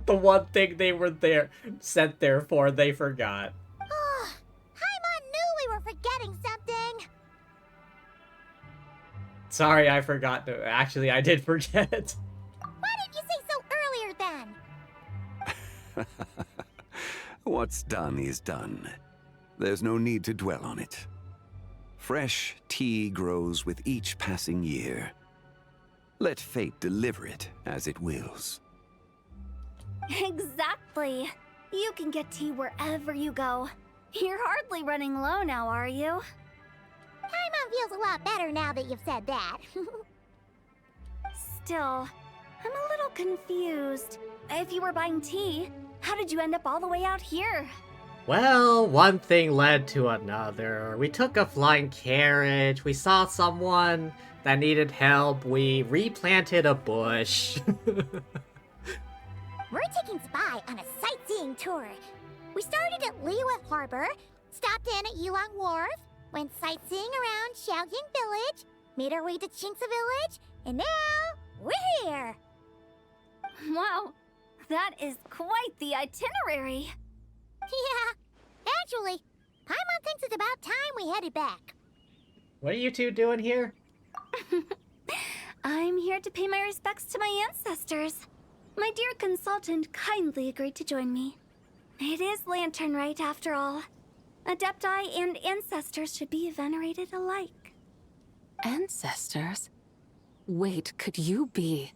The one thing they were sent there for, they forgot. Oh, Paimon knew we were forgetting something. Sorry, I forgot. Actually, I did forget. Why didn't you say so earlier then? What's done is done. There's no need to dwell on it. Fresh tea grows with each passing year. Let fate deliver it as it wills. Exactly. You can get tea wherever you go. You're hardly running low now, are you? Paimon feels a lot better now that you've said that. Still, I'm a little confused. If you were buying tea, how did you end up all the way out here? Well, one thing led to another. We took a flying carriage, we saw someone that needed help, we replanted a bush. We're taking Zabai on a sightseeing tour. We started at Liyue Harbor, stopped in at Yilong Wharf, went sightseeing around Xiaoying Village, made our way to Qingce Village, and now we're here. Wow, that is quite the itinerary. Yeah, actually, Paimon thinks it's about time we headed back. What are you two doing here? I'm here to pay my respects to my ancestors. My dear consultant kindly agreed to join me. It is Lantern Rite, after all. Adepti and ancestors should be venerated alike. Ancestors? Wait, could you be?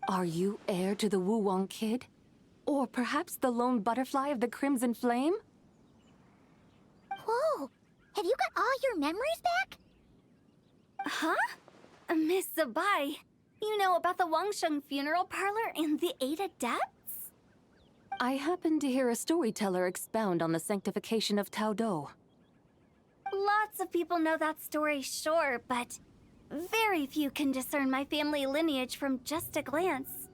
Are you heir to the Wu Wong kid? Or perhaps the lone butterfly of the Crimson Flame? Whoa, have you got all your memories back? Huh? Miss Zabai, you know about the Wangsheng funeral parlor and the 8 adepts? I happened to hear a storyteller expound on the sanctification of Tao Do. Lots of people know that story, sure, but very few can discern my family lineage from just a glance.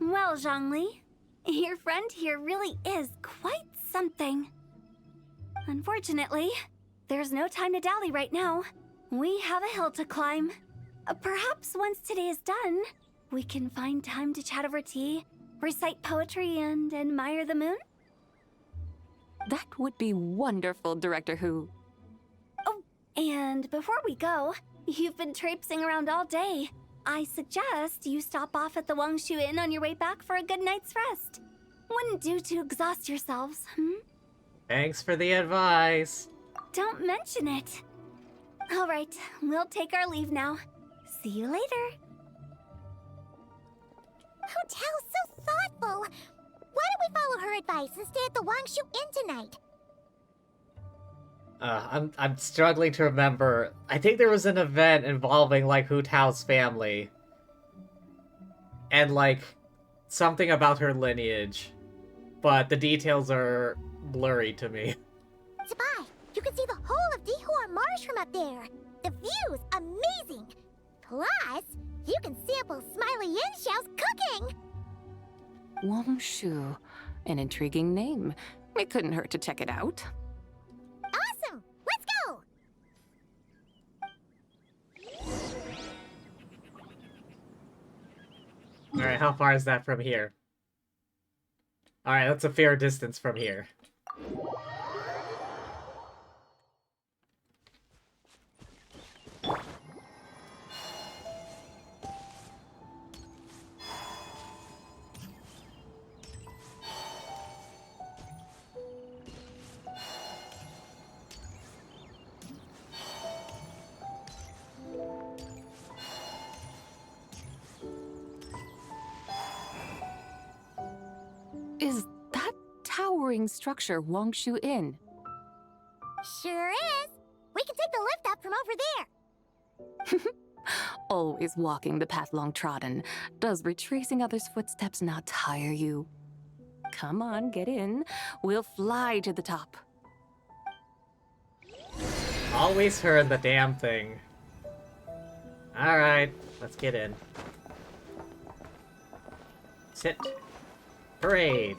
Well, Zhongli, your friend here really is quite something. Unfortunately, there's no time to dally right now. We have a hill to climb. Perhaps once today is done, we can find time to chat over tea, recite poetry, and admire the moon? That would be wonderful, Director Hu. Oh, and before we go, you've been traipsing around all day. I suggest you stop off at the Wangshu Inn on your way back for a good night's rest. Wouldn't do to exhaust yourselves, Thanks for the advice. Don't mention it. All right, we'll take our leave now. See you later. Hotel's so thoughtful. Why don't we follow her advice and stay at the Wangshu Inn tonight? I'm struggling to remember. I think there was an event involving, like, Hu Tao's family. And, like, something about her lineage. But the details are blurry to me. Sabai, you can see the whole of Dihua Marsh from up there. The view's amazing. Plus, you can sample Smiley Yin-Xiao's cooking. Wangshu. An intriguing name. It couldn't hurt to check it out. Awesome! Let's go! Alright, how far is that from here? Alright, that's a fair distance from here. Is that towering structure Wangshu Inn? Sure is. We can take the lift up from over there. Always walking the path long trodden. Does retracing others' footsteps not tire you? Come on, get in. We'll fly to the top. Always heard the damn thing. Alright, let's get in. Sit. Parade.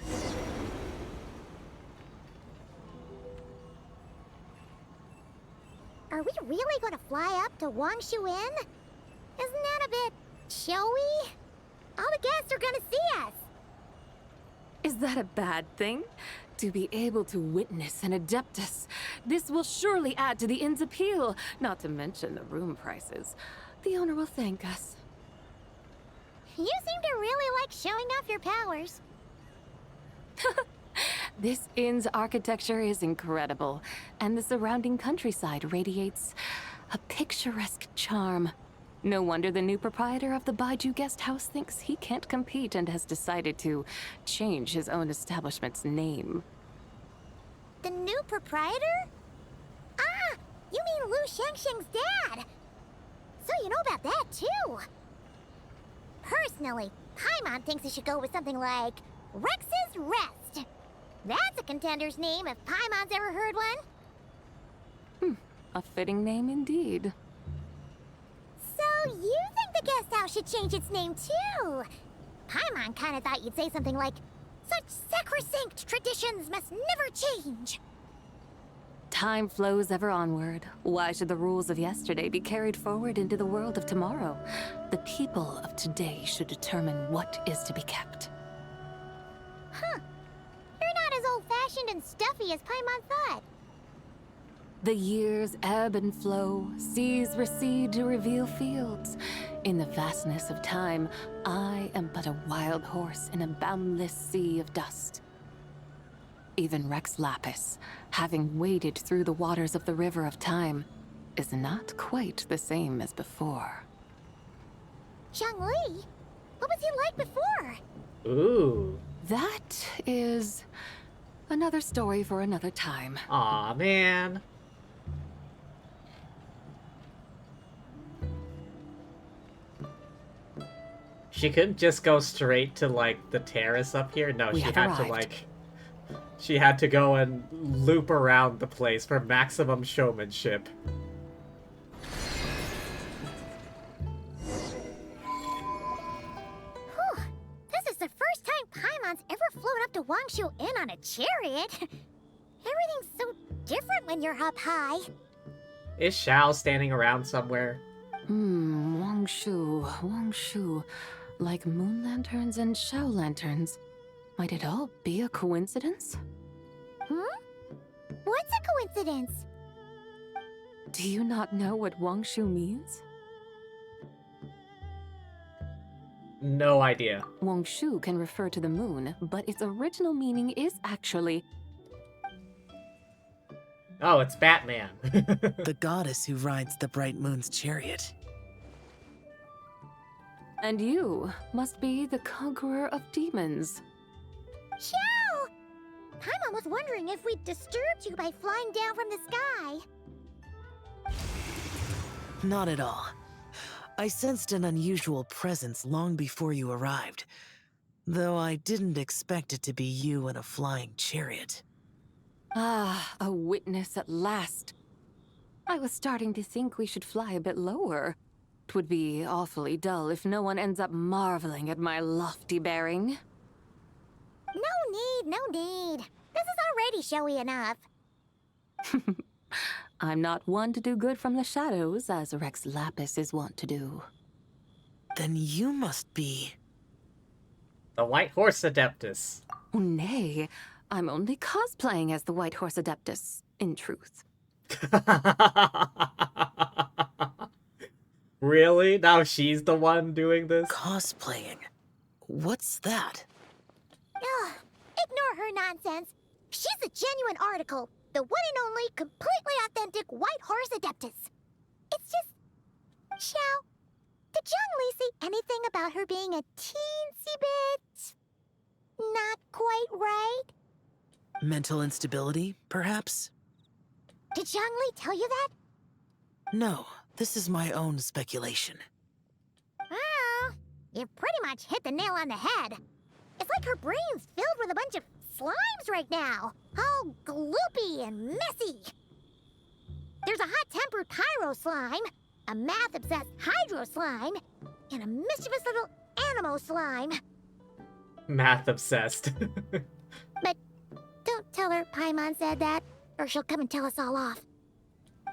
Are we really going to fly up to Wangshu Inn? Isn't that a bit showy? All the guests are going to see us. Is that a bad thing? To be able to witness an Adeptus. This will surely add to the inn's appeal, not to mention the room prices. The owner will thank us. You seem to really like showing off your powers. This inn's architecture is incredible, and the surrounding countryside radiates a picturesque charm. No wonder the new proprietor of the Baiju Guest House thinks he can't compete and has decided to change his own establishment's name. The new proprietor? Ah, you mean Lu Shengsheng's dad. So you know about that, too. Personally, Paimon thinks he should go with something like Rex's Rest. That's a contender's name if Paimon's ever heard one. A fitting name indeed. So you think the guest house should change its name, too? Paimon kinda thought you'd say something like, such sacrosanct traditions must never change. Time flows ever onward. Why should the rules of yesterday be carried forward into the world of tomorrow? The people of today should determine what is to be kept. Huh. You're not as old-fashioned and stuffy as Paimon thought. The years ebb and flow, seas recede to reveal fields. In the vastness of time, I am but a wild horse in a boundless sea of dust. Even Rex Lapis, having waded through the waters of the river of time, is not quite the same as before. Zhongli? What was he like before? Ooh. That is another story for another time. Aw, man. She couldn't just go straight to, like, the terrace up here? No, We she have had to, arrived. like... She had to go and loop around the place for maximum showmanship. Whew. This is the first time Paimon's ever flown up to Wangshu Inn on a chariot. Everything's so different when you're up high. Is Xiao standing around somewhere? Wangshu. Like moon lanterns and Shao lanterns. Might it all be a coincidence? What's a coincidence? Do you not know what Wangshu means? No idea. Wongshu can refer to the moon, but its original meaning is actually... Oh, it's Batman. The goddess who rides the bright moon's chariot. And you must be the conqueror of demons. Xiao! Paimon was wondering if we'd disturbed you by flying down from the sky. Not at all. I sensed an unusual presence long before you arrived, though I didn't expect it to be you in a flying chariot. Ah, a witness at last. I was starting to think we should fly a bit lower. It would be awfully dull if no one ends up marveling at my lofty bearing. No need. This is already showy enough. I'm not one to do good from the shadows, as Rex Lapis is wont to do. Then you must be... The White Horse Adeptus. Oh, nay, I'm only cosplaying as the White Horse Adeptus, in truth. Really? Now she's the one doing this? Cosplaying? What's that? Ugh, ignore her nonsense. She's the genuine article. The one and only, completely authentic White Horse Adeptus. It's just... Xiao, did Zhongli say anything about her being a teensy bit... not quite right? Mental instability, perhaps? Did Zhongli tell you that? No, this is my own speculation. Well, you pretty much hit the nail on the head. It's like her brain's filled with a bunch of slimes right now. All gloopy and messy. There's a hot-tempered pyro slime, a math-obsessed hydro slime, and a mischievous little animo slime. Math obsessed. But don't tell her Paimon said that, or she'll come and tell us all off.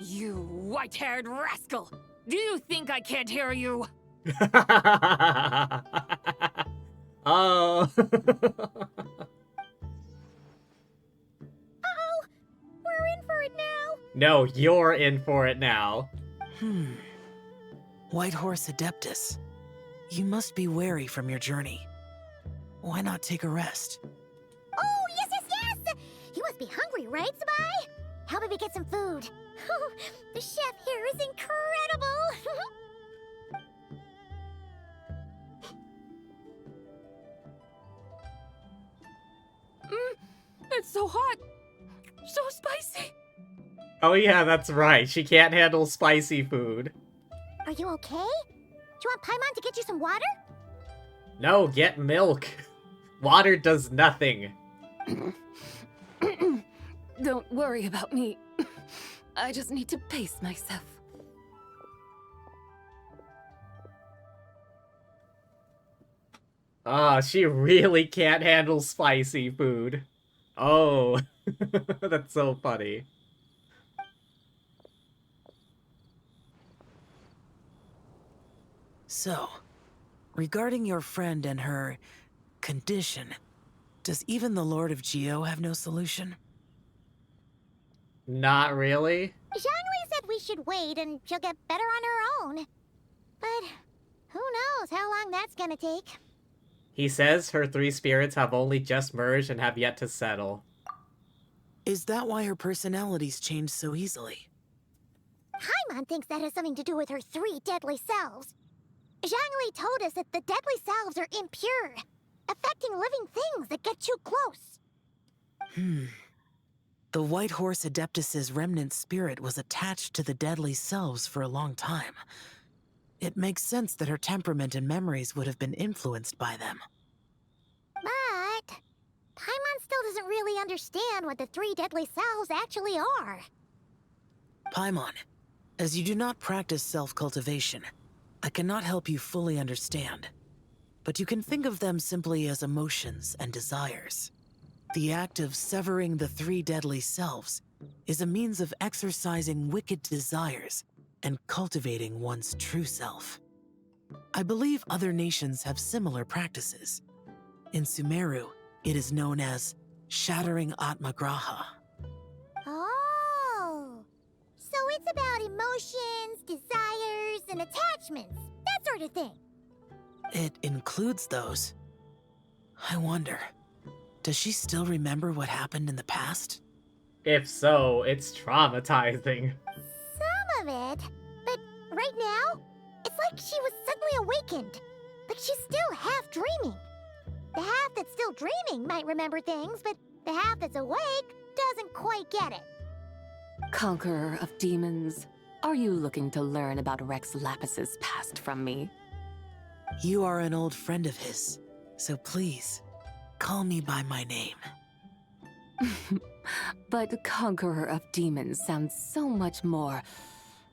You white-haired rascal! Do you think I can't hear you? Oh. Uh-oh! We're in for it now! No, you're in for it now. White Horse Adeptus. You must be weary from your journey. Why not take a rest? Oh, yes! You must be hungry, right, Sabai? How about we get some food? The chef here is incredible! It's so hot! So spicy! Oh yeah, that's right. She can't handle spicy food. Are you okay? Do you want Paimon to get you some water? No, get milk. Water does nothing. Don't worry about me. I just need to pace myself. Ah, she really can't handle spicy food. Oh, that's so funny. So, regarding your friend and her condition, does even the Lord of Geo have no solution? Not really. Zhongli said we should wait and she'll get better on her own. But who knows how long that's gonna take. He says her three spirits have only just merged and have yet to settle. Is that why her personalities change so easily? Paimon thinks that has something to do with her three deadly selves. Zhongli told us that the deadly selves are impure, affecting living things that get too close. The White Horse Adeptus's remnant spirit was attached to the deadly selves for a long time. It makes sense that her temperament and memories would have been influenced by them. But Paimon still doesn't really understand what the three deadly selves actually are. Paimon, as you do not practice self-cultivation, I cannot help you fully understand. But you can think of them simply as emotions and desires. The act of severing the three deadly selves is a means of exercising wicked desires and cultivating one's true self. I believe other nations have similar practices. In Sumeru, it is known as shattering Atmagraha. Oh, so it's about emotions, desires, and attachments, that sort of thing. It includes those. I wonder, does she still remember what happened in the past? If so, it's traumatizing. Some of it. But right now, it's like she was suddenly awakened. Like she's still half dreaming. The half that's still dreaming might remember things, but the half that's awake doesn't quite get it. Conqueror of demons, are you looking to learn about Rex Lapis's past from me? You are an old friend of his, so please, call me by my name. But Conqueror of Demons sounds so much more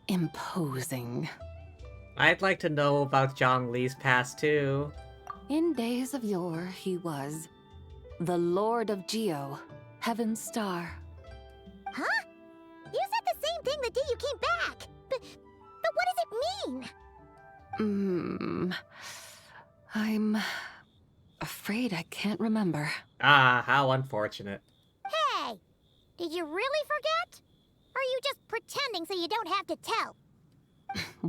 imposing. I'd like to know about Zhongli's past too. In days of yore, he was the Lord of Geo, Heaven's Star. Huh? You said the same thing the day you came back. But what does it mean? I'm afraid I can't remember. Ah, how unfortunate. Hey! Did you really forget? Or are you just pretending so you don't have to tell?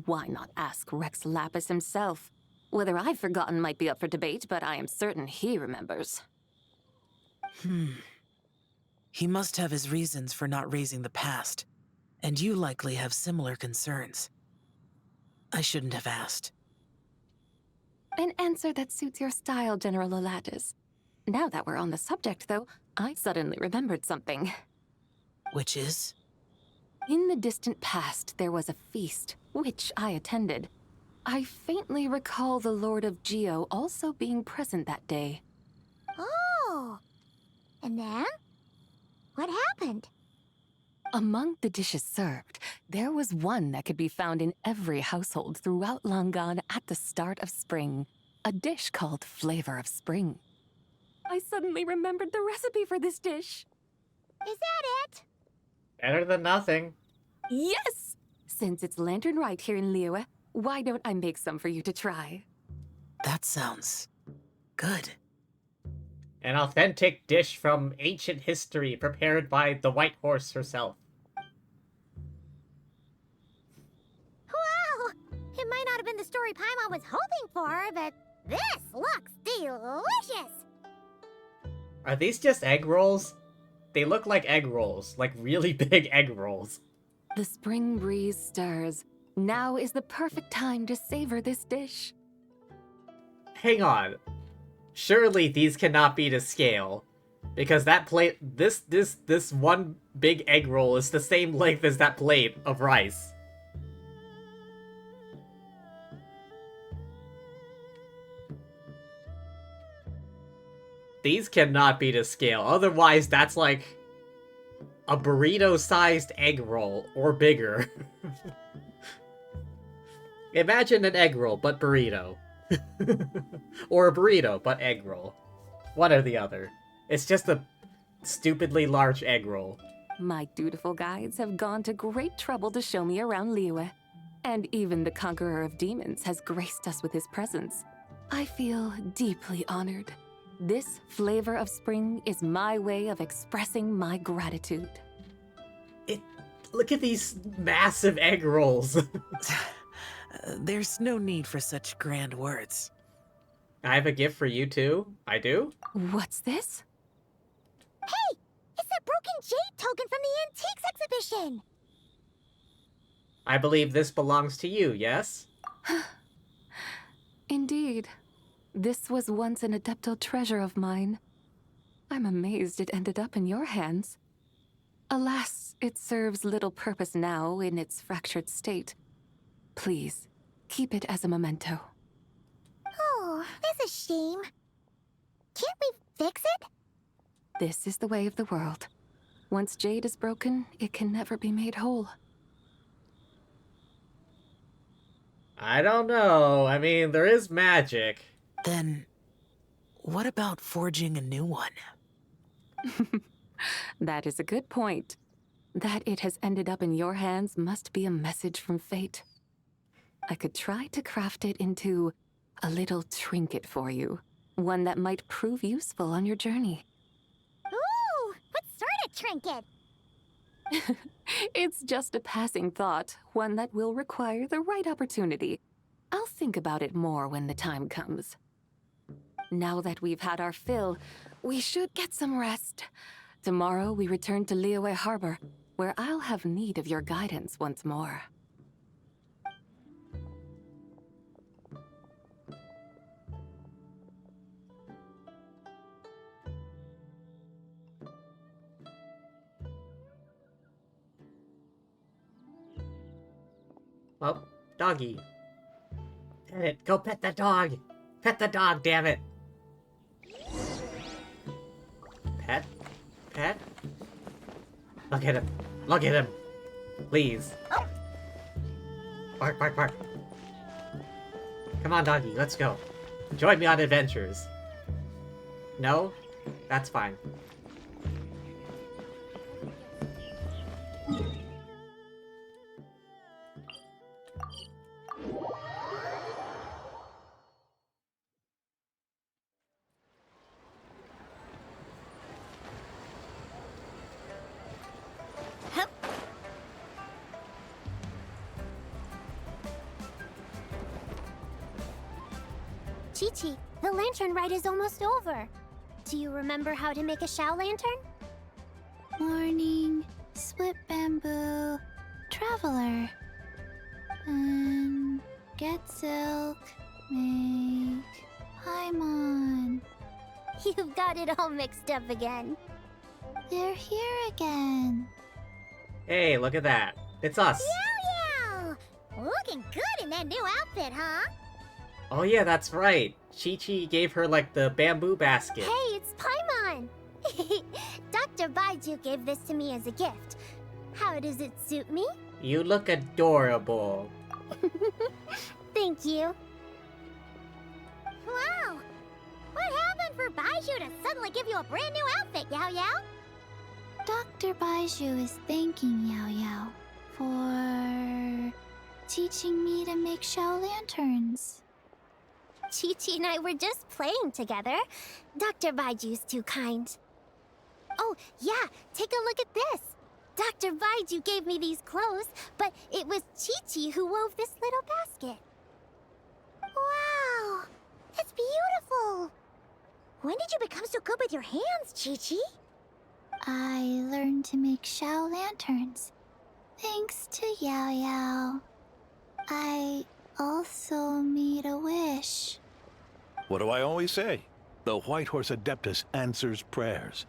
Why not ask Rex Lapis himself? Whether I've forgotten might be up for debate, but I am certain he remembers. He must have his reasons for not raising the past, and you likely have similar concerns. I shouldn't have asked. An answer that suits your style, General Olatis. Now that we're on the subject, though, I suddenly remembered something. Which is? In the distant past, there was a feast, which I attended. I faintly recall the Lord of Geo also being present that day. Oh! And then? What happened? Among the dishes served, there was one that could be found in every household throughout Langan at the start of spring. A dish called Flavor of Spring. I suddenly remembered the recipe for this dish. Is that it? Better than nothing. Yes! Since it's Lantern Rite here in Liyue, why don't I make some for you to try? That sounds good. An authentic dish from ancient history prepared by the White Horse herself. Wow! It might not have been the story Paimon was hoping for, but this looks delicious! Are these just egg rolls? They look like egg rolls, like really big egg rolls. The spring breeze stirs. Now is the perfect time to savor this dish. Hang on. Surely these cannot be to scale. Because that plate, this one big egg roll is the same length as that plate of rice. These cannot be to scale. Otherwise, that's like a burrito-sized egg roll, or bigger. Imagine an egg roll, but burrito. Or a burrito, but egg roll. One or the other. It's just a stupidly large egg roll. My dutiful guides have gone to great trouble to show me around Liyue. And even the Conqueror of Demons has graced us with his presence. I feel deeply honored. This Flavor of Spring is my way of expressing my gratitude. Look at these massive egg rolls. There's no need for such grand words. I have a gift for you too. I do? What's this? Hey! It's that broken jade token from the Antiques exhibition! I believe this belongs to you, yes? Indeed. This was once an Adeptal treasure of mine. I'm amazed it ended up in your hands. Alas, it serves little purpose now in its fractured state. Please, keep it as a memento. Oh, that's a shame. Can't we fix it? This is the way of the world. Once jade is broken, it can never be made whole. I don't know. I mean, there is magic. Then, what about forging a new one? That is a good point. That it has ended up in your hands must be a message from fate. I could try to craft it into a little trinket for you. One that might prove useful on your journey. Ooh! What sort of trinket? It's just a passing thought, one that will require the right opportunity. I'll think about it more when the time comes. Now that we've had our fill, we should get some rest. Tomorrow we return to Liyue Harbor, where I'll have need of your guidance once more. Well, doggy. Damn it, go pet the dog! Pet the dog, damn it! Pet? Pet? Look at him. Look at him. Please. Bark, bark, bark. Come on, doggy, let's go. Join me on adventures. No? That's fine. Chi-Chi, the Lantern Rite is almost over. Do you remember how to make a Shao lantern? Morning, split bamboo, traveler. Get silk, make Paimon. You've got it all mixed up again. They're here again. Hey, look at that. It's us. Yow! Looking good in that new outfit, huh? Oh yeah, that's right. Chi-Chi gave her, like, the bamboo basket. Hey, it's Paimon! Dr. Baiju gave this to me as a gift. How does it suit me? You look adorable. Thank you. Wow! What happened for Baiju to suddenly give you a brand new outfit, Yao Yao? Dr. Baiju is thanking Yao Yao for teaching me to make Shao lanterns. Chi-Chi and I were just playing together. Dr. Baiju's too kind. Oh, yeah, take a look at this. Dr. Baiju gave me these clothes, but it was Chi-Chi who wove this little basket. Wow, it's beautiful. When did you become so good with your hands, Chi-Chi? I learned to make Shao lanterns, thanks to Yao Yao. I also made a wish. What do I always say? The White Horse Adeptus answers prayers.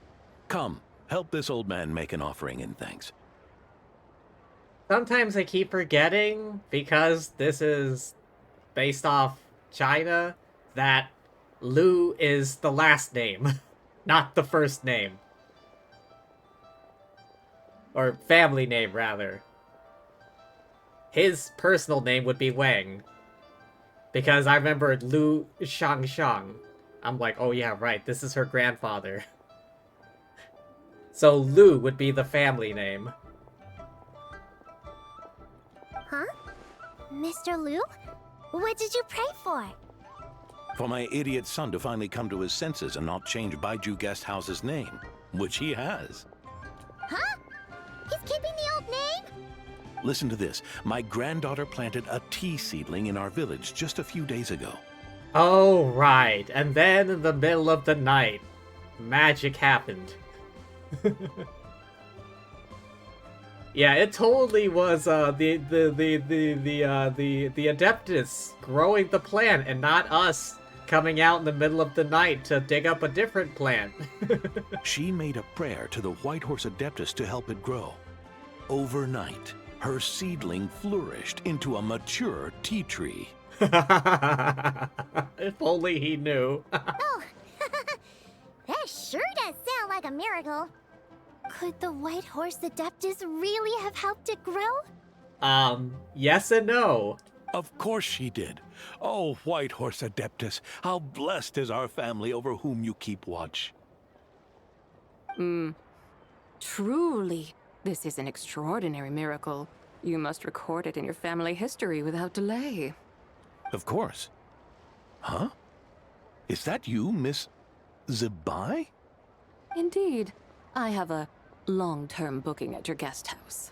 Come, help this old man make an offering in thanks. Sometimes I keep forgetting, because this is based off China, that Lu is the last name, not the first name. Or family name, rather. His personal name would be Wang. Because I remembered Lu Shangshang. I'm like, oh yeah, right, this is her grandfather. So Lu would be the family name. Huh? Mr. Lu? What did you pray for? For my idiot son to finally come to his senses and not change Baiju Guest House's name, which he has. Huh? He's keeping the old name? Listen to this. My granddaughter planted a tea seedling in our village just a few days ago. Oh, right. And then in the middle of the night, magic happened. Yeah, it totally was the Adeptus growing the plant and not us coming out in the middle of the night to dig up a different plant. She made a prayer to the White Horse Adeptus to help it grow. Overnight, her seedling flourished into a mature tea tree. If only he knew. Oh, that sure does sound like a miracle. Could the White Horse Adeptus really have helped it grow? Yes and no. Of course she did. Oh, White Horse Adeptus, how blessed is our family over whom you keep watch. Truly, this is an extraordinary miracle. You must record it in your family history without delay. Of course. Huh? Is that you, Miss Zibai? Indeed. I have a long-term booking at your guest house.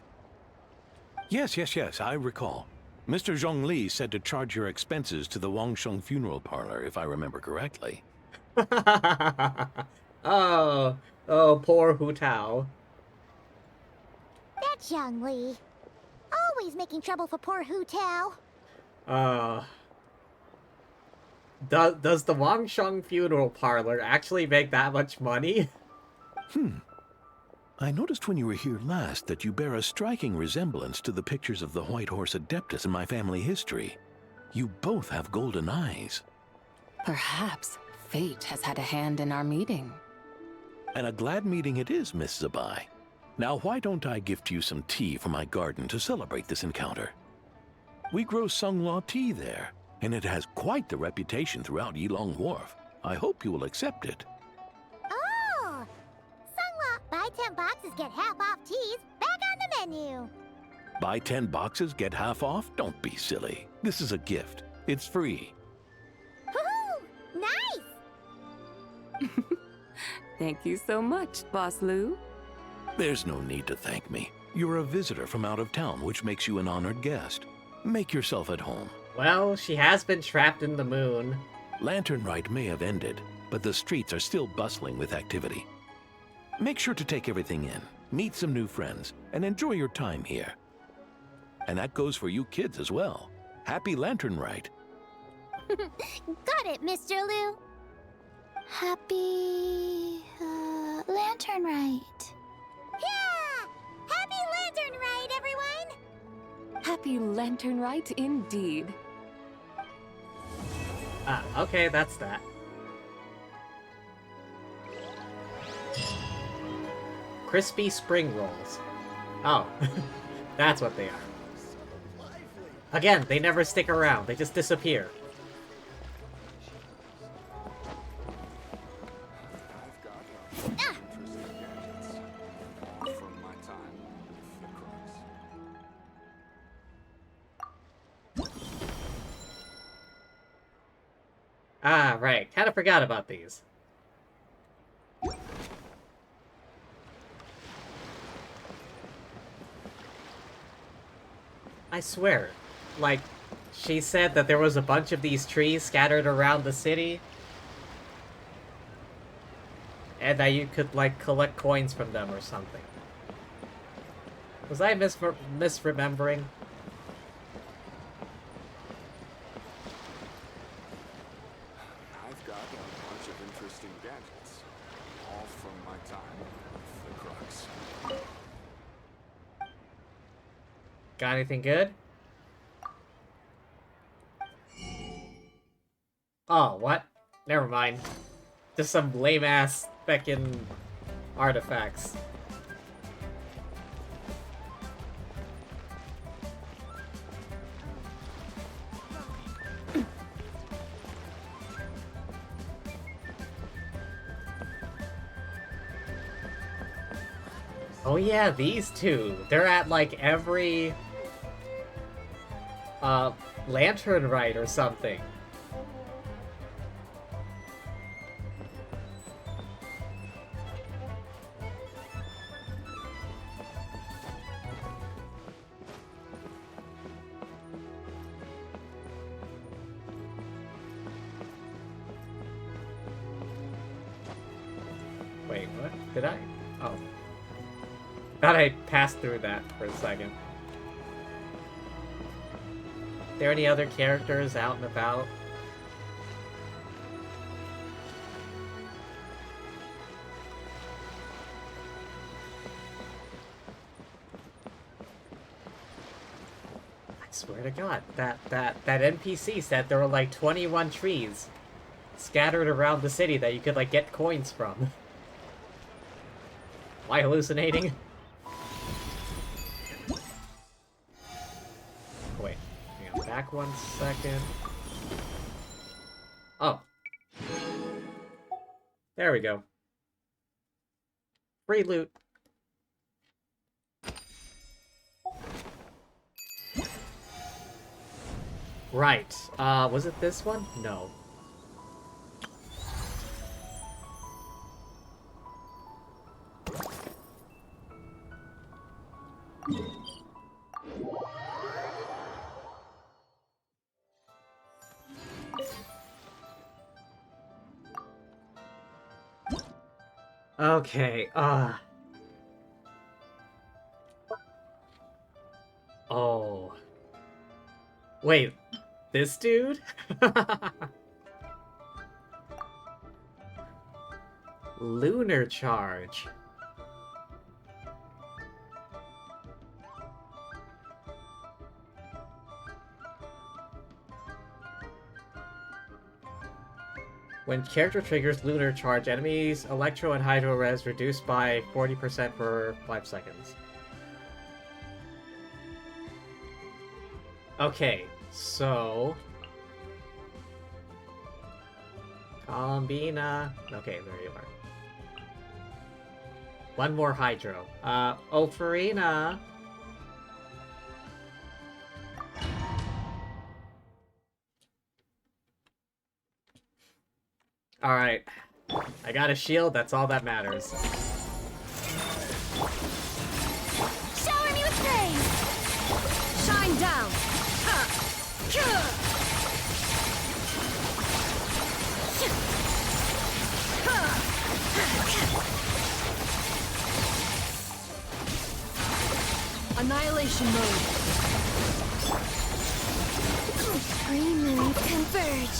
Yes, I recall. Mr. Zhongli said to charge your expenses to the Wangsheng funeral parlor, if I remember correctly. Oh, poor Hu Tao. That's Young Li. Always making trouble for poor Hu Tao. Does the Wangsheng funeral parlor actually make that much money? I noticed when you were here last that you bear a striking resemblance to the pictures of the White Horse Adeptus in my family history. You both have golden eyes. Perhaps fate has had a hand in our meeting. And a glad meeting it is, Miss Zabai. Now why don't I gift you some tea from my garden to celebrate this encounter? We grow Sunglaw tea there, and it has quite the reputation throughout Yilong Wharf. I hope you will accept it. Oh! Sunglaw, buy 10 boxes, get half off teas. Back on the menu. Buy 10 boxes, get half off? Don't be silly. This is a gift. It's free. Woohoo! Nice! Thank you so much, Boss Lu. There's no need to thank me. You're a visitor from out of town, which makes you an honored guest. Make yourself at home. Well, she has been trapped in the moon. Lantern Rite may have ended, but the streets are still bustling with activity. Make sure to take everything in, meet some new friends, and enjoy your time here. And that goes for you kids as well. Happy Lantern Rite. Got it, Mr. Liu. Happy... Lantern Rite. Yeah! Happy Lantern Rite, everyone! Happy Lantern Rite indeed. Okay, that's that. Crispy spring rolls. Oh, that's what they are. Again, they never stick around. They just disappear. Ah, right. Kinda forgot about these. I swear, like, she said that there was a bunch of these trees scattered around the city. And that you could, like, collect coins from them or something. Was I misremembering? I've got a bunch of interesting gadgets, all from my time with the Crux. Got anything good? Oh, what? Never mind. Just some lame-ass feckin' artifacts. Oh yeah, these two. They're at, like, every... Lantern Rite or something. Wait, what? Did I? Oh. Thought I passed through that for a second. There any other characters out and about? I swear to God, that NPC said there were like 21 trees scattered around the city that you could like get coins from. Am I hallucinating? Wait, hang on, back 1 second. Oh. There we go. Free loot. Right. Was it this one? No. Okay, Oh. Wait, this dude? Lunar Charge. When character triggers Lunar Charge, enemies Electro and Hydro Res reduced by 40% for 5 seconds. Okay, so... Columbina... Okay, there you are. One more Hydro. Ofarina... Alright. I got a shield, that's all that matters. Shower me with praise! Shine down! Ha! Annihilation mode. Three moons converge.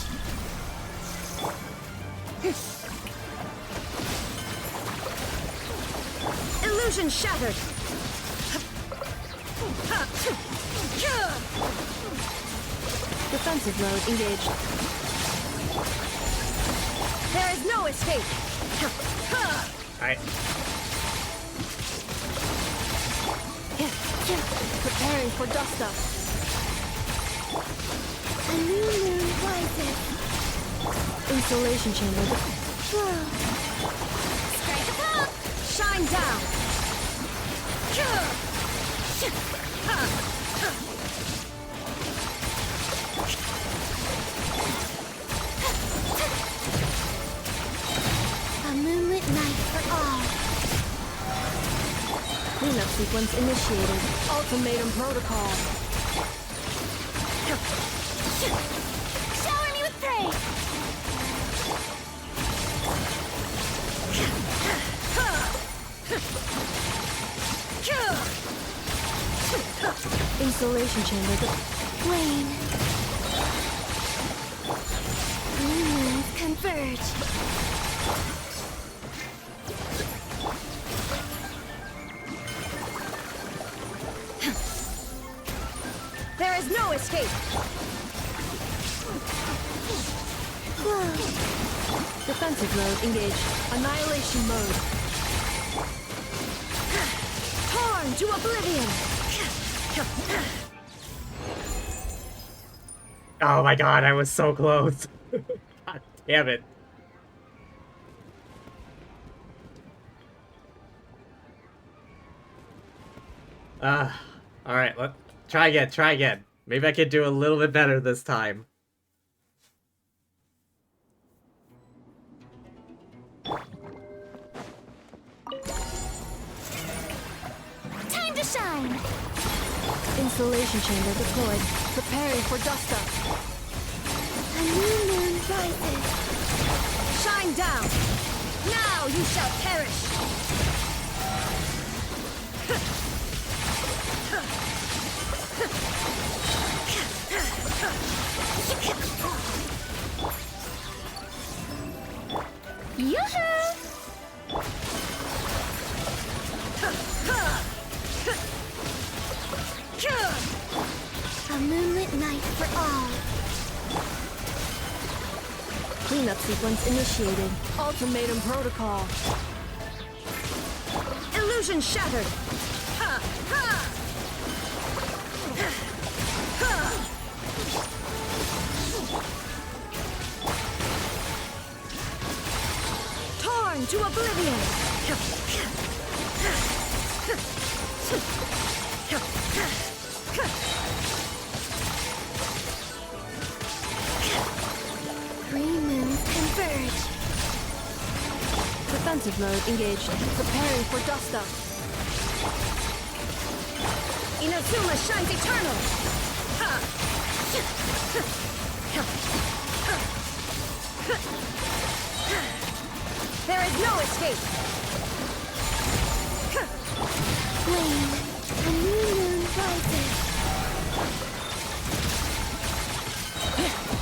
Illusion shattered. Defensive mode engaged. There is no escape. Alright. Preparing for dust up. A new moon rises. Insulation chamber. Strike the pump. Shine down. A moonlit night for all. Cleanup sequence initiated. Ultimatum protocol. Shower me with praise. Insulation chamber. Flame. New moons converge. There is no escape. Defensive mode engaged. Annihilation mode. Torn to oblivion. Oh my god, I was so close. God damn it. Alright, try again. Maybe I can do a little bit better this time. Time to shine. Insulation chamber deployed. Preparing for dust up. A new moon rises. Shine down. Now you shall perish. Yoo-hoo! A moonlit night for all. Cleanup sequence initiated. Ultimatum protocol. Illusion shattered. Ha! Ha! Torn to oblivion. Three moons converge. Defensive mode engaged. Preparing for dust up. Inazuma shines eternal. Ha! There is no escape. Flame, a new moon rises.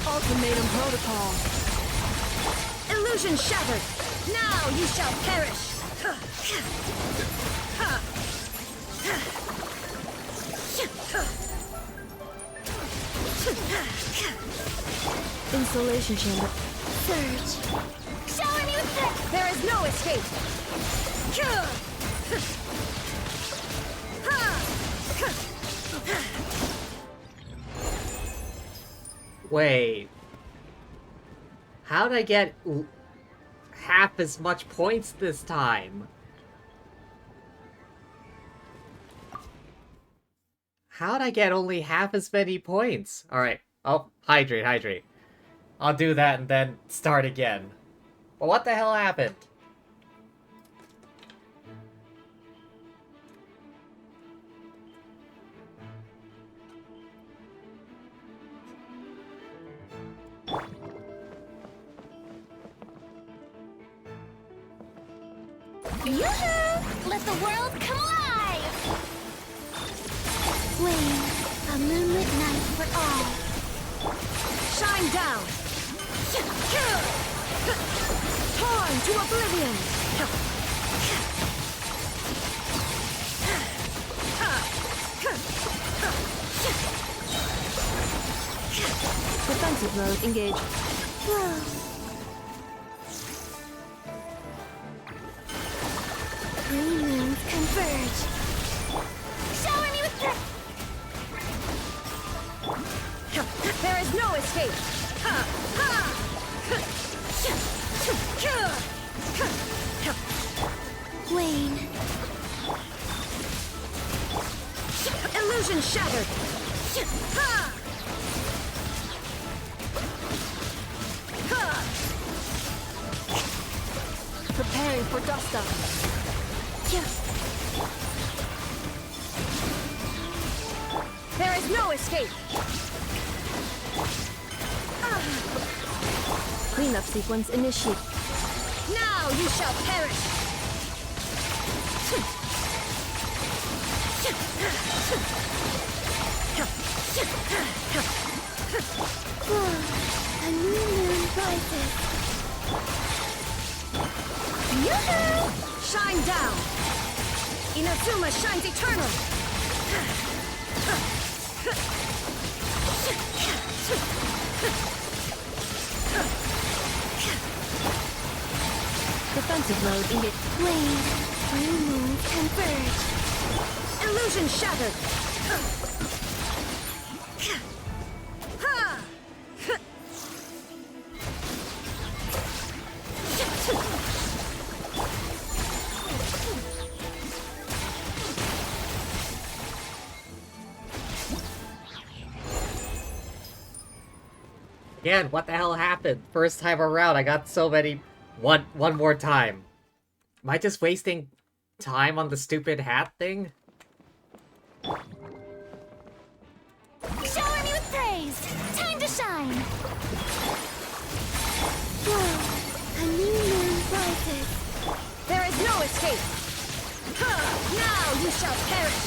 Ultimatum protocol. Illusion shattered! Now you shall perish! Insulation chamber. Surge. Shower me with this! There is no escape! Wait. How'd I get half as much points this time? How'd I get only half as many points? Alright. Oh, hydrate. I'll do that and then start again. But what the hell happened? Yoo-hoo! Let the world come alive! Flame, a moonlit night for all. Shine down! Torn to oblivion! Defensive mode engaged. Whoa. Three moons converge. Shower me with this! There is no escape! Wane. Illusion shattered! Preparing for dust up. There is no escape! Cleanup sequence initiate. Now you shall perish! A new moon rises. Yoo-hoo! Shine down! Inazuma shines eternal! Defensive mode engaged. Flame, new moons converge. Illusion shattered! Again, what the hell happened? First time around, I got so many... One more time. Am I just wasting time on the stupid hat thing? Shower me with praise! Time to shine! Whoa! A new moon rises. There is no escape! Now you shall perish!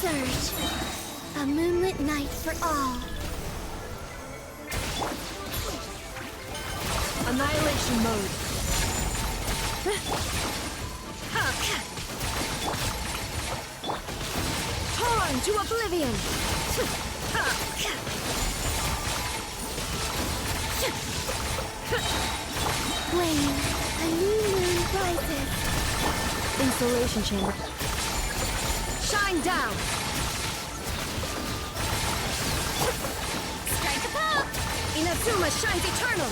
Surge. A moonlit night for all. Annihilation mode. Torn to oblivion! Flame, a new moon rises. Insulation chamber. Shine down! Strike a pop! Inazuma shines eternal!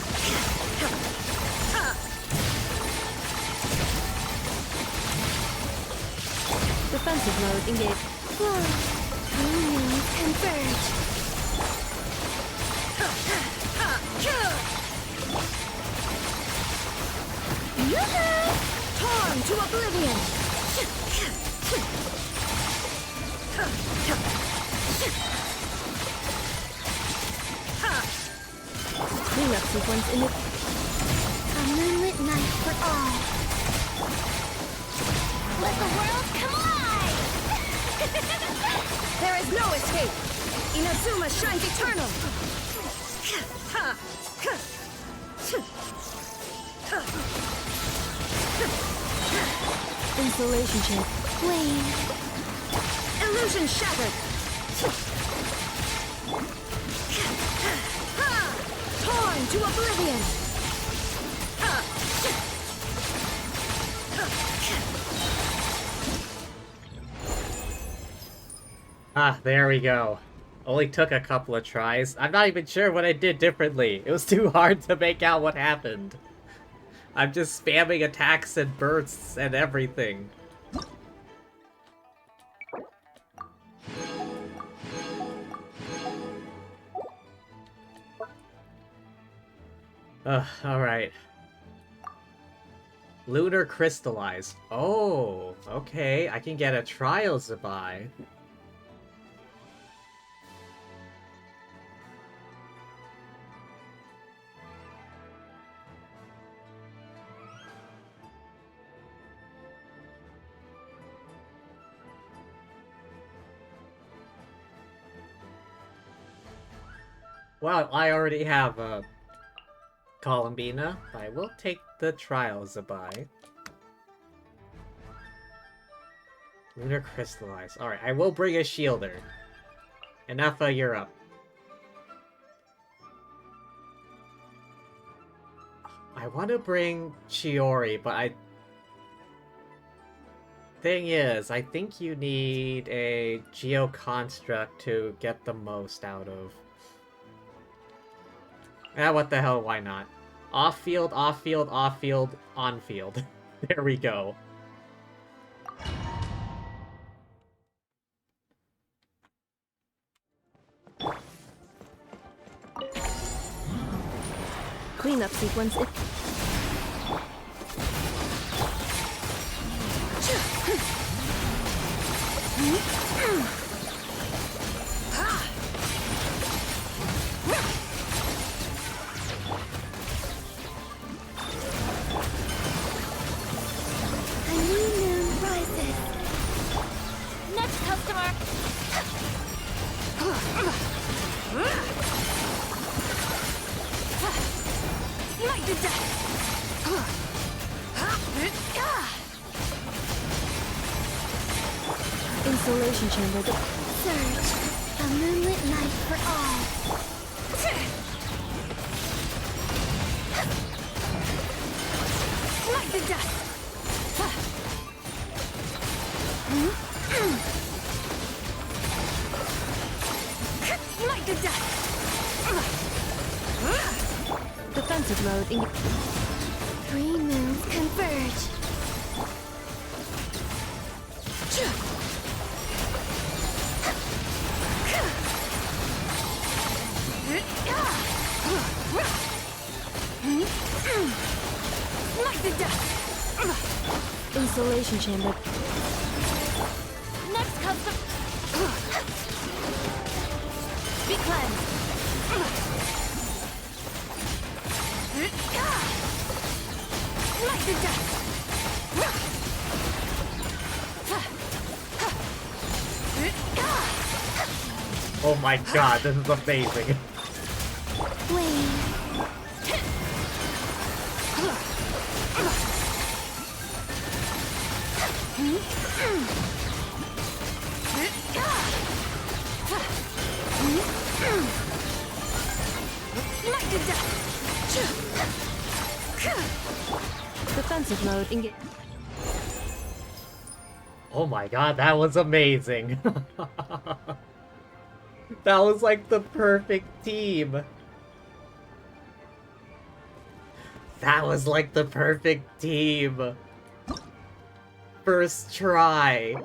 Defensive mode engaged. Whoa! New moons converge. Yoo-hoo! Torn to oblivion! Cleanup sequence in A moonlit night for all. Let the world come alive! There is no escape! Inazuma shines eternal! Insulation chamber. Wayne. Illusion shattered! Torn to oblivion! Ah, there we go. Only took a couple of tries. I'm not even sure what I did differently. It was too hard to make out what happened. I'm just spamming attacks and bursts and everything. Alright. Lunar Crystallized. Oh, okay. I can get a Trials to buy. Well, I already have a Columbina. I will take the Trials to buy. Lunar Crystallize. Alright, I will bring a Shielder. Enough, you're up. I want to bring Chiori, but Thing is, I think you need a Geoconstruct to get the most out of. What the hell, why not? Off-field, off-field, off-field, on-field. There we go. Cleanup sequence. A new moon rises. Next customer! Light the death! Insulation chamber. Surge. A moonlit night for all. Light the death! Light the death! Defensive mode in. Three moons converge. Light the death! Insulation chamber. Next custom... Be cleansed! Light the death! Oh my god, this is amazing. Wayne. Light the death! Defensive mode engage. Oh my god, that was amazing. That was like the perfect team. That was like the perfect team. First try.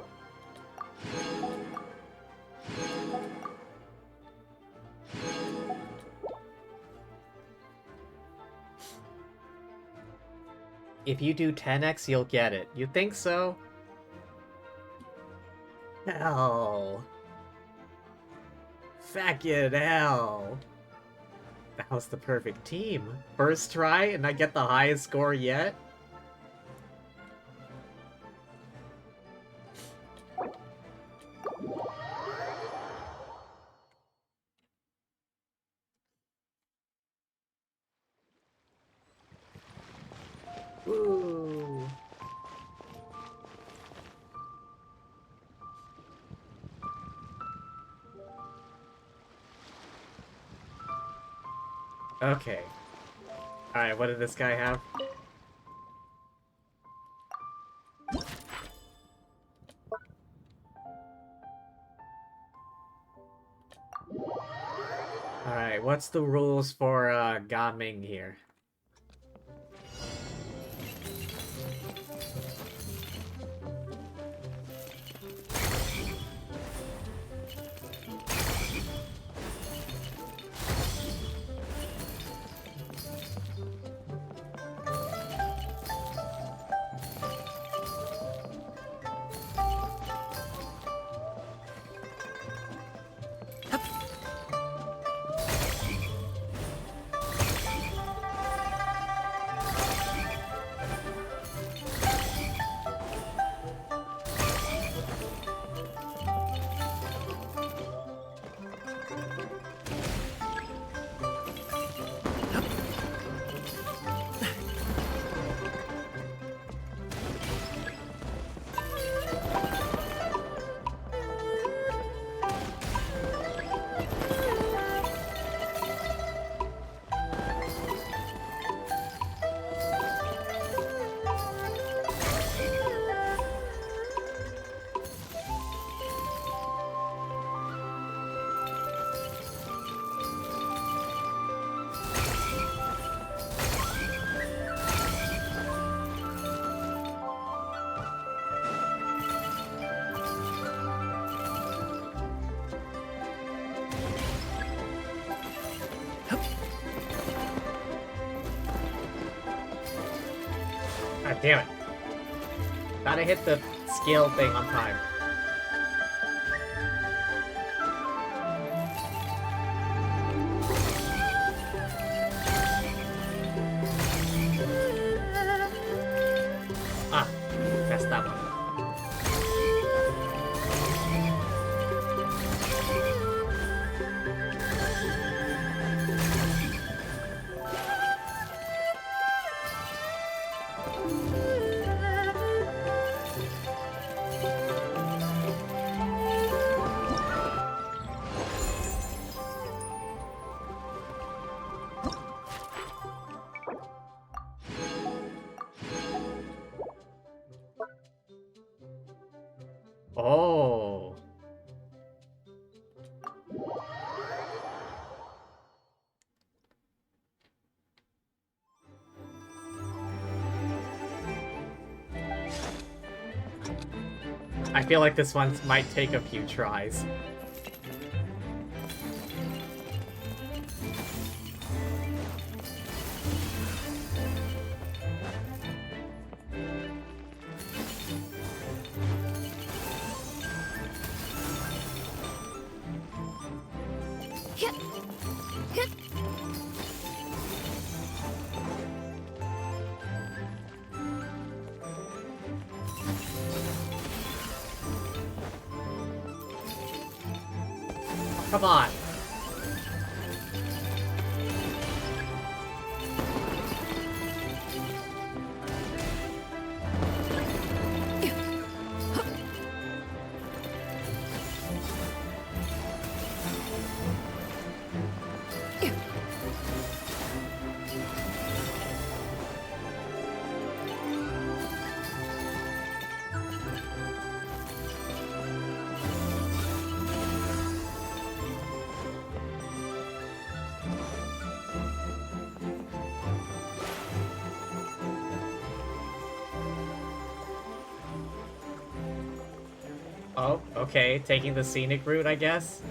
If you do 10x, you'll get it. You think so? Hell. Fucking hell. That was the perfect team. First try, and I get the highest score yet? Ooh. Okay. Alright, what did this guy have? Alright, what's the rules for Gaming here? God damn it. Gotta hit the skill thing on time. Ah, messed that one. Oh. I feel like this one might take a few tries. Come on. Oh, okay, taking the scenic route, I guess.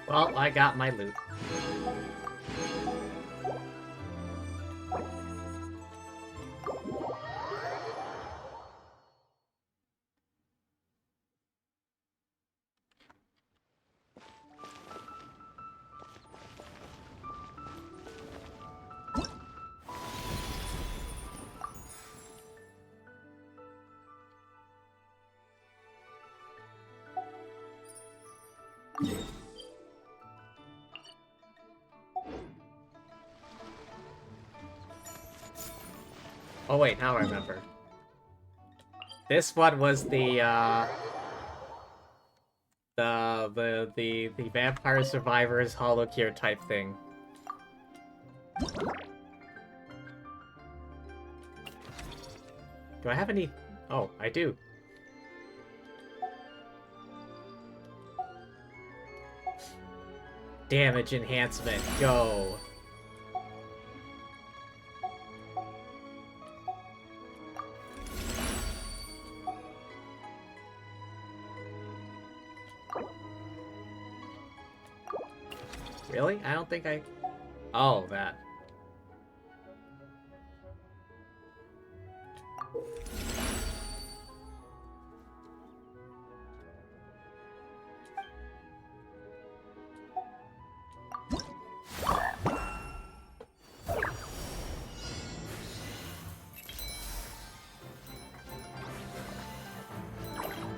Well, I got my loot. Oh wait, now I remember. This one was the Vampire Survivors Holocure type thing. Do I have any? Oh, I do. Damage enhancement, go. Really? I don't think I... Oh, that.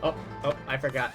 Oh, I forgot.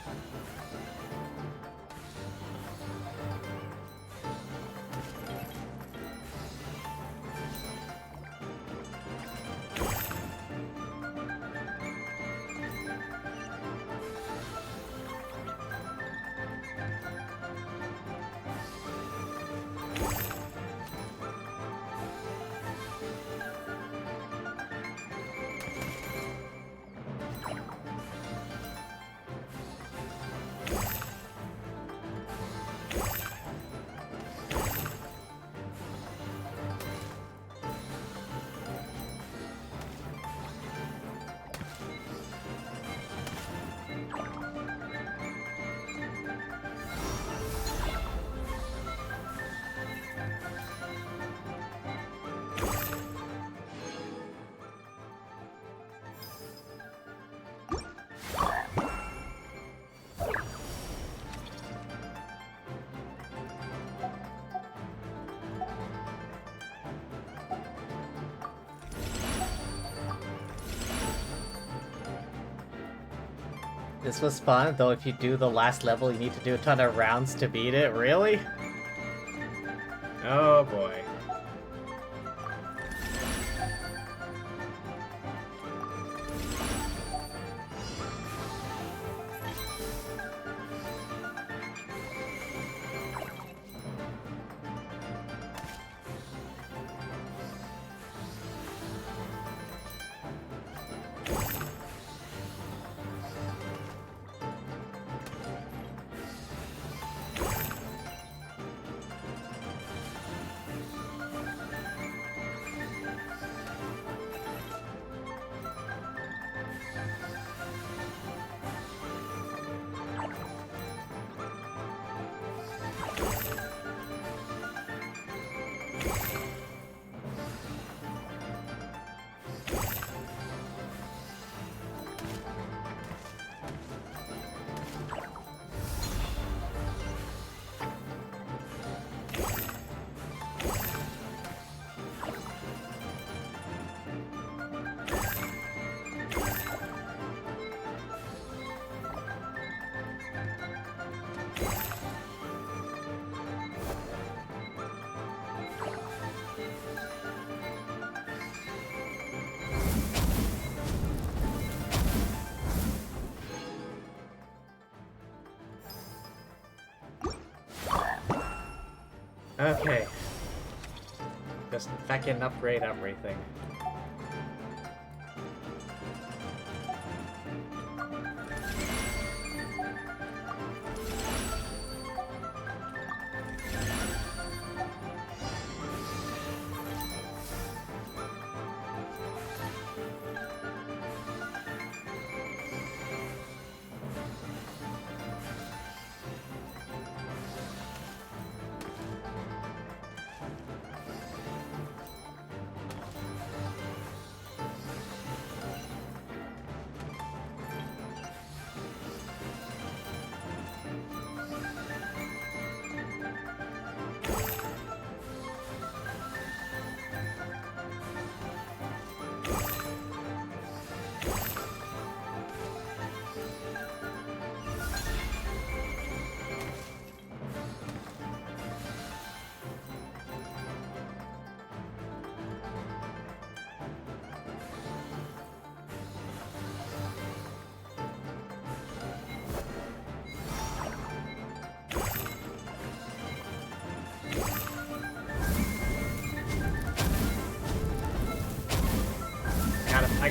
This was fun, though if you do the last level, you need to do a ton of rounds to beat it. Really? Oh boy. Okay. Just fucking upgrade everything.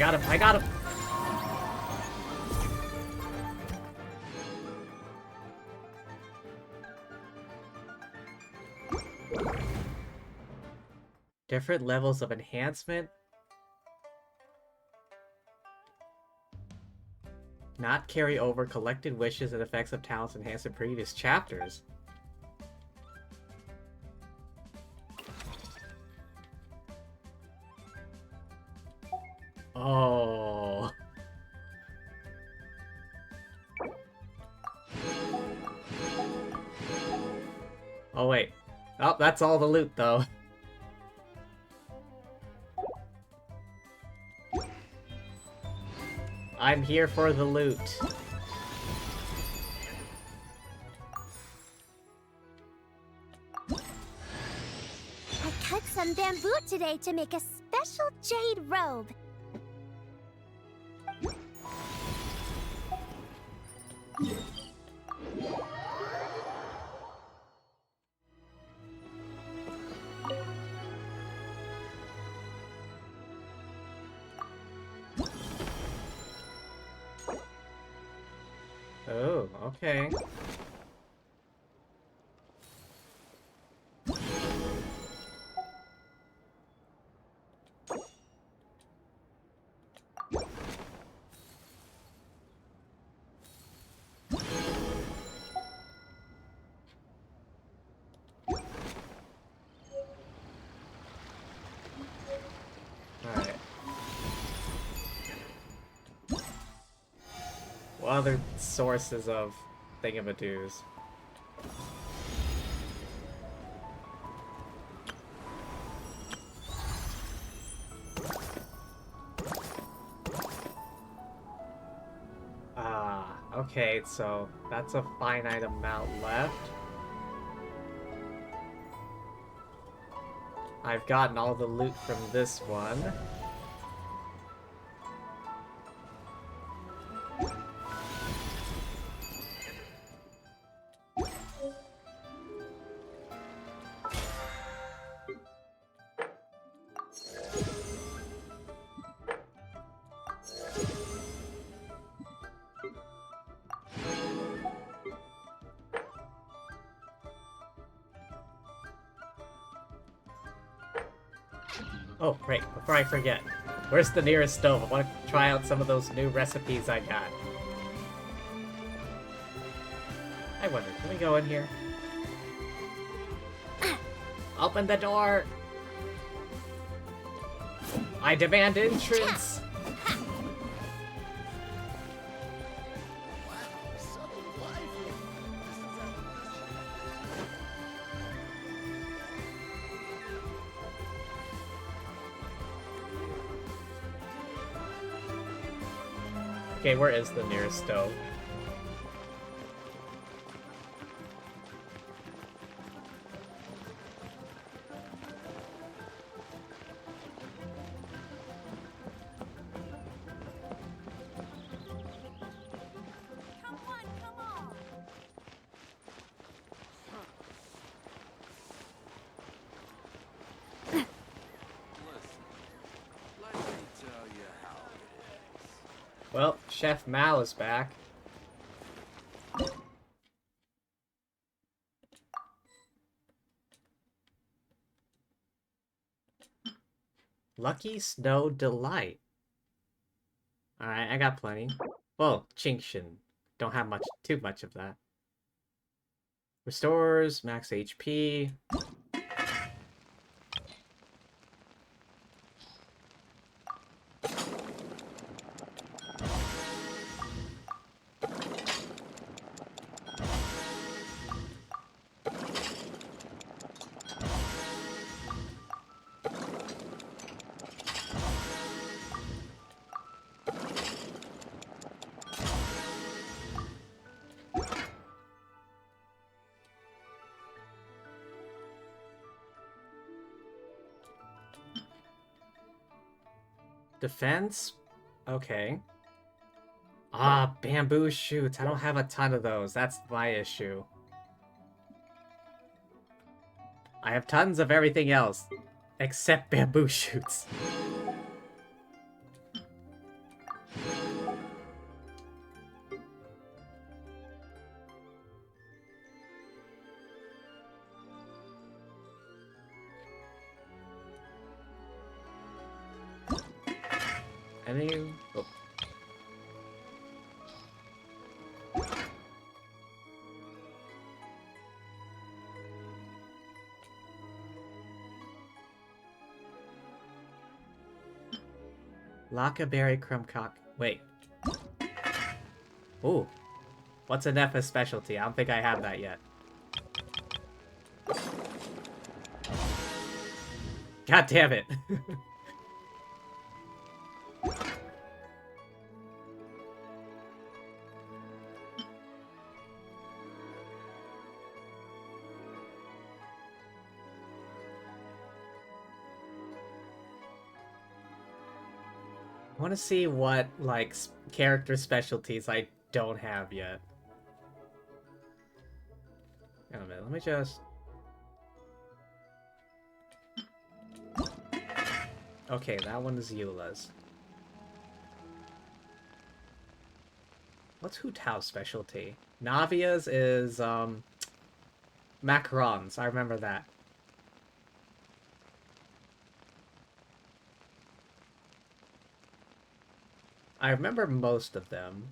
got him, I got him! Different levels of enhancement? Not carry over collected wishes and effects of talents enhanced in previous chapters. Oh. Oh wait. Oh, that's all the loot though. I'm here for the loot. I cut some bamboo today to make a special jade robe. Oh, okay. Alright. What other sources of thingamadoos? Ah, okay, so that's a finite amount left. I've gotten all the loot from this one. Oh, right, before I forget. Where's the nearest stove? I want to try out some of those new recipes I got. I wonder, can we go in here? Open the door! I demand entrance! Okay, where is the nearest stove? Well, Chef Mao is back. Lucky Snow Delight. Alright, I got plenty. Well, Chinkshin. Don't have too much of that. Restores max HP. Defense? Okay. Ah, bamboo shoots. I don't have a ton of those. That's my issue. I have tons of everything else. Except bamboo shoots. Any... Oh. Lockaberry Crumcock. Wait. Ooh. What's a Nepha specialty? I don't think I have that yet. God damn it. I want to see what, like, character specialties I don't have yet. Wait a minute, let me just... Okay, that one is Eula's. What's Hu Tao's specialty? Navia's is, macarons. I remember that. I remember most of them.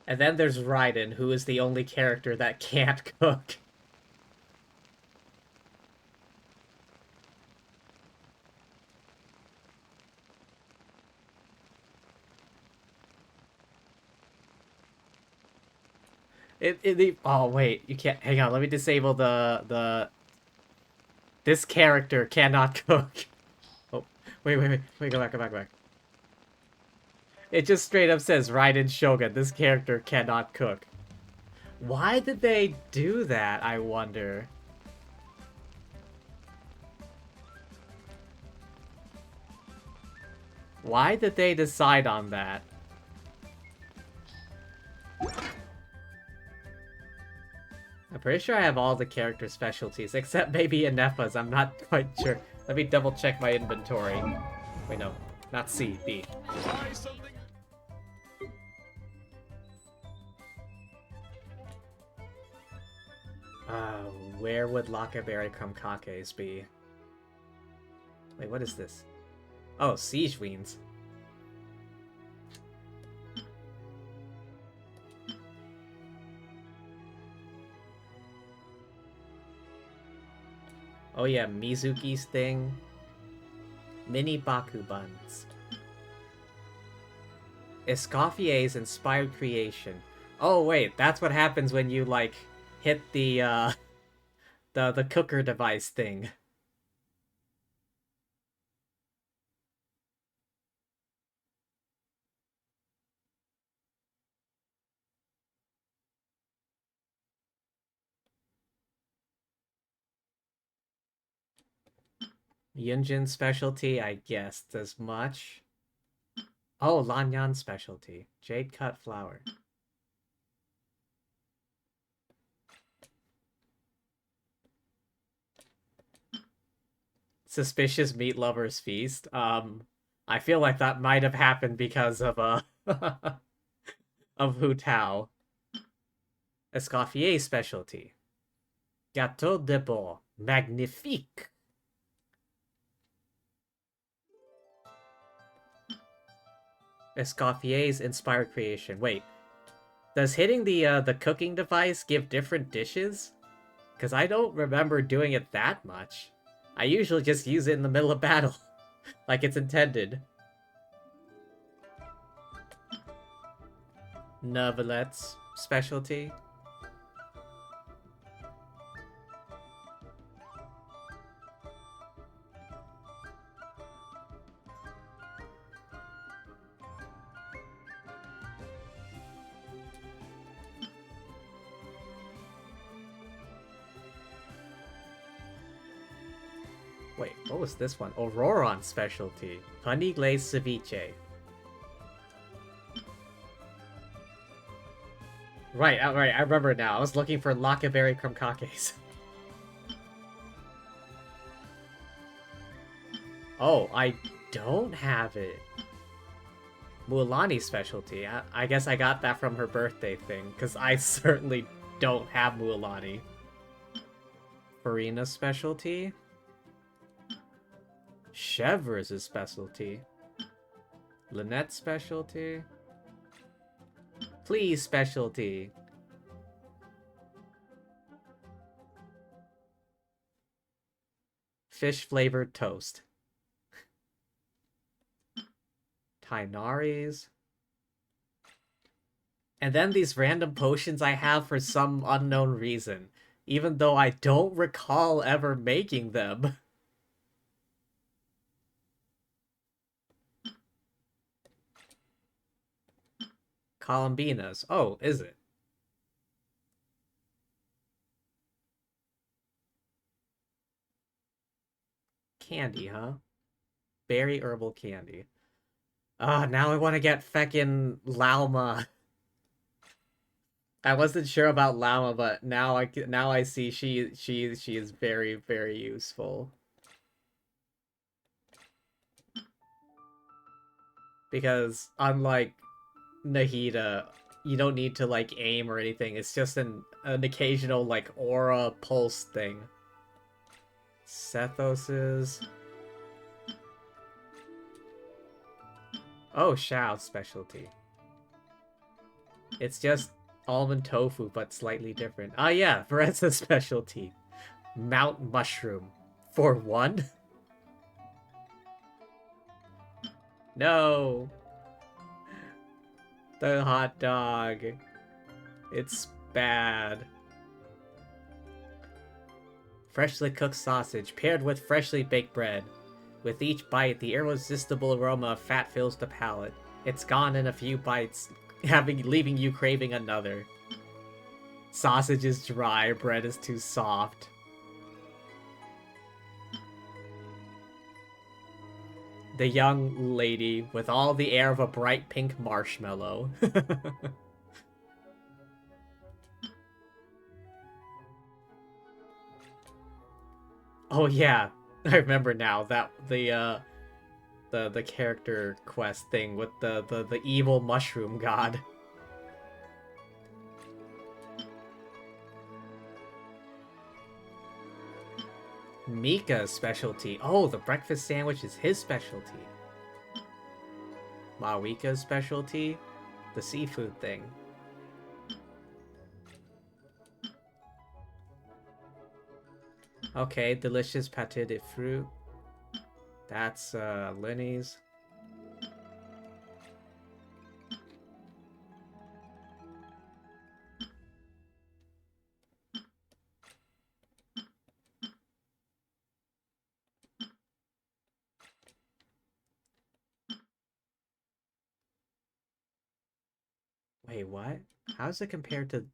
And then there's Raiden, who is the only character that can't cook. Oh wait, you can't. Hang on, let me disable the. This character cannot cook. Oh, wait, go back, go back, go back. It just straight up says Raiden Shogun. This character cannot cook. Why did they do that, I wonder? Why did they decide on that? I'm pretty sure I have all the character specialties, except maybe Inepa's. I'm not quite sure. Let me double check my inventory. Wait, no. Not C, B. Where would Lockaberry Crumcakes be? Wait, what is this? Oh, Siege Weens. Oh yeah, Mizuki's thing. Mini Baku Buns. Escoffier's Inspired Creation. Oh wait, that's what happens when you, like, hit the cooker device thing. Yunjin specialty, I guessed as much. Oh, Lanyan specialty. Jade cut flower. Suspicious meat lovers feast. I feel like that might have happened because of of Hu Tao. Escoffier specialty. Gâteau de Bois. Magnifique. Escoffier's Inspired Creation. Wait. Does hitting the cooking device give different dishes? Because I don't remember doing it that much. I usually just use it in the middle of battle. Like it's intended. Novelette's specialty. Wait, what was this one? Auroron specialty. Honey glazed ceviche. Right, I remember now. I was looking for Lockaberry Crumcakes. Oh, I don't have it. Mualani specialty. I guess I got that from her birthday thing, because I certainly don't have Mualani. Farina's specialty. Chevre's specialty. Lynette's specialty. Please specialty. Fish flavored toast. Tainari's. And then these random potions I have for some unknown reason, even though I don't recall ever making them. Columbina's. Oh, is it? Candy, huh? Berry herbal candy. Ah, now I want to get feckin' Lauma. I wasn't sure about Llama, but now I see she is very, very useful. Because unlike Nahida, you don't need to like aim or anything. It's just an occasional like aura pulse thing. Sethos's. Oh, Shao's specialty. It's just almond tofu, but slightly different. Ah, yeah, Vereza's specialty. Mount mushroom. For one? No! The hot dog. It's bad. Freshly cooked sausage paired with freshly baked bread. With each bite, the irresistible aroma of fat fills the palate. It's gone in a few bites, leaving you craving another. Sausage is dry, bread is too soft. The young lady with all the air of a bright pink marshmallow. Oh yeah, I remember now that the character quest thing with the evil mushroom god. Mika's specialty. Oh, the breakfast sandwich is his specialty. Mawika's specialty? The seafood thing. Okay, delicious pâté de fruit. That's Lenny's. Wait, what? How's it compared to...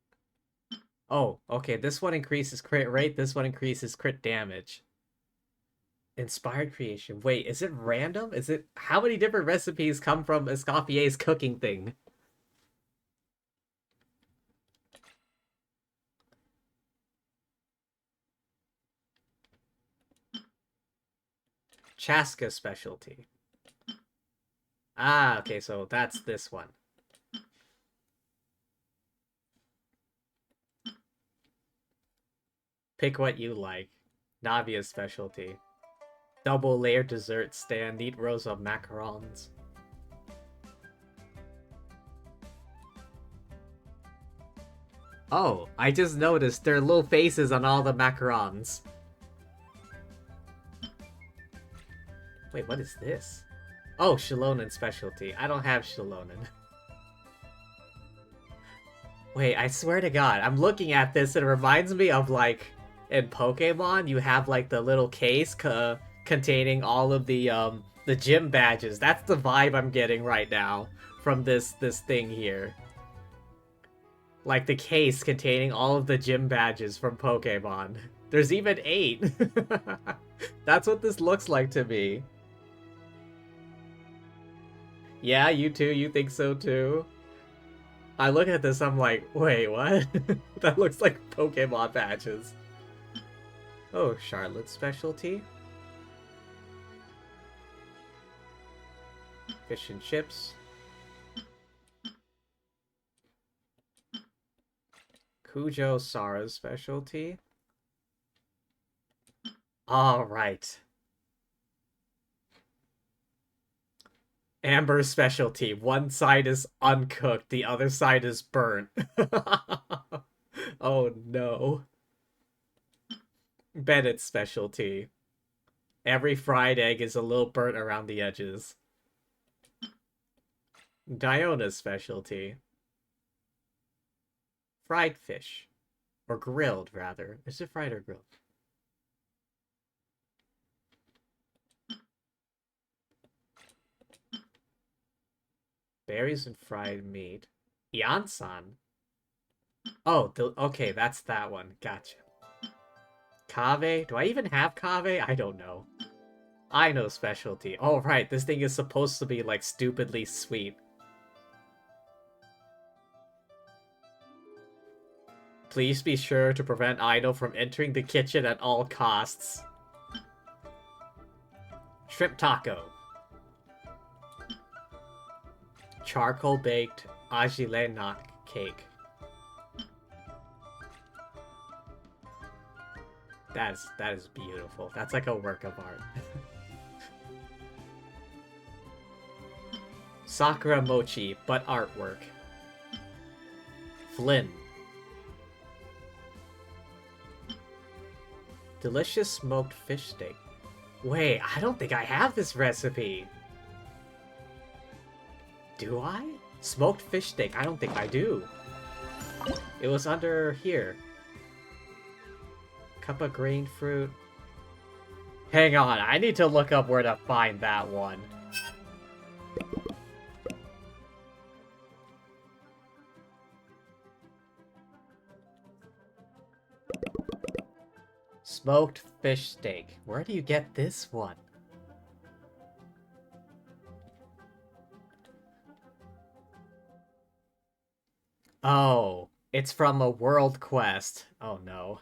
Oh, okay, this one increases crit rate, this one increases crit damage. Inspired creation. Wait, is it random? Is it... How many different recipes come from Escoffier's cooking thing? Chaska specialty. Ah, okay, so that's this one. Pick what you like. Navia's specialty. Double layered dessert stand, eat rows of macarons. Oh, I just noticed there are little faces on all the macarons. Wait, what is this? Oh, Shalonen specialty. I don't have Shalonen. Wait, I swear to God, I'm looking at this and it reminds me of, like, in Pokemon, you have, like, the little case containing all of the gym badges. That's the vibe I'm getting right now from this thing here. Like, the case containing all of the gym badges from Pokemon. There's even 8! That's what this looks like to me. Yeah, you too? You think so too? I look at this, I'm like, wait, what? That looks like Pokemon badges. Oh, Charlotte's specialty. Fish and chips. Kujo Sara's specialty. Alright. Amber's specialty. One side is uncooked, the other side is burnt. Oh no. Bennett's specialty. Every fried egg is a little burnt around the edges. Diona's specialty. Fried fish. Or grilled, rather. Is it fried or grilled? Berries and fried meat. Yansan? Oh, okay, that's that one. Gotcha. Kave? Do I even have kave? I don't know. I know specialty. Oh, right, this thing is supposed to be, like, stupidly sweet. Please be sure to prevent Aino from entering the kitchen at all costs. Shrimp taco. Charcoal baked ajilenak cake. That is beautiful. That's like a work of art. Sakura mochi, but artwork. Flynn. Delicious smoked fish steak. Wait, I don't think I have this recipe. Do I? Smoked fish steak, I don't think I do. It was under here. Cup of green fruit. Hang on, I need to look up where to find that one. Smoked fish steak. Where do you get this one? Oh, it's from a world quest. Oh no.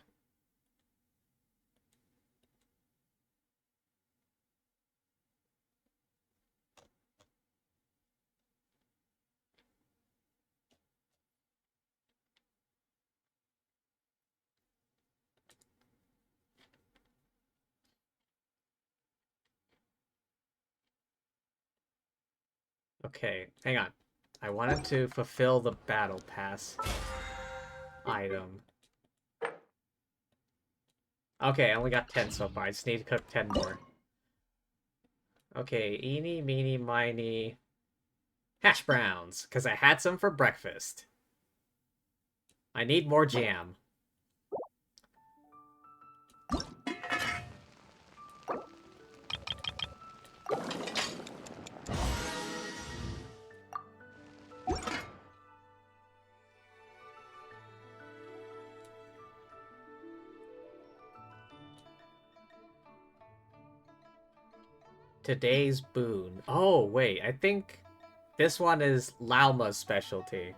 Okay, hang on. I wanted to fulfill the battle pass item. Okay, I only got 10 so far. I just need to cook 10 more. Okay, eeny, meeny, miny... Hash browns, because I had some for breakfast. I need more jam. Today's boon. Oh, wait, I think this one is Lauma's specialty.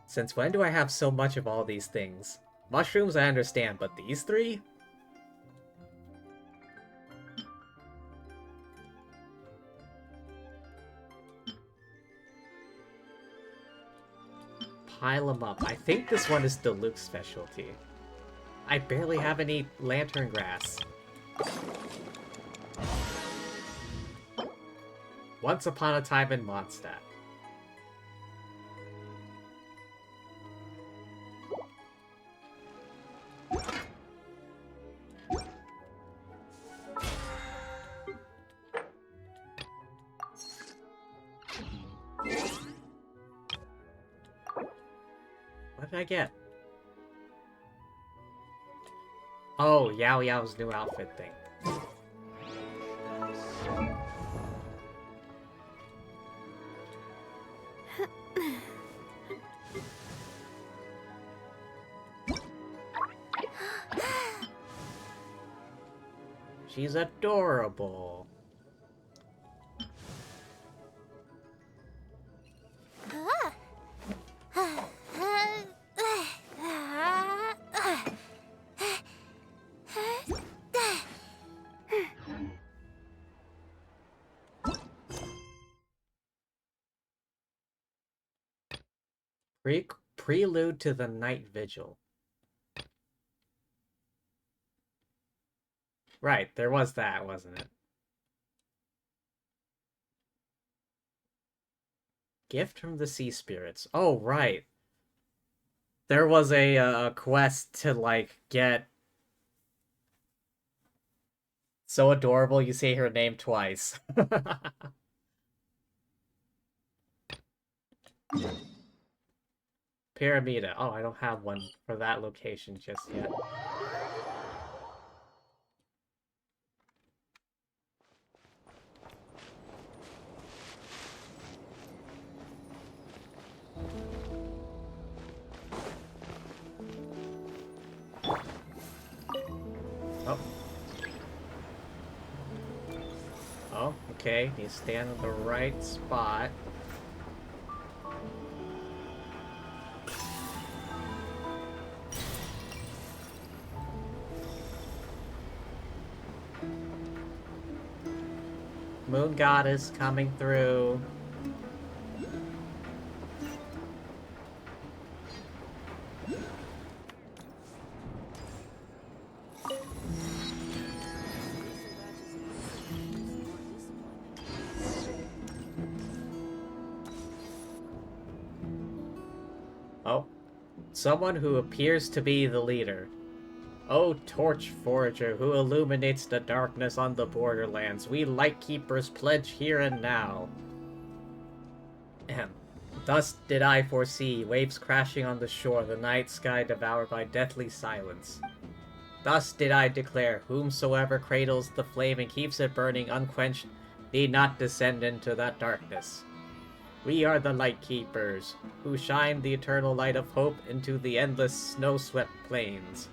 Since when do I have so much of all these things? Mushrooms I understand, but these three? Pile them up. I think this one is Deluxe specialty. I barely have any lantern grass. Once upon a time in Mondstadt. What did I get? Oh, Yao Yao's new outfit thing. She's adorable. Prelude to the Night Vigil. Right, there was that, wasn't it? Gift from the Sea Spirits. Oh, right. There was a quest to, like, get... So adorable, you say her name twice. Pyramida. Oh, I don't have one for that location just yet. Oh. Oh, okay. You stand in the right spot. Moon Goddess coming through. Oh. Someone who appears to be the leader. O Torch Forager, who illuminates the darkness on the borderlands, we Lightkeepers pledge here and now. Ahem. Thus did I foresee, waves crashing on the shore, the night sky devoured by deathly silence. Thus did I declare, whomsoever cradles the flame and keeps it burning unquenched, need not descend into that darkness. We are the Lightkeepers, who shine the eternal light of hope into the endless snow-swept plains.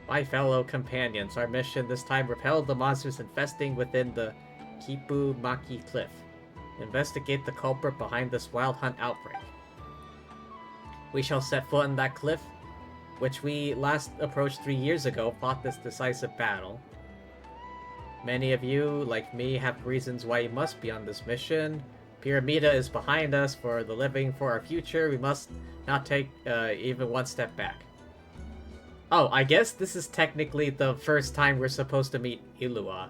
My fellow companions, our mission this time repel the monsters infesting within the Kipu Maki Cliff. Investigate the culprit behind this wild hunt outbreak. We shall set foot on that cliff, which we last approached 3 years ago, fought this decisive battle. Many of you, like me, have reasons why you must be on this mission. Pyramida is behind us for the living, for our future. We must not take even one step back. Oh, I guess this is technically the first time we're supposed to meet Ilua.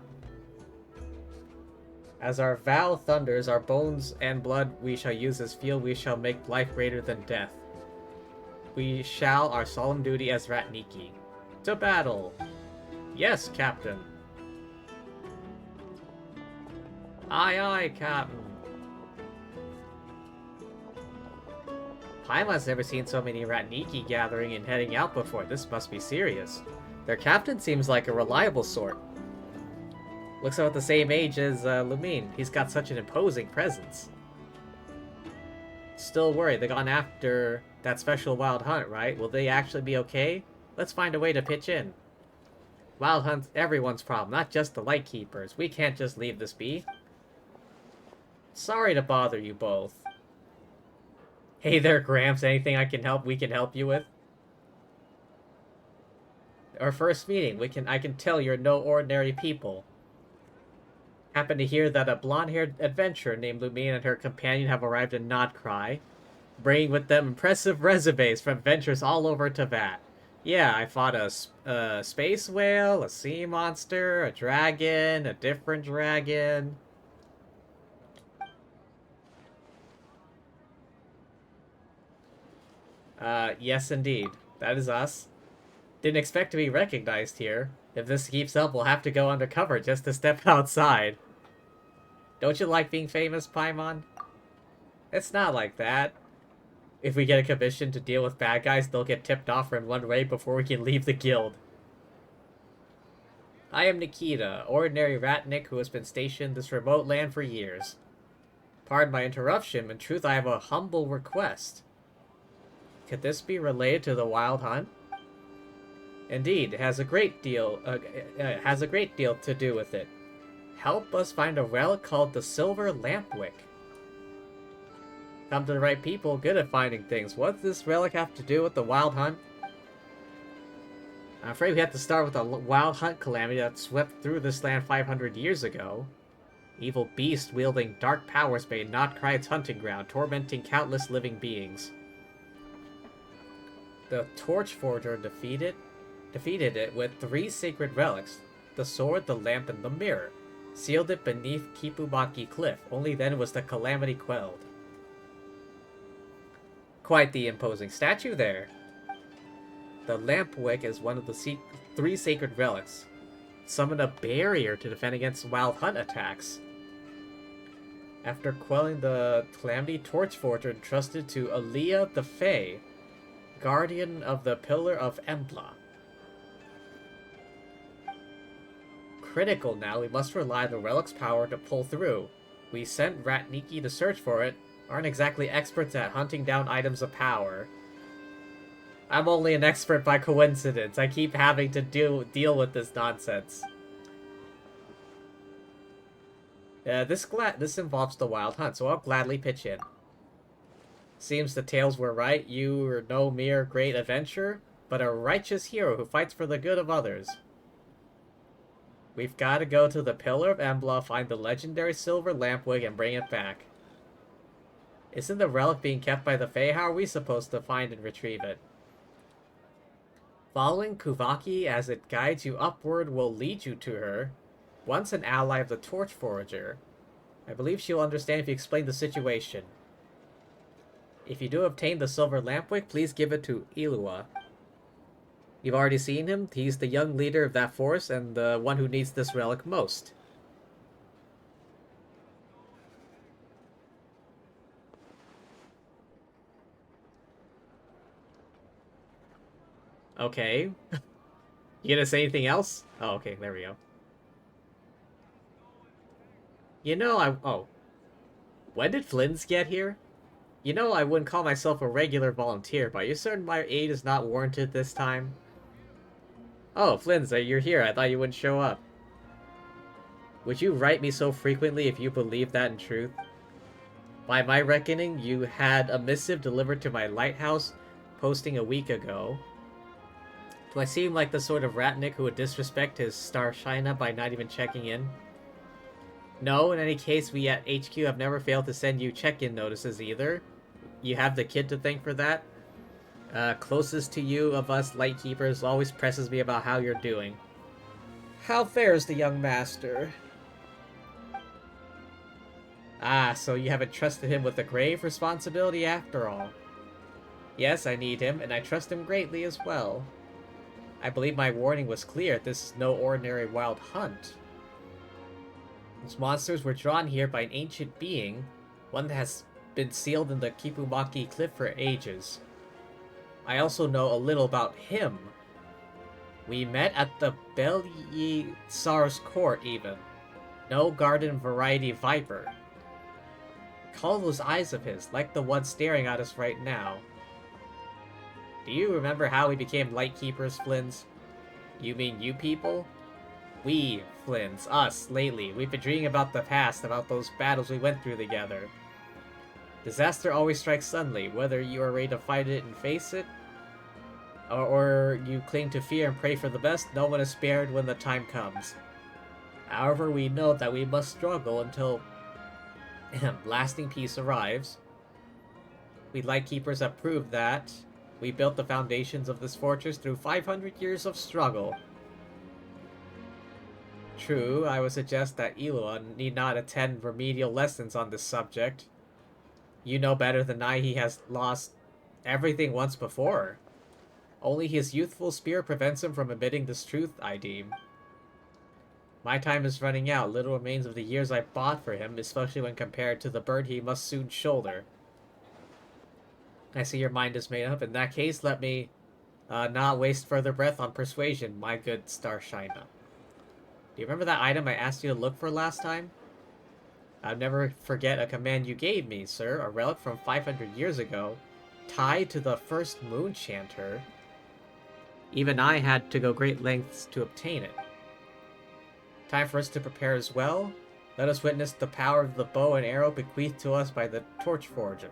As our vow thunders, our bones and blood we shall use as fuel, we shall make life greater than death. We shall our solemn duty as Ratniki. To battle! Yes, Captain! Aye aye, Captain! Paima's never seen so many Ratniki gathering and heading out before. This must be serious. Their captain seems like a reliable sort. Looks about the same age as Lumine. He's got such an imposing presence. Still worried. They're gone after that special wild hunt, right? Will they actually be okay? Let's find a way to pitch in. Wild hunt's everyone's problem, not just the Lightkeepers. We can't just leave this be. Sorry to bother you both. Hey there, Gramps. Anything we can help you with? Our first meeting. I can tell you're no ordinary people. Happen to hear that a blonde-haired adventurer named Lumine and her companion have arrived in Nodcry, bringing with them impressive resumes from adventures all over Teyvat. Yeah, I fought a space whale, a sea monster, a dragon, a different dragon. Yes indeed. That is us. Didn't expect to be recognized here. If this keeps up, we'll have to go undercover just to step outside. Don't you like being famous, Paimon? It's not like that. If we get a commission to deal with bad guys, they'll get tipped off in one way before we can leave the guild. I am Nikita, ordinary ratnik who has been stationed this remote land for years. Pardon my interruption, in truth I have a humble request. Could this be related to the Wild Hunt? Indeed, it has a great deal to do with it. Help us find a relic called the Silver Lampwick. Come to the right people, good at finding things. What does this relic have to do with the Wild Hunt? I'm afraid we have to start with the Wild Hunt calamity that swept through this land 500 years ago. Evil beast wielding dark powers made Notcry's hunting ground, tormenting countless living beings. The Torch Forger defeated? defeated it with 3 sacred relics, the sword, the lamp, and the mirror, sealed it beneath Kipubaki Cliff. Only then was the calamity quelled. Quite the imposing statue there. The lamp wick is one of the 3 sacred relics. Summon a barrier to defend against wild hunt attacks. After quelling the calamity, Torchforger entrusted to Aaliyah the Fae, guardian of the Pillar of Embla. Critical now, we must rely on the relic's power to pull through. We sent Ratniki to search for it, aren't exactly experts at hunting down items of power. I'm only an expert by coincidence. I keep having to deal with this nonsense. This involves the wild hunt, so I'll gladly pitch in. Seems the tales were right. You are no mere great adventurer, but a righteous hero who fights for the good of others. We've got to go to the Pillar of Embla, find the legendary silver lampwig, and bring it back. Isn't the relic being kept by the Fae? How are we supposed to find and retrieve it? Following Kuvaki as it guides you upward will lead you to her. Once an ally of the Torchforger. I believe she'll understand if you explain the situation. If you do obtain the silver lampwick, please give it to Ilua. You've already seen him. He's the young leader of that force and the one who needs this relic most. Okay. You gonna say anything else? Oh, okay, there we go. You know, oh. When did Flynn's get here? You know, I wouldn't call myself a regular volunteer, but are you certain my aid is not warranted this time? Oh, Flynn's, you're here. I thought you wouldn't show up. Would you write me so frequently if you believe that in truth? By my reckoning, you had a missive delivered to my lighthouse posting a week ago. Do I seem like the sort of ratnik who would disrespect his Starshina by not even checking in? No, in any case, we at HQ have never failed to send you check-in notices either. You have the kid to thank for that. Closest to you of us Lightkeepers always presses me about how you're doing. How fares the young master? Ah, so you haven't trusted him with a grave responsibility after all. Yes, I need him, and I trust him greatly as well. I believe my warning was clear. This is no ordinary wild hunt. These monsters were drawn here by an ancient being, one that has been sealed in the Kipumaki Cliff for ages. I also know a little about him. We met at the Belisar's court, even. No garden variety viper. Call those eyes of his, like the one staring at us right now. Do you remember how we became Lightkeepers, Flynn's? You mean you people? We, Flynn's, us, lately. We've been dreaming about the past, about those battles we went through together. Disaster always strikes suddenly, whether you are ready to fight it and face it, or you cling to fear and pray for the best, no one is spared when the time comes. However, we know that we must struggle until lasting peace arrives. We Lightkeepers have proved that. We built the foundations of this fortress through 500 years of struggle. True, I would suggest that Ilua need not attend remedial lessons on this subject. You know better than I he has lost everything once before. Only his youthful spirit prevents him from admitting this truth, I deem. My time is running out. Little remains of the years I bought for him, especially when compared to the burden he must soon shoulder. I see your mind is made up. In that case, let me not waste further breath on persuasion, my good Starshina. Do you remember that item I asked you to look for last time? I'll never forget a command you gave me, sir. A relic from 500 years ago, tied to the first moon chanter. Even I had to go great lengths to obtain it. Time for us to prepare as well. Let us witness the power of the bow and arrow bequeathed to us by the Torchforger.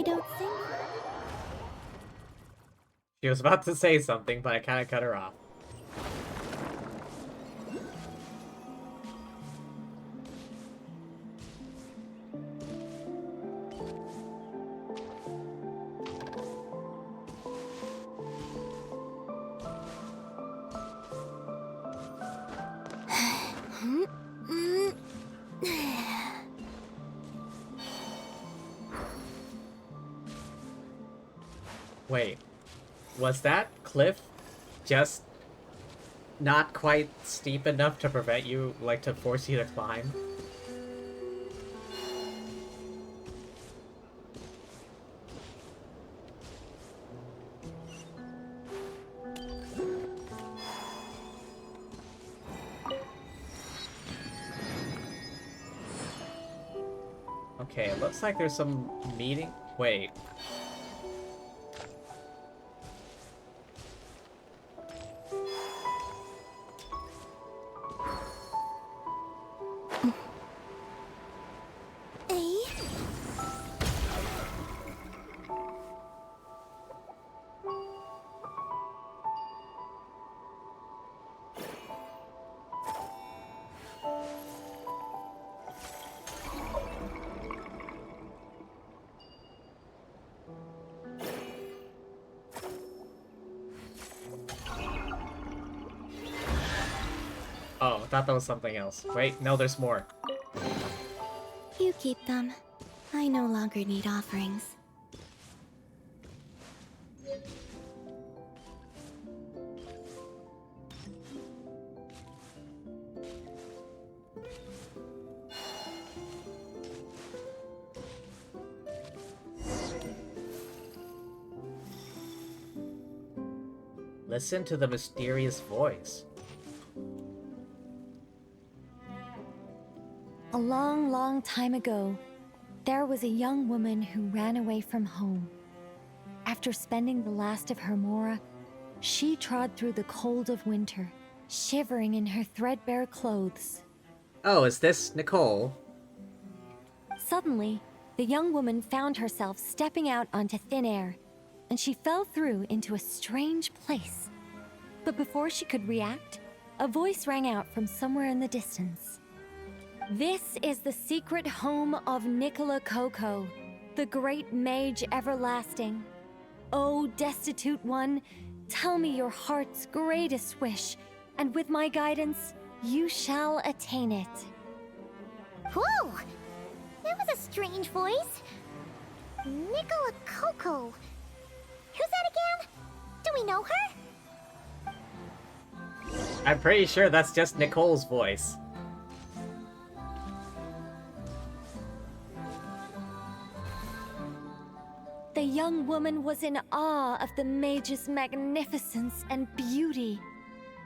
don't sing. She was about to say something, but I kind of cut her off. Wait, was that cliff just not quite steep enough to prevent you, like, to force you to climb? Okay, it looks like there's some meeting. Wait. Oh, I thought that was something else. Wait, no, there's more. You keep them. I no longer need offerings. Listen to the mysterious voice. A long, long time ago, there was a young woman who ran away from home. After spending the last of her mora, she trod through the cold of winter, shivering in her threadbare clothes. Oh, is this Nicole? Suddenly, the young woman found herself stepping out onto thin air, and she fell through into a strange place. But before she could react, a voice rang out from somewhere in the distance. This is the secret home of Nicola Coco, the great mage everlasting. O destitute one, tell me your heart's greatest wish, and with my guidance, you shall attain it. Whoa! That was a strange voice. Nicola Coco. Who's that again? Do we know her? I'm pretty sure that's just Nicole's voice. The young woman was in awe of the mage's magnificence and beauty.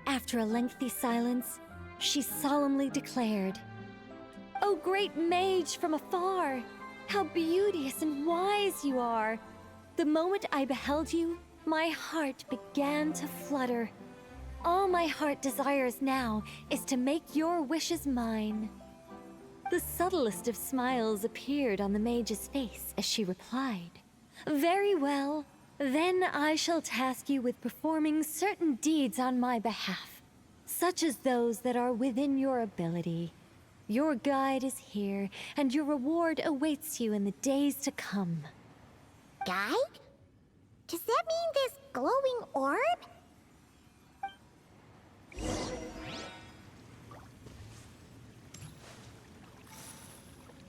After a lengthy silence, she solemnly declared, "O great mage from afar, how beauteous and wise you are! The moment I beheld you, my heart began to flutter. All my heart desires now is to make your wishes mine." The subtlest of smiles appeared on the mage's face as she replied, "Very well. Then I shall task you with performing certain deeds on my behalf, such as those that are within your ability. Your guide is here, and your reward awaits you in the days to come." Guide? Does that mean this glowing orb?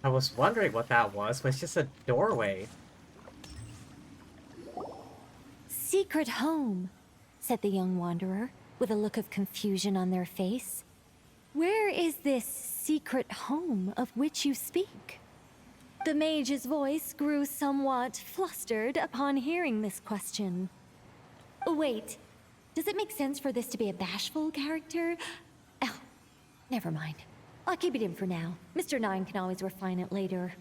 I was wondering what that was, but it's just a doorway. "Secret home," said the young wanderer, with a look of confusion on their face. "Where is this secret home of which you speak?" The mage's voice grew somewhat flustered upon hearing this question. Wait, does it make sense for this to be a bashful character? Oh, never mind. I'll keep it in for now. Mr. Nine can always refine it later.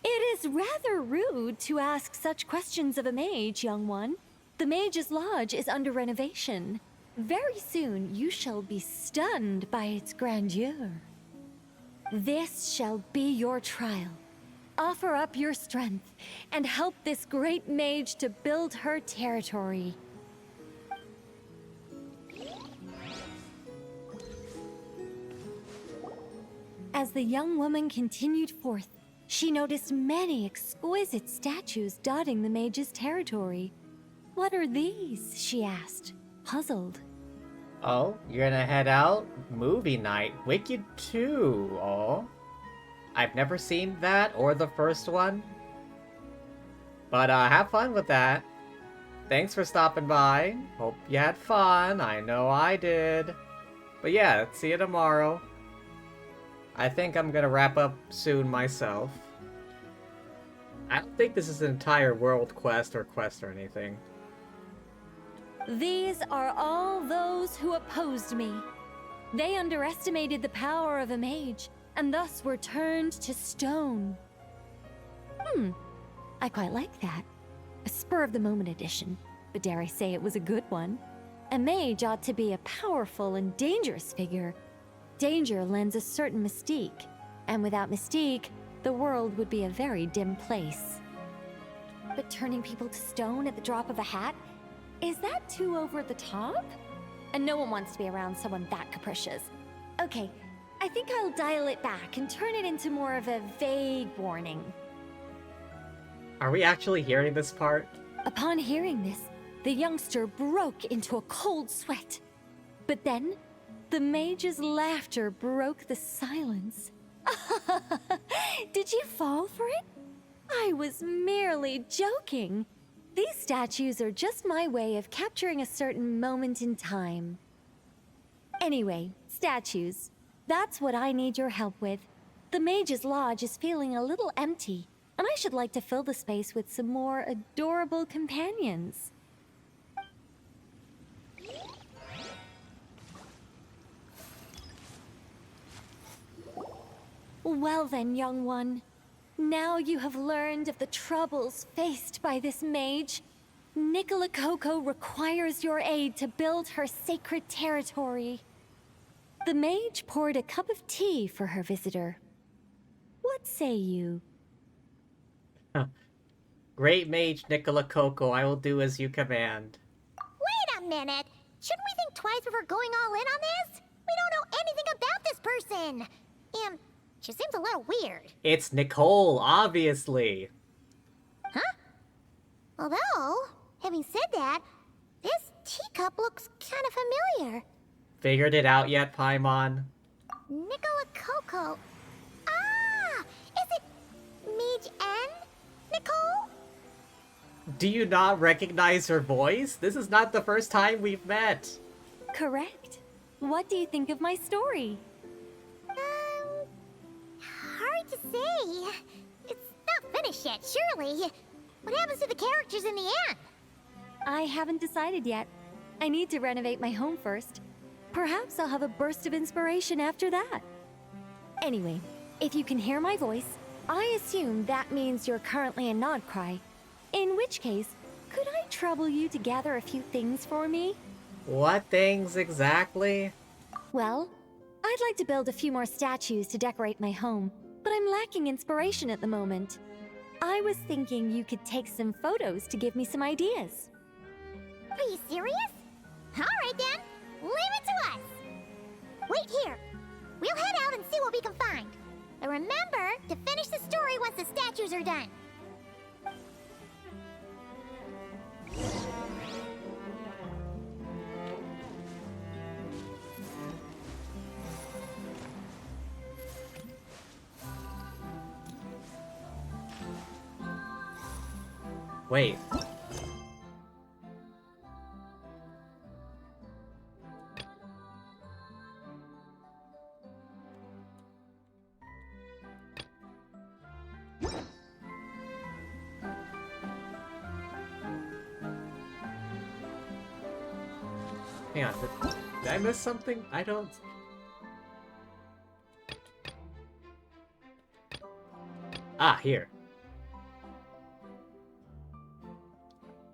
It is rather rude to ask such questions of a mage, young one. The mage's lodge is under renovation. Very soon you shall be stunned by its grandeur. This shall be your trial. offer up your strength and help this great mage to build her territory. As the young woman continued forth, she noticed many exquisite statues dotting the mage's territory. "What are these?" she asked, puzzled. Oh, you're gonna head out? Movie night. Wicked 2. Oh. I've never seen that or the first one. But have fun with that. Thanks for stopping by. Hope you had fun. I know I did. But yeah, see you tomorrow. I think I'm gonna wrap up soon myself. I don't think this is an entire world quest or anything. These are all those who opposed me. They underestimated the power of a mage, and thus were turned to stone. I quite like that. A spur-of-the-moment addition, but dare I say it was a good one. A mage ought to be a powerful and dangerous figure. Danger lends a certain mystique, and without mystique, the world would be a very dim place. But turning people to stone at the drop of a hat? Is that too over the top? And no one wants to be around someone that capricious. Okay, I think I'll dial it back and turn it into more of a vague warning. Are we actually hearing this part? Upon hearing this, the youngster broke into a cold sweat. But then, the mage's laughter broke the silence. Did you fall for it? I was merely joking. These statues are just my way of capturing a certain moment in time. Anyway, statues. That's what I need your help with. The Mage's Lodge is feeling a little empty, and I should like to fill the space with some more adorable companions. Well then, young one. Now you have learned of the troubles faced by this mage. Nicola Coco requires your aid to build her sacred territory. The mage poured a cup of tea for her visitor. What say you? Great mage Nicola Coco, I will do as you command. Wait a minute! Shouldn't we think twice before going all in on this? We don't know anything about this person! And she seems a little weird. It's Nicole, obviously. Huh? Although, having said that, this teacup looks kind of familiar. Figured it out yet, Paimon? Nicola Coco. Ah! Is it Mage N? Nicole? Do you not recognize her voice? This is not the first time we've met. Correct. What do you think of my story? Hard to say. It's not finished yet, surely. What happens to the characters in the end? I haven't decided yet. I need to renovate my home first. Perhaps I'll have a burst of inspiration after that. Anyway, if you can hear my voice, I assume that means you're currently in Nodcry. In which case, could I trouble you to gather a few things for me? What things exactly? Well, I'd like to build a few more statues to decorate my home, but I'm lacking inspiration at the moment. I was thinking you could take some photos to give me some ideas. Are you serious? Alright then, leave it to us! Wait here. We'll head out and see what we can find. But remember to finish the story once the statues are done. Wait. Hang on, did I miss something? I don't... Ah, here.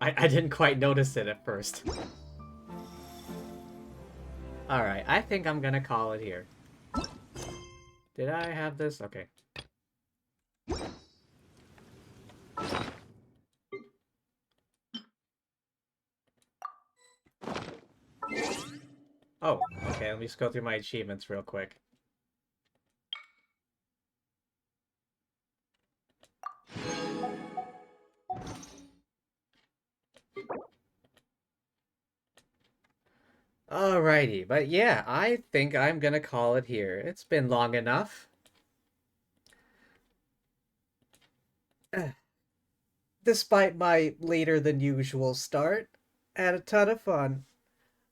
I didn't quite notice it at first. Alright, I think I'm gonna call it here. Did I have this? Okay. Oh, okay, let me just go through my achievements real quick. Alrighty, but yeah, I think I'm gonna call it here. It's been long enough. Despite my later than usual start, I had a ton of fun.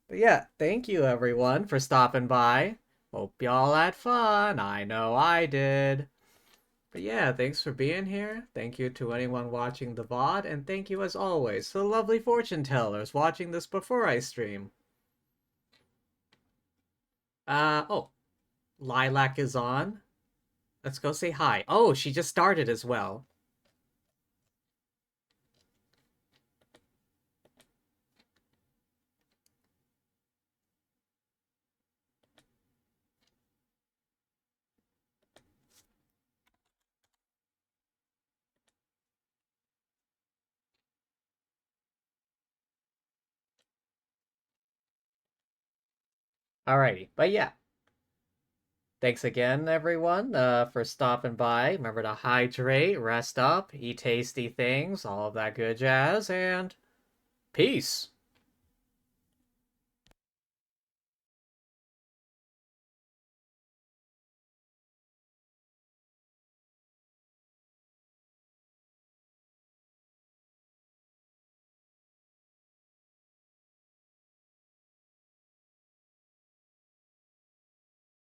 But yeah, thank you everyone for stopping by. Hope y'all had fun. I know I did. But yeah, thanks for being here. Thank you to anyone watching the VOD, and thank you as always to the lovely fortune tellers watching this before I stream. Oh, Lilac is on. Let's go say hi. Oh, she just started as well. Alrighty, but yeah. Thanks again, everyone, for stopping by. Remember to hydrate, rest up, eat tasty things, all of that good jazz, and peace.